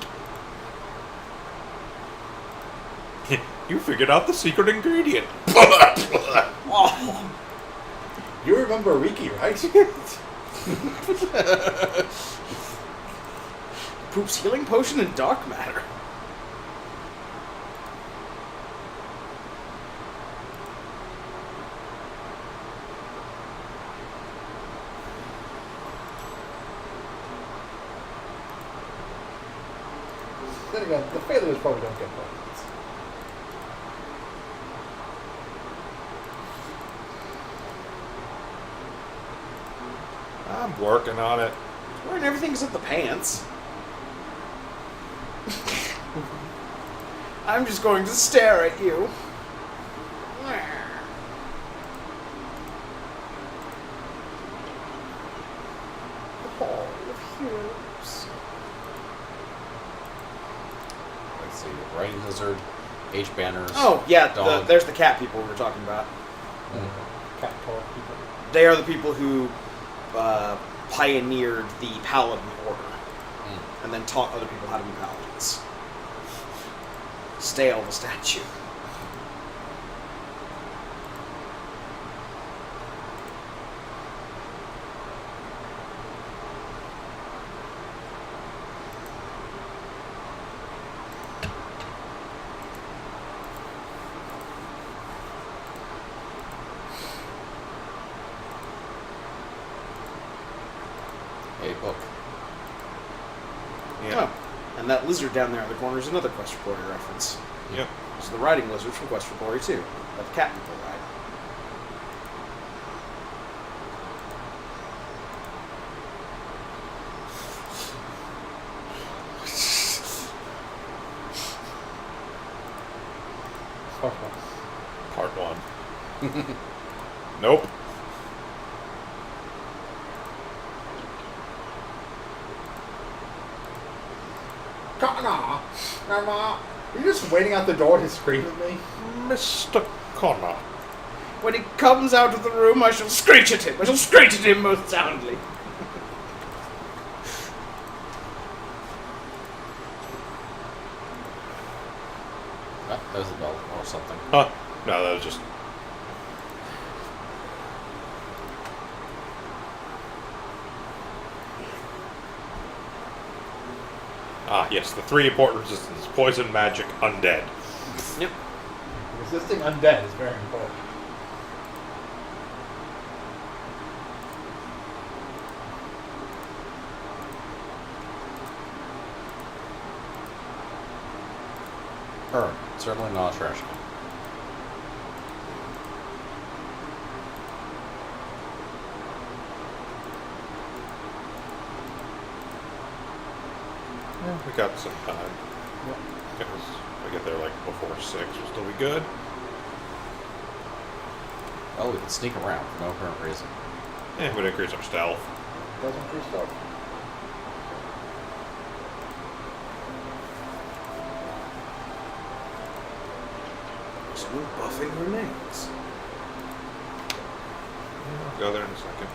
Speaker 1: You figured out the secret ingredient.
Speaker 3: Oh.
Speaker 4: You remember Riki, right?
Speaker 3: Poops healing potion and dark matter.
Speaker 4: Then again, the failures probably don't get points.
Speaker 1: I'm working on it.
Speaker 3: Wearing everything except the pants. I'm just going to stare at you. The Hall of Heroes.
Speaker 2: Let's see. Writing Lizard, H banners.
Speaker 3: Oh, yeah,
Speaker 2: Dog.
Speaker 3: there's the cat people we were talking about.
Speaker 4: Cat talk people.
Speaker 3: They are the people who pioneered the Paladin Order and then taught other people how to be paladins. Stale the statue.
Speaker 2: A book.
Speaker 1: Yeah.
Speaker 3: Oh, and that lizard down there in the corner is another Quest for Glory reference.
Speaker 1: Yep.
Speaker 3: This is the riding lizard from Quest for Glory 2, that the cat people ride.
Speaker 4: Fuck off.
Speaker 1: Part 1. Nope.
Speaker 4: Connor! Grandma! You're just waiting out the door to scream at me?
Speaker 1: Mr. Connor.
Speaker 3: When he comes out of the room, I shall screech at him. I shall screech at him most soundly.
Speaker 2: Ah, that was a bell or something.
Speaker 1: Huh. No, that was just... Ah, yes, the 3 important resistance. Poison, magic, undead.
Speaker 3: Yep.
Speaker 4: Resisting undead is very important.
Speaker 2: Certainly not a trash can.
Speaker 1: We got some time. I get there like, before 6 will still be good.
Speaker 2: Oh, we can sneak around for no apparent reason.
Speaker 1: It would increase our stealth.
Speaker 4: Doesn't increase stealth.
Speaker 3: Still buffing grenades.
Speaker 1: I'll go there in a second.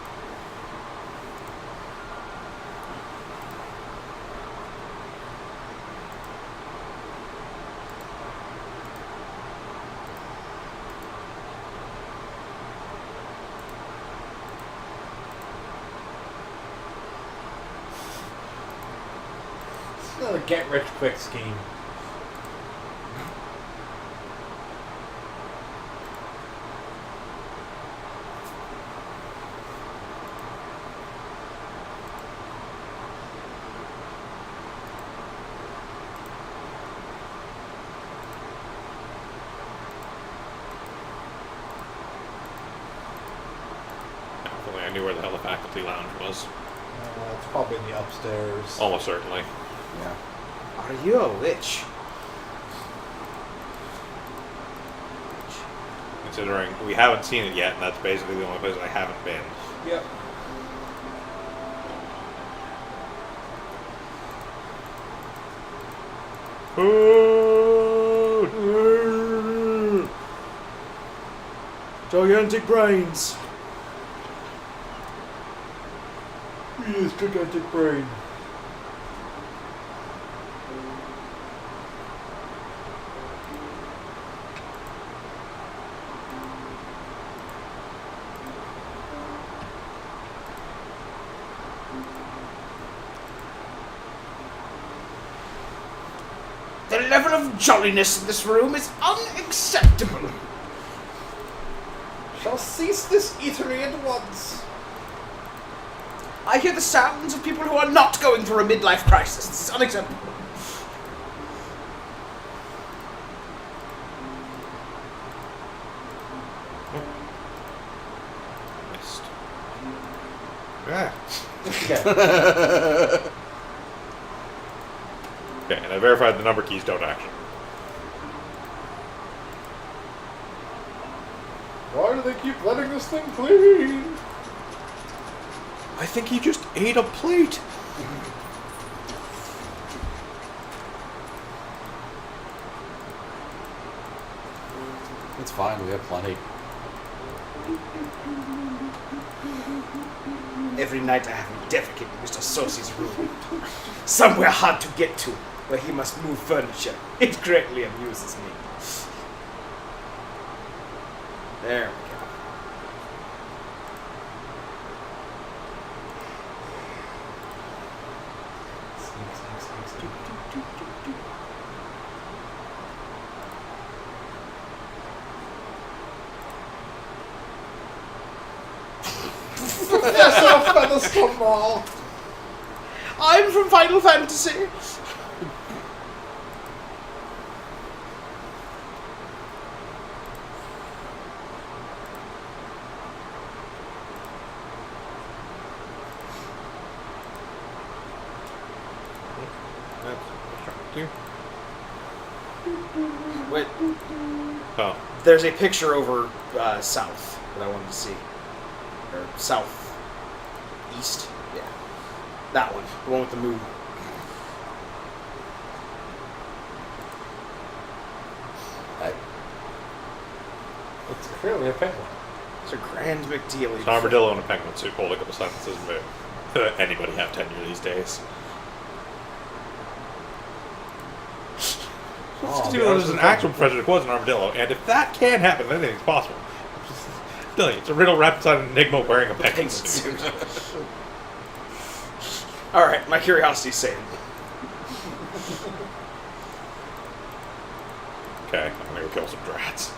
Speaker 4: It's another get-rich-quick scheme.
Speaker 1: If only I knew where the hell the faculty lounge was.
Speaker 4: It's probably in the upstairs.
Speaker 1: Almost certainly.
Speaker 2: Yeah.
Speaker 3: Are you a witch?
Speaker 1: Considering we haven't seen it yet, and that's basically the only place I haven't been.
Speaker 4: Yep.
Speaker 1: Food!
Speaker 3: Gigantic brains.
Speaker 4: Yes, gigantic brain.
Speaker 3: The level of jolliness in this room is unacceptable.
Speaker 4: Shall cease this eatery at once.
Speaker 3: I hear the sounds of people who are not going through a midlife crisis. This is unacceptable.
Speaker 1: Missed. Ah.
Speaker 4: Okay.
Speaker 1: Okay, and I verified the number keys don't action.
Speaker 4: Why do they keep letting this thing clean?
Speaker 1: I think he just ate a plate.
Speaker 2: It's fine, we have plenty.
Speaker 3: Every night I have him defecate in Mr. Saucy's room. Somewhere hard to get to, where he must move furniture. It greatly amuses me. There we go.
Speaker 4: Yes, off by the stumble.
Speaker 3: I'm from Final Fantasy.
Speaker 1: That's what I'm trying
Speaker 3: Wait,
Speaker 1: to do. Oh.
Speaker 3: there's a picture over south that I wanted to see. Or south east. Yeah. That one. The one with the moon.
Speaker 4: It's clearly a penguin.
Speaker 3: It's a grand McDeal.
Speaker 1: It's an armadillo in a penguin suit holding up a sign that says moon. Anybody have tenure these days?
Speaker 4: Oh,
Speaker 1: Even though there's an actual professor that was an armadillo, and if that can happen, then anything's possible. Billy, it's a riddle wrapped inside an enigma wearing a penguin suit.
Speaker 3: Alright, my curiosity's saved.
Speaker 1: Okay, I'm gonna go kill some drats.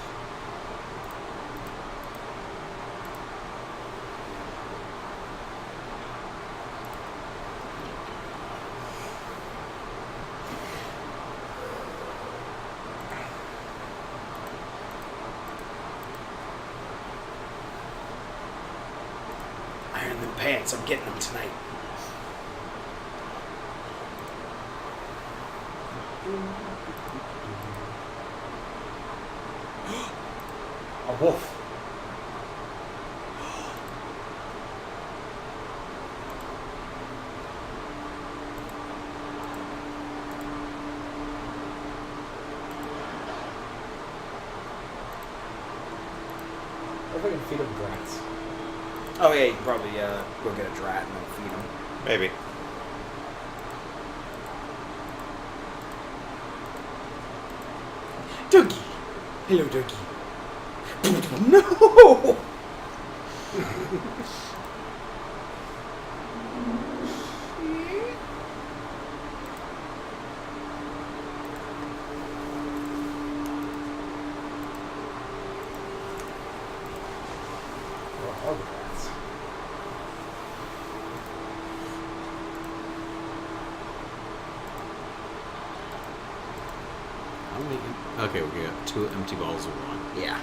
Speaker 3: Iron them pants, I'm getting them tonight.
Speaker 4: A wolf. If I can feed him drats.
Speaker 3: Oh yeah, you can probably go get a drat and then feed him.
Speaker 1: Maybe.
Speaker 3: Dougie! Hello, Dougie. No!
Speaker 4: Where are the drats?
Speaker 2: How many? Okay, we got 2 empty balls of 1.
Speaker 3: Yeah.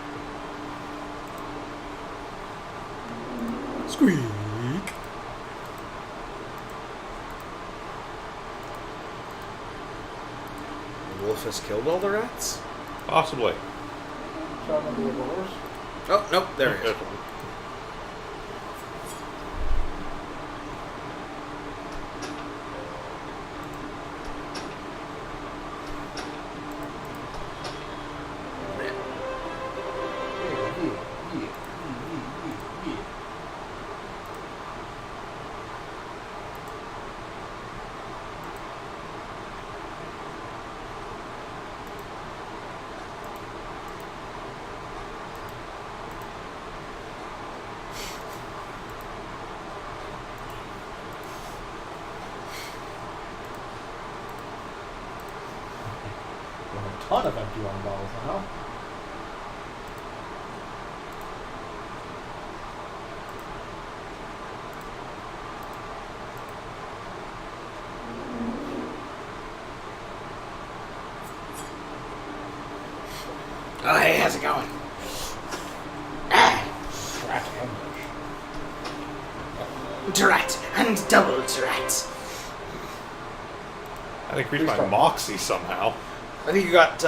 Speaker 2: Squeak.
Speaker 3: The wolf has killed all the rats?
Speaker 1: Possibly.
Speaker 4: Shot him with the horse.
Speaker 3: Oh, nope, there he is.
Speaker 4: A ton of empty wine bottles now.
Speaker 3: Oh, hey, how's it going? Ah,
Speaker 4: Rat ambush.
Speaker 3: drat and double drat.
Speaker 1: I increased my moxie somehow.
Speaker 3: I think you got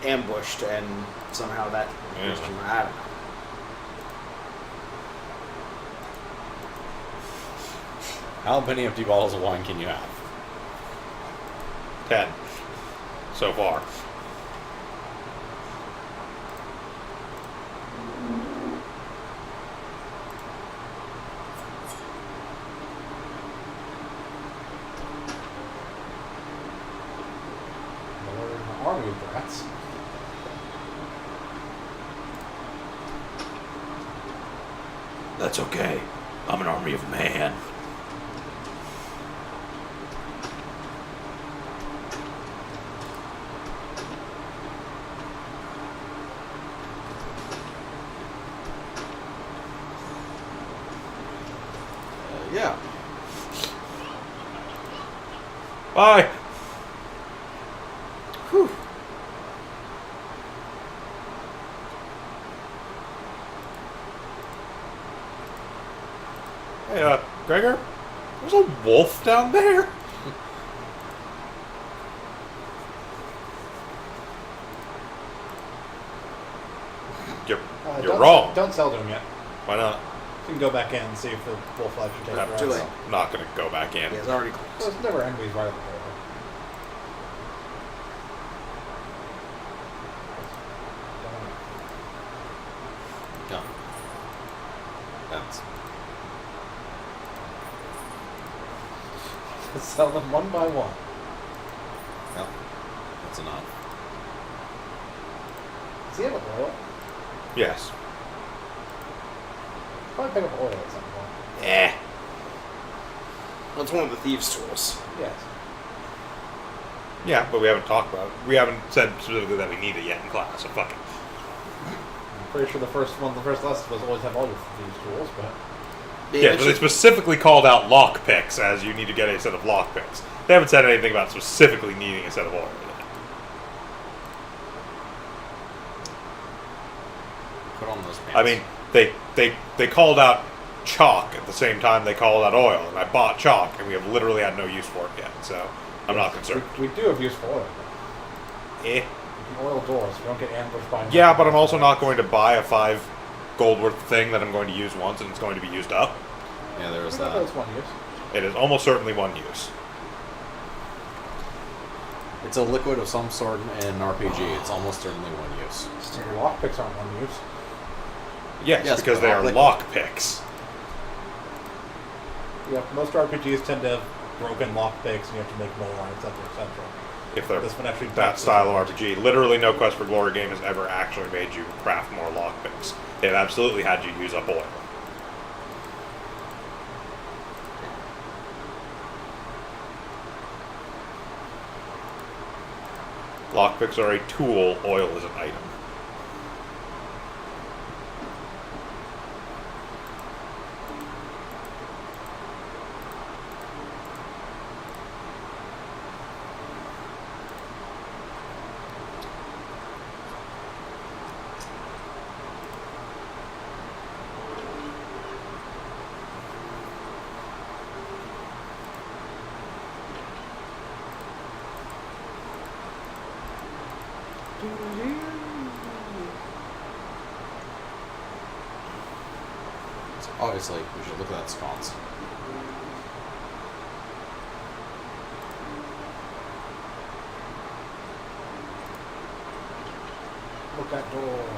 Speaker 3: ambushed and somehow that.
Speaker 1: Yeah.
Speaker 3: I don't know.
Speaker 2: How many empty bottles of wine can you have?
Speaker 1: 10. So far.
Speaker 4: We're in an army of rats.
Speaker 5: That's okay. I'm an army of man.
Speaker 2: Yeah.
Speaker 1: Bye!
Speaker 3: Whew.
Speaker 1: Hey, Gregor? There's a wolf down there? You're
Speaker 4: Don't-
Speaker 1: wrong.
Speaker 4: Don't sell to him yet.
Speaker 1: Why not?
Speaker 4: You can go back in and see if the wolf actually takes
Speaker 1: I'm
Speaker 4: the
Speaker 3: too
Speaker 4: rats.
Speaker 3: late.
Speaker 1: not going to go back in.
Speaker 3: He has already
Speaker 4: Well,
Speaker 3: closed.
Speaker 4: there's never enemies right at the door.
Speaker 2: No. That's.
Speaker 4: Sell them one by one.
Speaker 2: No. That's enough.
Speaker 4: Does he have an oil?
Speaker 1: Yes.
Speaker 4: Probably pick up oil at some point.
Speaker 1: Eh.
Speaker 3: Well, it's one of the thieves' tools.
Speaker 4: Yes.
Speaker 1: Yeah, but we haven't talked about it. We haven't said specifically that we need it yet in class, so fuck it.
Speaker 4: I'm pretty sure the first lesson was always have all your these tools, but
Speaker 1: Yeah, but they specifically called out lock picks as you need to get a set of lock picks. They haven't said anything about specifically needing a set of oil.
Speaker 2: Put on those pants.
Speaker 1: I mean, they called out chalk at the same time they called out oil, and I bought chalk, and we have literally had no use for it yet, so I'm not concerned.
Speaker 4: we do have useful oil.
Speaker 1: Eh.
Speaker 4: You can oil doors. You don't get ambushed by.
Speaker 1: Yeah, but I'm also not going to buy a 5 gold worth thing that I'm going to use once and it's going to be used up.
Speaker 2: Yeah, there's
Speaker 4: That's
Speaker 2: that.
Speaker 4: one use.
Speaker 1: It is almost certainly one use.
Speaker 2: It's a liquid of some sort in an RPG. It's almost certainly one use.
Speaker 4: Your lockpicks aren't one use.
Speaker 1: Yes, because
Speaker 2: but
Speaker 1: they are
Speaker 2: liquid.
Speaker 1: lock picks.
Speaker 4: Yeah, most RPGs tend to have broken lockpicks, and you have to make more, etc., etc.
Speaker 1: If they're
Speaker 4: This one actually
Speaker 1: that
Speaker 4: does
Speaker 1: style
Speaker 4: it.
Speaker 1: of RPG. Literally no Quest for Glory game has ever actually made you craft more lock picks. They've absolutely had you use up oil. Lockpicks are a tool, oil is an item.
Speaker 2: So obviously, we should look at that sconce.
Speaker 4: Look at door.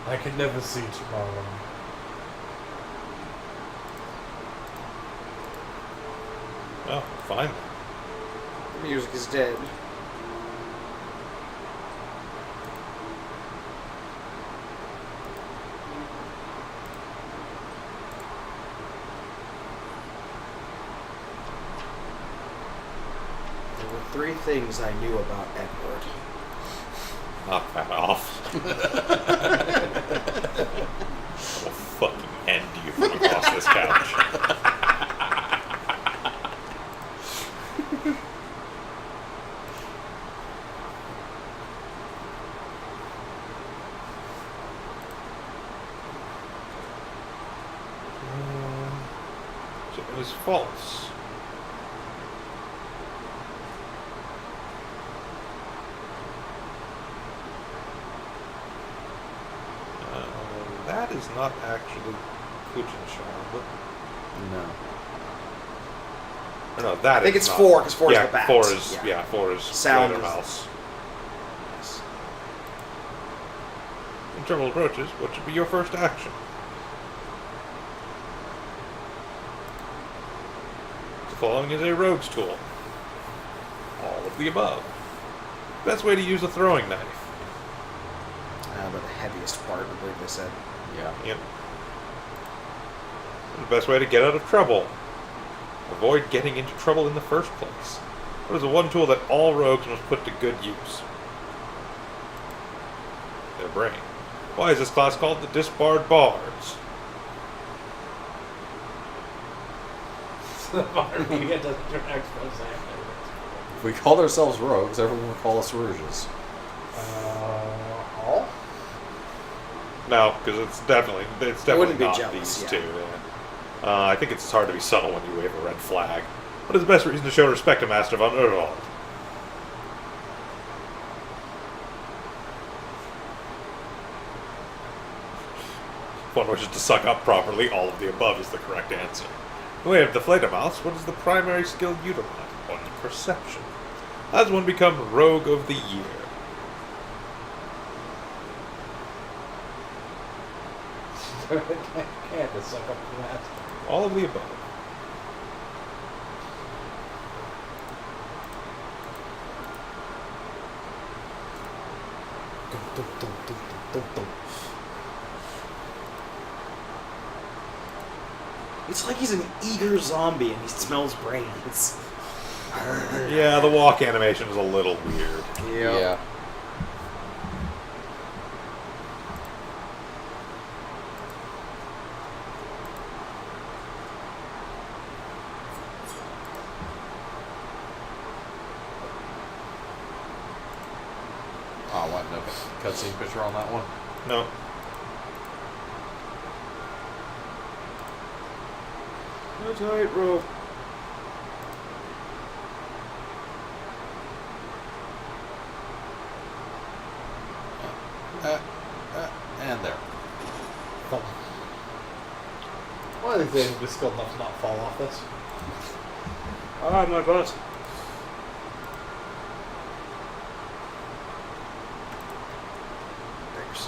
Speaker 4: I can never see tomorrow.
Speaker 1: Oh, fine.
Speaker 3: Music is dead. There were 3 things I knew about Edward.
Speaker 1: Knock that off. I will fucking end you from across this couch. So it was false. That is not actually Kuchenshab.
Speaker 2: No.
Speaker 1: Or no, that
Speaker 3: I think
Speaker 1: is
Speaker 3: it's
Speaker 1: not.
Speaker 3: 4, 'cause 4 is
Speaker 1: yeah,
Speaker 3: the bat.
Speaker 1: 4 is
Speaker 3: Yeah.
Speaker 1: 4 is
Speaker 3: Sound
Speaker 1: Sound
Speaker 3: is-
Speaker 1: mouse. When trouble approaches, what should be your first action? The following is a rogue's tool. All of the above. Best way to use a throwing knife.
Speaker 3: But the heaviest part, I believe they said.
Speaker 2: Yeah.
Speaker 1: Yep. The best way to get out of trouble. Avoid getting into trouble in the first place. What is the one tool that all rogues must put to good use? Their brain. Why is this class called the Disbarred Bards?
Speaker 4: Media doesn't do an expose.
Speaker 2: If we called ourselves rogues, everyone would call us rouges.
Speaker 4: All?
Speaker 1: No, because it's definitely
Speaker 3: wouldn't be
Speaker 1: not
Speaker 3: jealous,
Speaker 1: these
Speaker 3: yeah.
Speaker 1: two. Yeah. I think it's hard to be subtle when you wave a red flag. What is the best reason to show respect to Master von Erwald? If one wishes to suck up properly, all of the above is the correct answer. In the way of the Fledermaus, what is the primary skill utilized? One's perception. How does one become Rogue of the Year?
Speaker 4: Can't just suck up to that.
Speaker 1: All of the above.
Speaker 3: It's like he's an eager zombie and he smells brains.
Speaker 1: Yeah, the walk animation is a little weird.
Speaker 2: Yeah. Oh, what? No cutscene picture on that one?
Speaker 1: No.
Speaker 3: A tightrope.
Speaker 2: And there.
Speaker 4: One of these days, we'll be skilled enough to not fall off this.
Speaker 3: Ah, my butt. Thanks.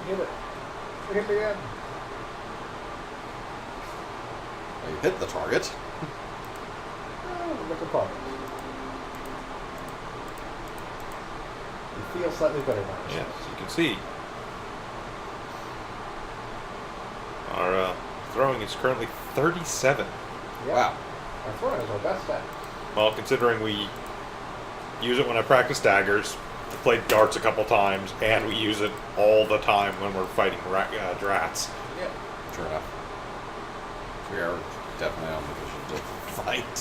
Speaker 4: Hit it. Hit it again.
Speaker 2: You hit the target.
Speaker 4: Oh, look at progress. You feel slightly better now.
Speaker 1: Yes, you can see. Our throwing is currently 37.
Speaker 4: Yeah.
Speaker 2: Wow.
Speaker 4: Our throwing is our best stat.
Speaker 1: Well, considering we use it when I practice daggers, we played darts a couple times, and we use it all the time when we're fighting drats.
Speaker 2: Yeah. Sure enough. We are definitely on the mission to fight.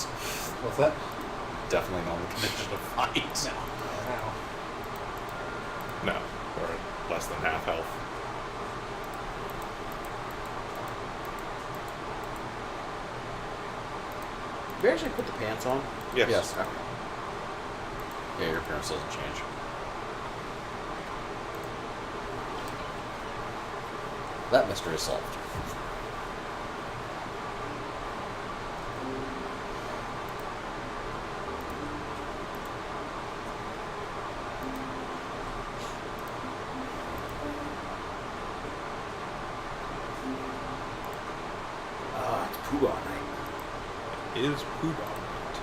Speaker 4: What's that?
Speaker 2: Definitely on the mission to fight.
Speaker 4: Now.
Speaker 1: No, we're at less than half health.
Speaker 3: Did you actually put the pants on?
Speaker 1: Yes.
Speaker 2: Yes. Yeah, your appearance doesn't change. That mystery is solved.
Speaker 3: Ah, it's Poobah night.
Speaker 1: Is Poobah night.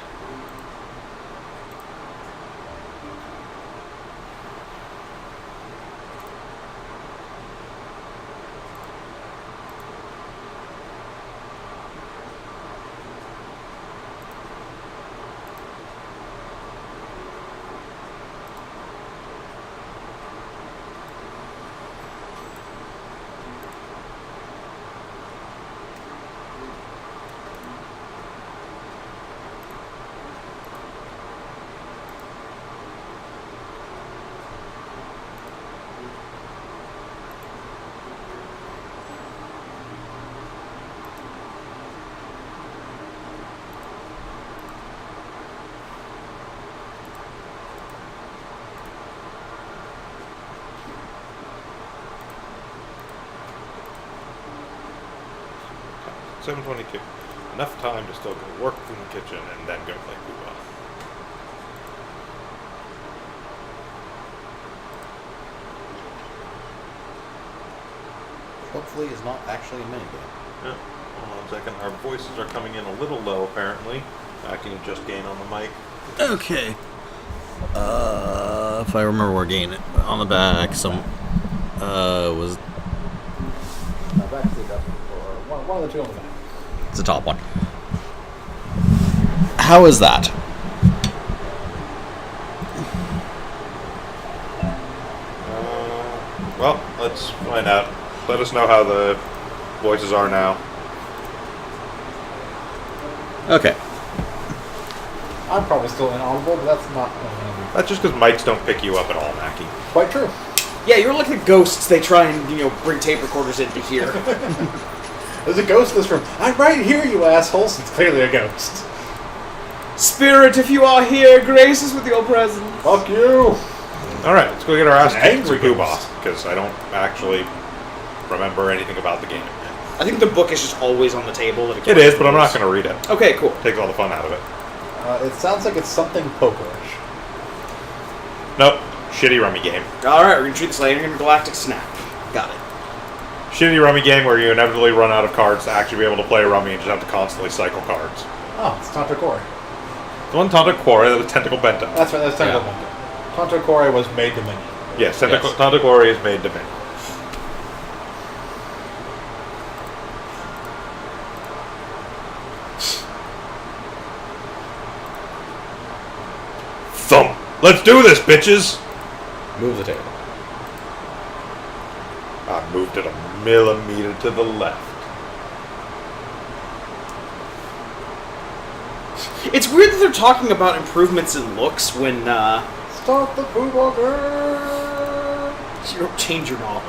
Speaker 1: $7:22. Enough time to still go work in the kitchen and then go play Poobah.
Speaker 2: Hopefully, is not actually a minigame.
Speaker 1: Yeah. Hold on a second. Our voices are coming in a little low, apparently. Can you just gain on the mic?
Speaker 2: Okay. If I remember where gain on the back, some was
Speaker 4: Now back to the adjustment for one of the two on the back.
Speaker 2: it's the top one. How is that?
Speaker 1: Well, let's find out. Let us know how the voices are now.
Speaker 2: Okay.
Speaker 4: I'm probably still inaudible, but that's not
Speaker 1: That's just because mics don't pick you up at all, Mackie.
Speaker 4: quite true.
Speaker 3: Yeah, you're like the ghosts they try and, bring tape recorders in to hear.
Speaker 4: There's a ghost in this room. I'm right here, you assholes. It's clearly a ghost.
Speaker 3: Spirit, if you are here, grace us with your presence.
Speaker 4: Fuck you.
Speaker 1: Alright, let's go get our ass
Speaker 4: An
Speaker 1: kicked to
Speaker 4: angry
Speaker 1: Poobah,
Speaker 4: ghost.
Speaker 1: because I don't actually remember anything about the game.
Speaker 3: I think the book is just always on the table.
Speaker 1: It is, but I'm not going to read it.
Speaker 3: Okay, cool.
Speaker 1: Takes all the fun out of it.
Speaker 4: It sounds like it's something pokerish.
Speaker 1: Nope. Shitty rummy game.
Speaker 3: Alright, we're going to treat this later in Galactic Snap. Got it.
Speaker 1: Shitty rummy game where you inevitably run out of cards to actually be able to play rummy and just have to constantly cycle cards.
Speaker 4: Oh, it's Tanto Core.
Speaker 1: The one Tonto Quarry, the Tentacle Bento.
Speaker 4: That's right, that's Tanto
Speaker 2: Yeah.
Speaker 4: Core. Tanto Core was made to minion.
Speaker 1: Yes,
Speaker 2: Yes.
Speaker 1: Tonto Quarry is made to me. Let's do this, bitches!
Speaker 2: Move the table.
Speaker 1: I moved it a millimeter to the left.
Speaker 3: It's weird that they're talking about improvements in looks when
Speaker 4: Start the Poobah girl.
Speaker 3: you don't change your model.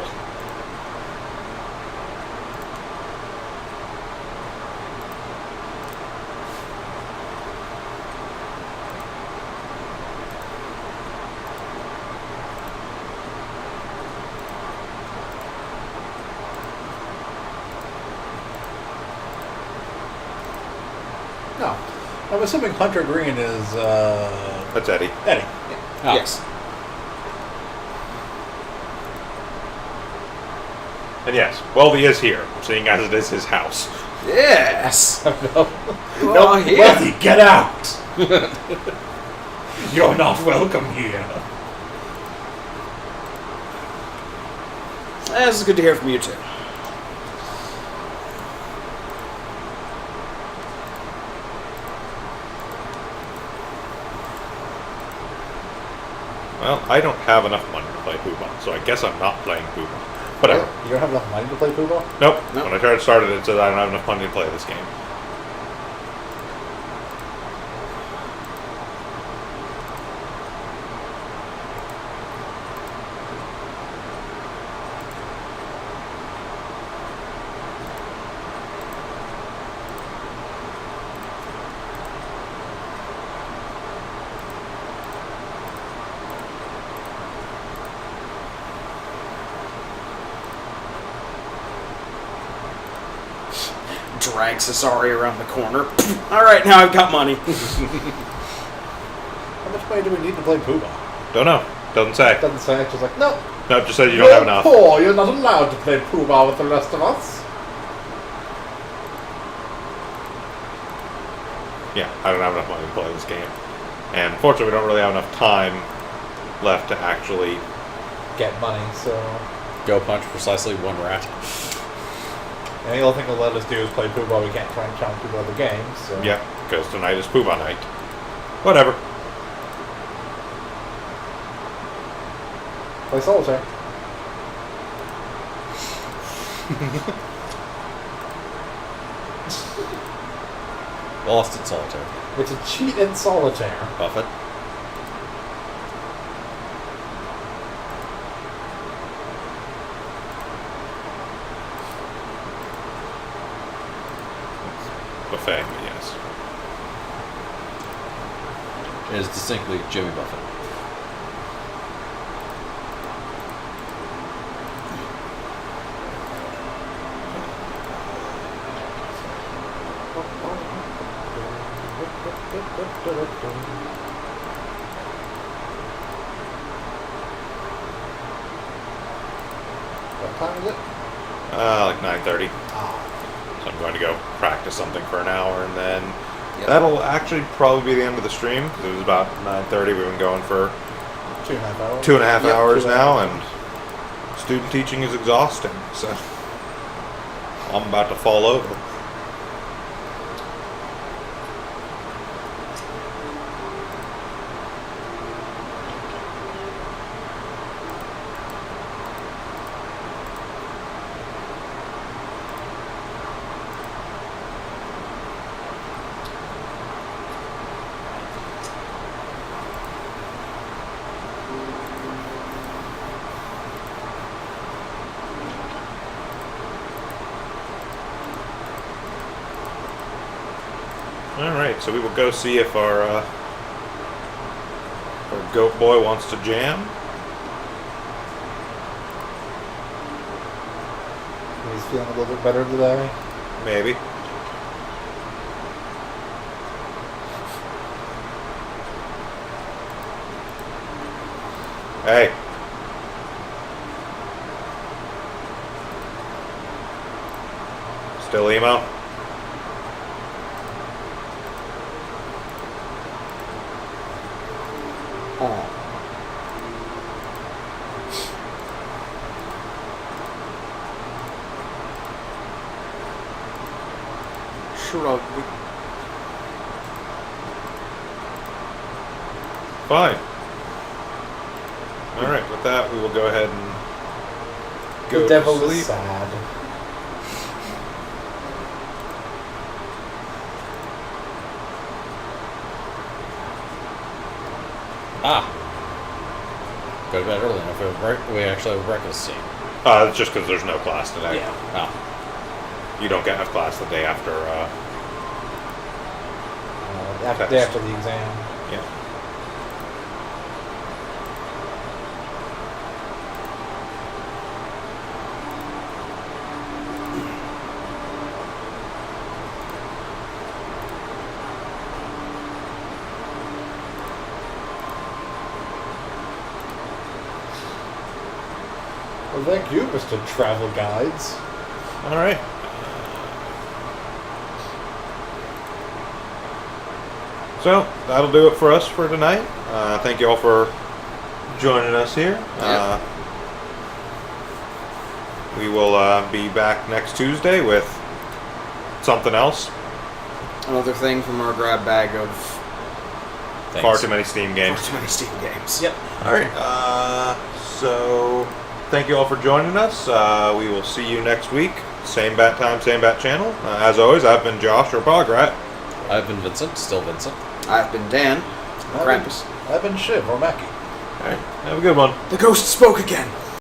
Speaker 4: No. I'm assuming Hunter Green is
Speaker 1: That's Eddie.
Speaker 4: Eddie.
Speaker 2: Oh.
Speaker 3: Yes.
Speaker 1: And yes, Weldy is here, seeing as it is his house.
Speaker 3: Yes.
Speaker 4: No.
Speaker 3: Oh, yeah.
Speaker 4: Wealthy, get out! You're not welcome here.
Speaker 3: This is good to hear from you too.
Speaker 1: Well, I don't have enough money to play Poobah, so I guess I'm not playing Poobah. Whatever.
Speaker 4: You don't have enough money to play Poobah?
Speaker 1: Nope.
Speaker 3: Nope.
Speaker 1: When I tried to start it, it said I don't have enough money to play this game.
Speaker 3: Drag Cesari around the corner. Alright, now I've got money.
Speaker 4: How much money do we need to play Poobah?
Speaker 1: Don't know. Doesn't say.
Speaker 4: Doesn't say. It's just like, no.
Speaker 1: No, it just says you don't have enough.
Speaker 4: Poor. You're not allowed to play Poobah with the rest of us.
Speaker 1: Yeah, I don't have enough money to play this game. And unfortunately, we don't really have enough time left to actually...
Speaker 4: Get money, so...
Speaker 2: Go punch precisely one rat.
Speaker 4: And the only thing they'll let us do is play Poobah. We can't try and challenge people other games, so...
Speaker 1: Yeah, because tonight is Poobah night. Whatever.
Speaker 4: Play Solitaire.
Speaker 2: Lost in solitaire.
Speaker 4: It's a cheat in Solitaire.
Speaker 2: Buffett.
Speaker 1: Buffet, but yes.
Speaker 2: It is distinctly Jimmy Buffett.
Speaker 4: What time is it?
Speaker 1: Like 9:30.
Speaker 4: Ah.
Speaker 1: So I'm going to go practice something for an hour, and then
Speaker 3: Yep.
Speaker 1: that'll actually probably be the end of the stream. It was about 9:30. We've been going for
Speaker 4: 2.5 hours.
Speaker 1: 2.5
Speaker 3: Yep,
Speaker 1: hours
Speaker 4: 2.5
Speaker 1: now,
Speaker 4: hours.
Speaker 1: and student teaching is exhausting. So I'm about to fall over. Alright, so we will go see if our goat boy wants to jam.
Speaker 4: He's feeling a little bit better today.
Speaker 1: Maybe. Hey. Still emo?
Speaker 3: Oh. Shrug.
Speaker 1: Fine. that, we will go ahead and go
Speaker 4: The devil
Speaker 1: to sleep.
Speaker 4: is sad.
Speaker 2: Go to bed early enough. We actually have a breakfast scene.
Speaker 1: It's just because there's no class today.
Speaker 3: Yeah.
Speaker 2: Oh.
Speaker 1: You don't have class the day after.
Speaker 4: Day after the exam.
Speaker 1: Yeah.
Speaker 4: Well, thank you, Mr. Travel Guides.
Speaker 1: All right. So that'll do it for us for tonight. Thank you all for joining us here. We will be back next Tuesday with something else.
Speaker 3: Another thing from our grab bag of
Speaker 1: Far too many Steam games.
Speaker 3: too many Steam games.
Speaker 4: Yep.
Speaker 1: All right. So thank you all for joining us. We will see you next week. Same bat time, same bat channel. As always, I've been Josh or Pograt.
Speaker 2: I've been Vincent, still Vincent.
Speaker 3: I've been Dan. Krampus.
Speaker 4: I've been Shiv or Mackie.
Speaker 1: All right. Have a good one.
Speaker 3: The ghost spoke again.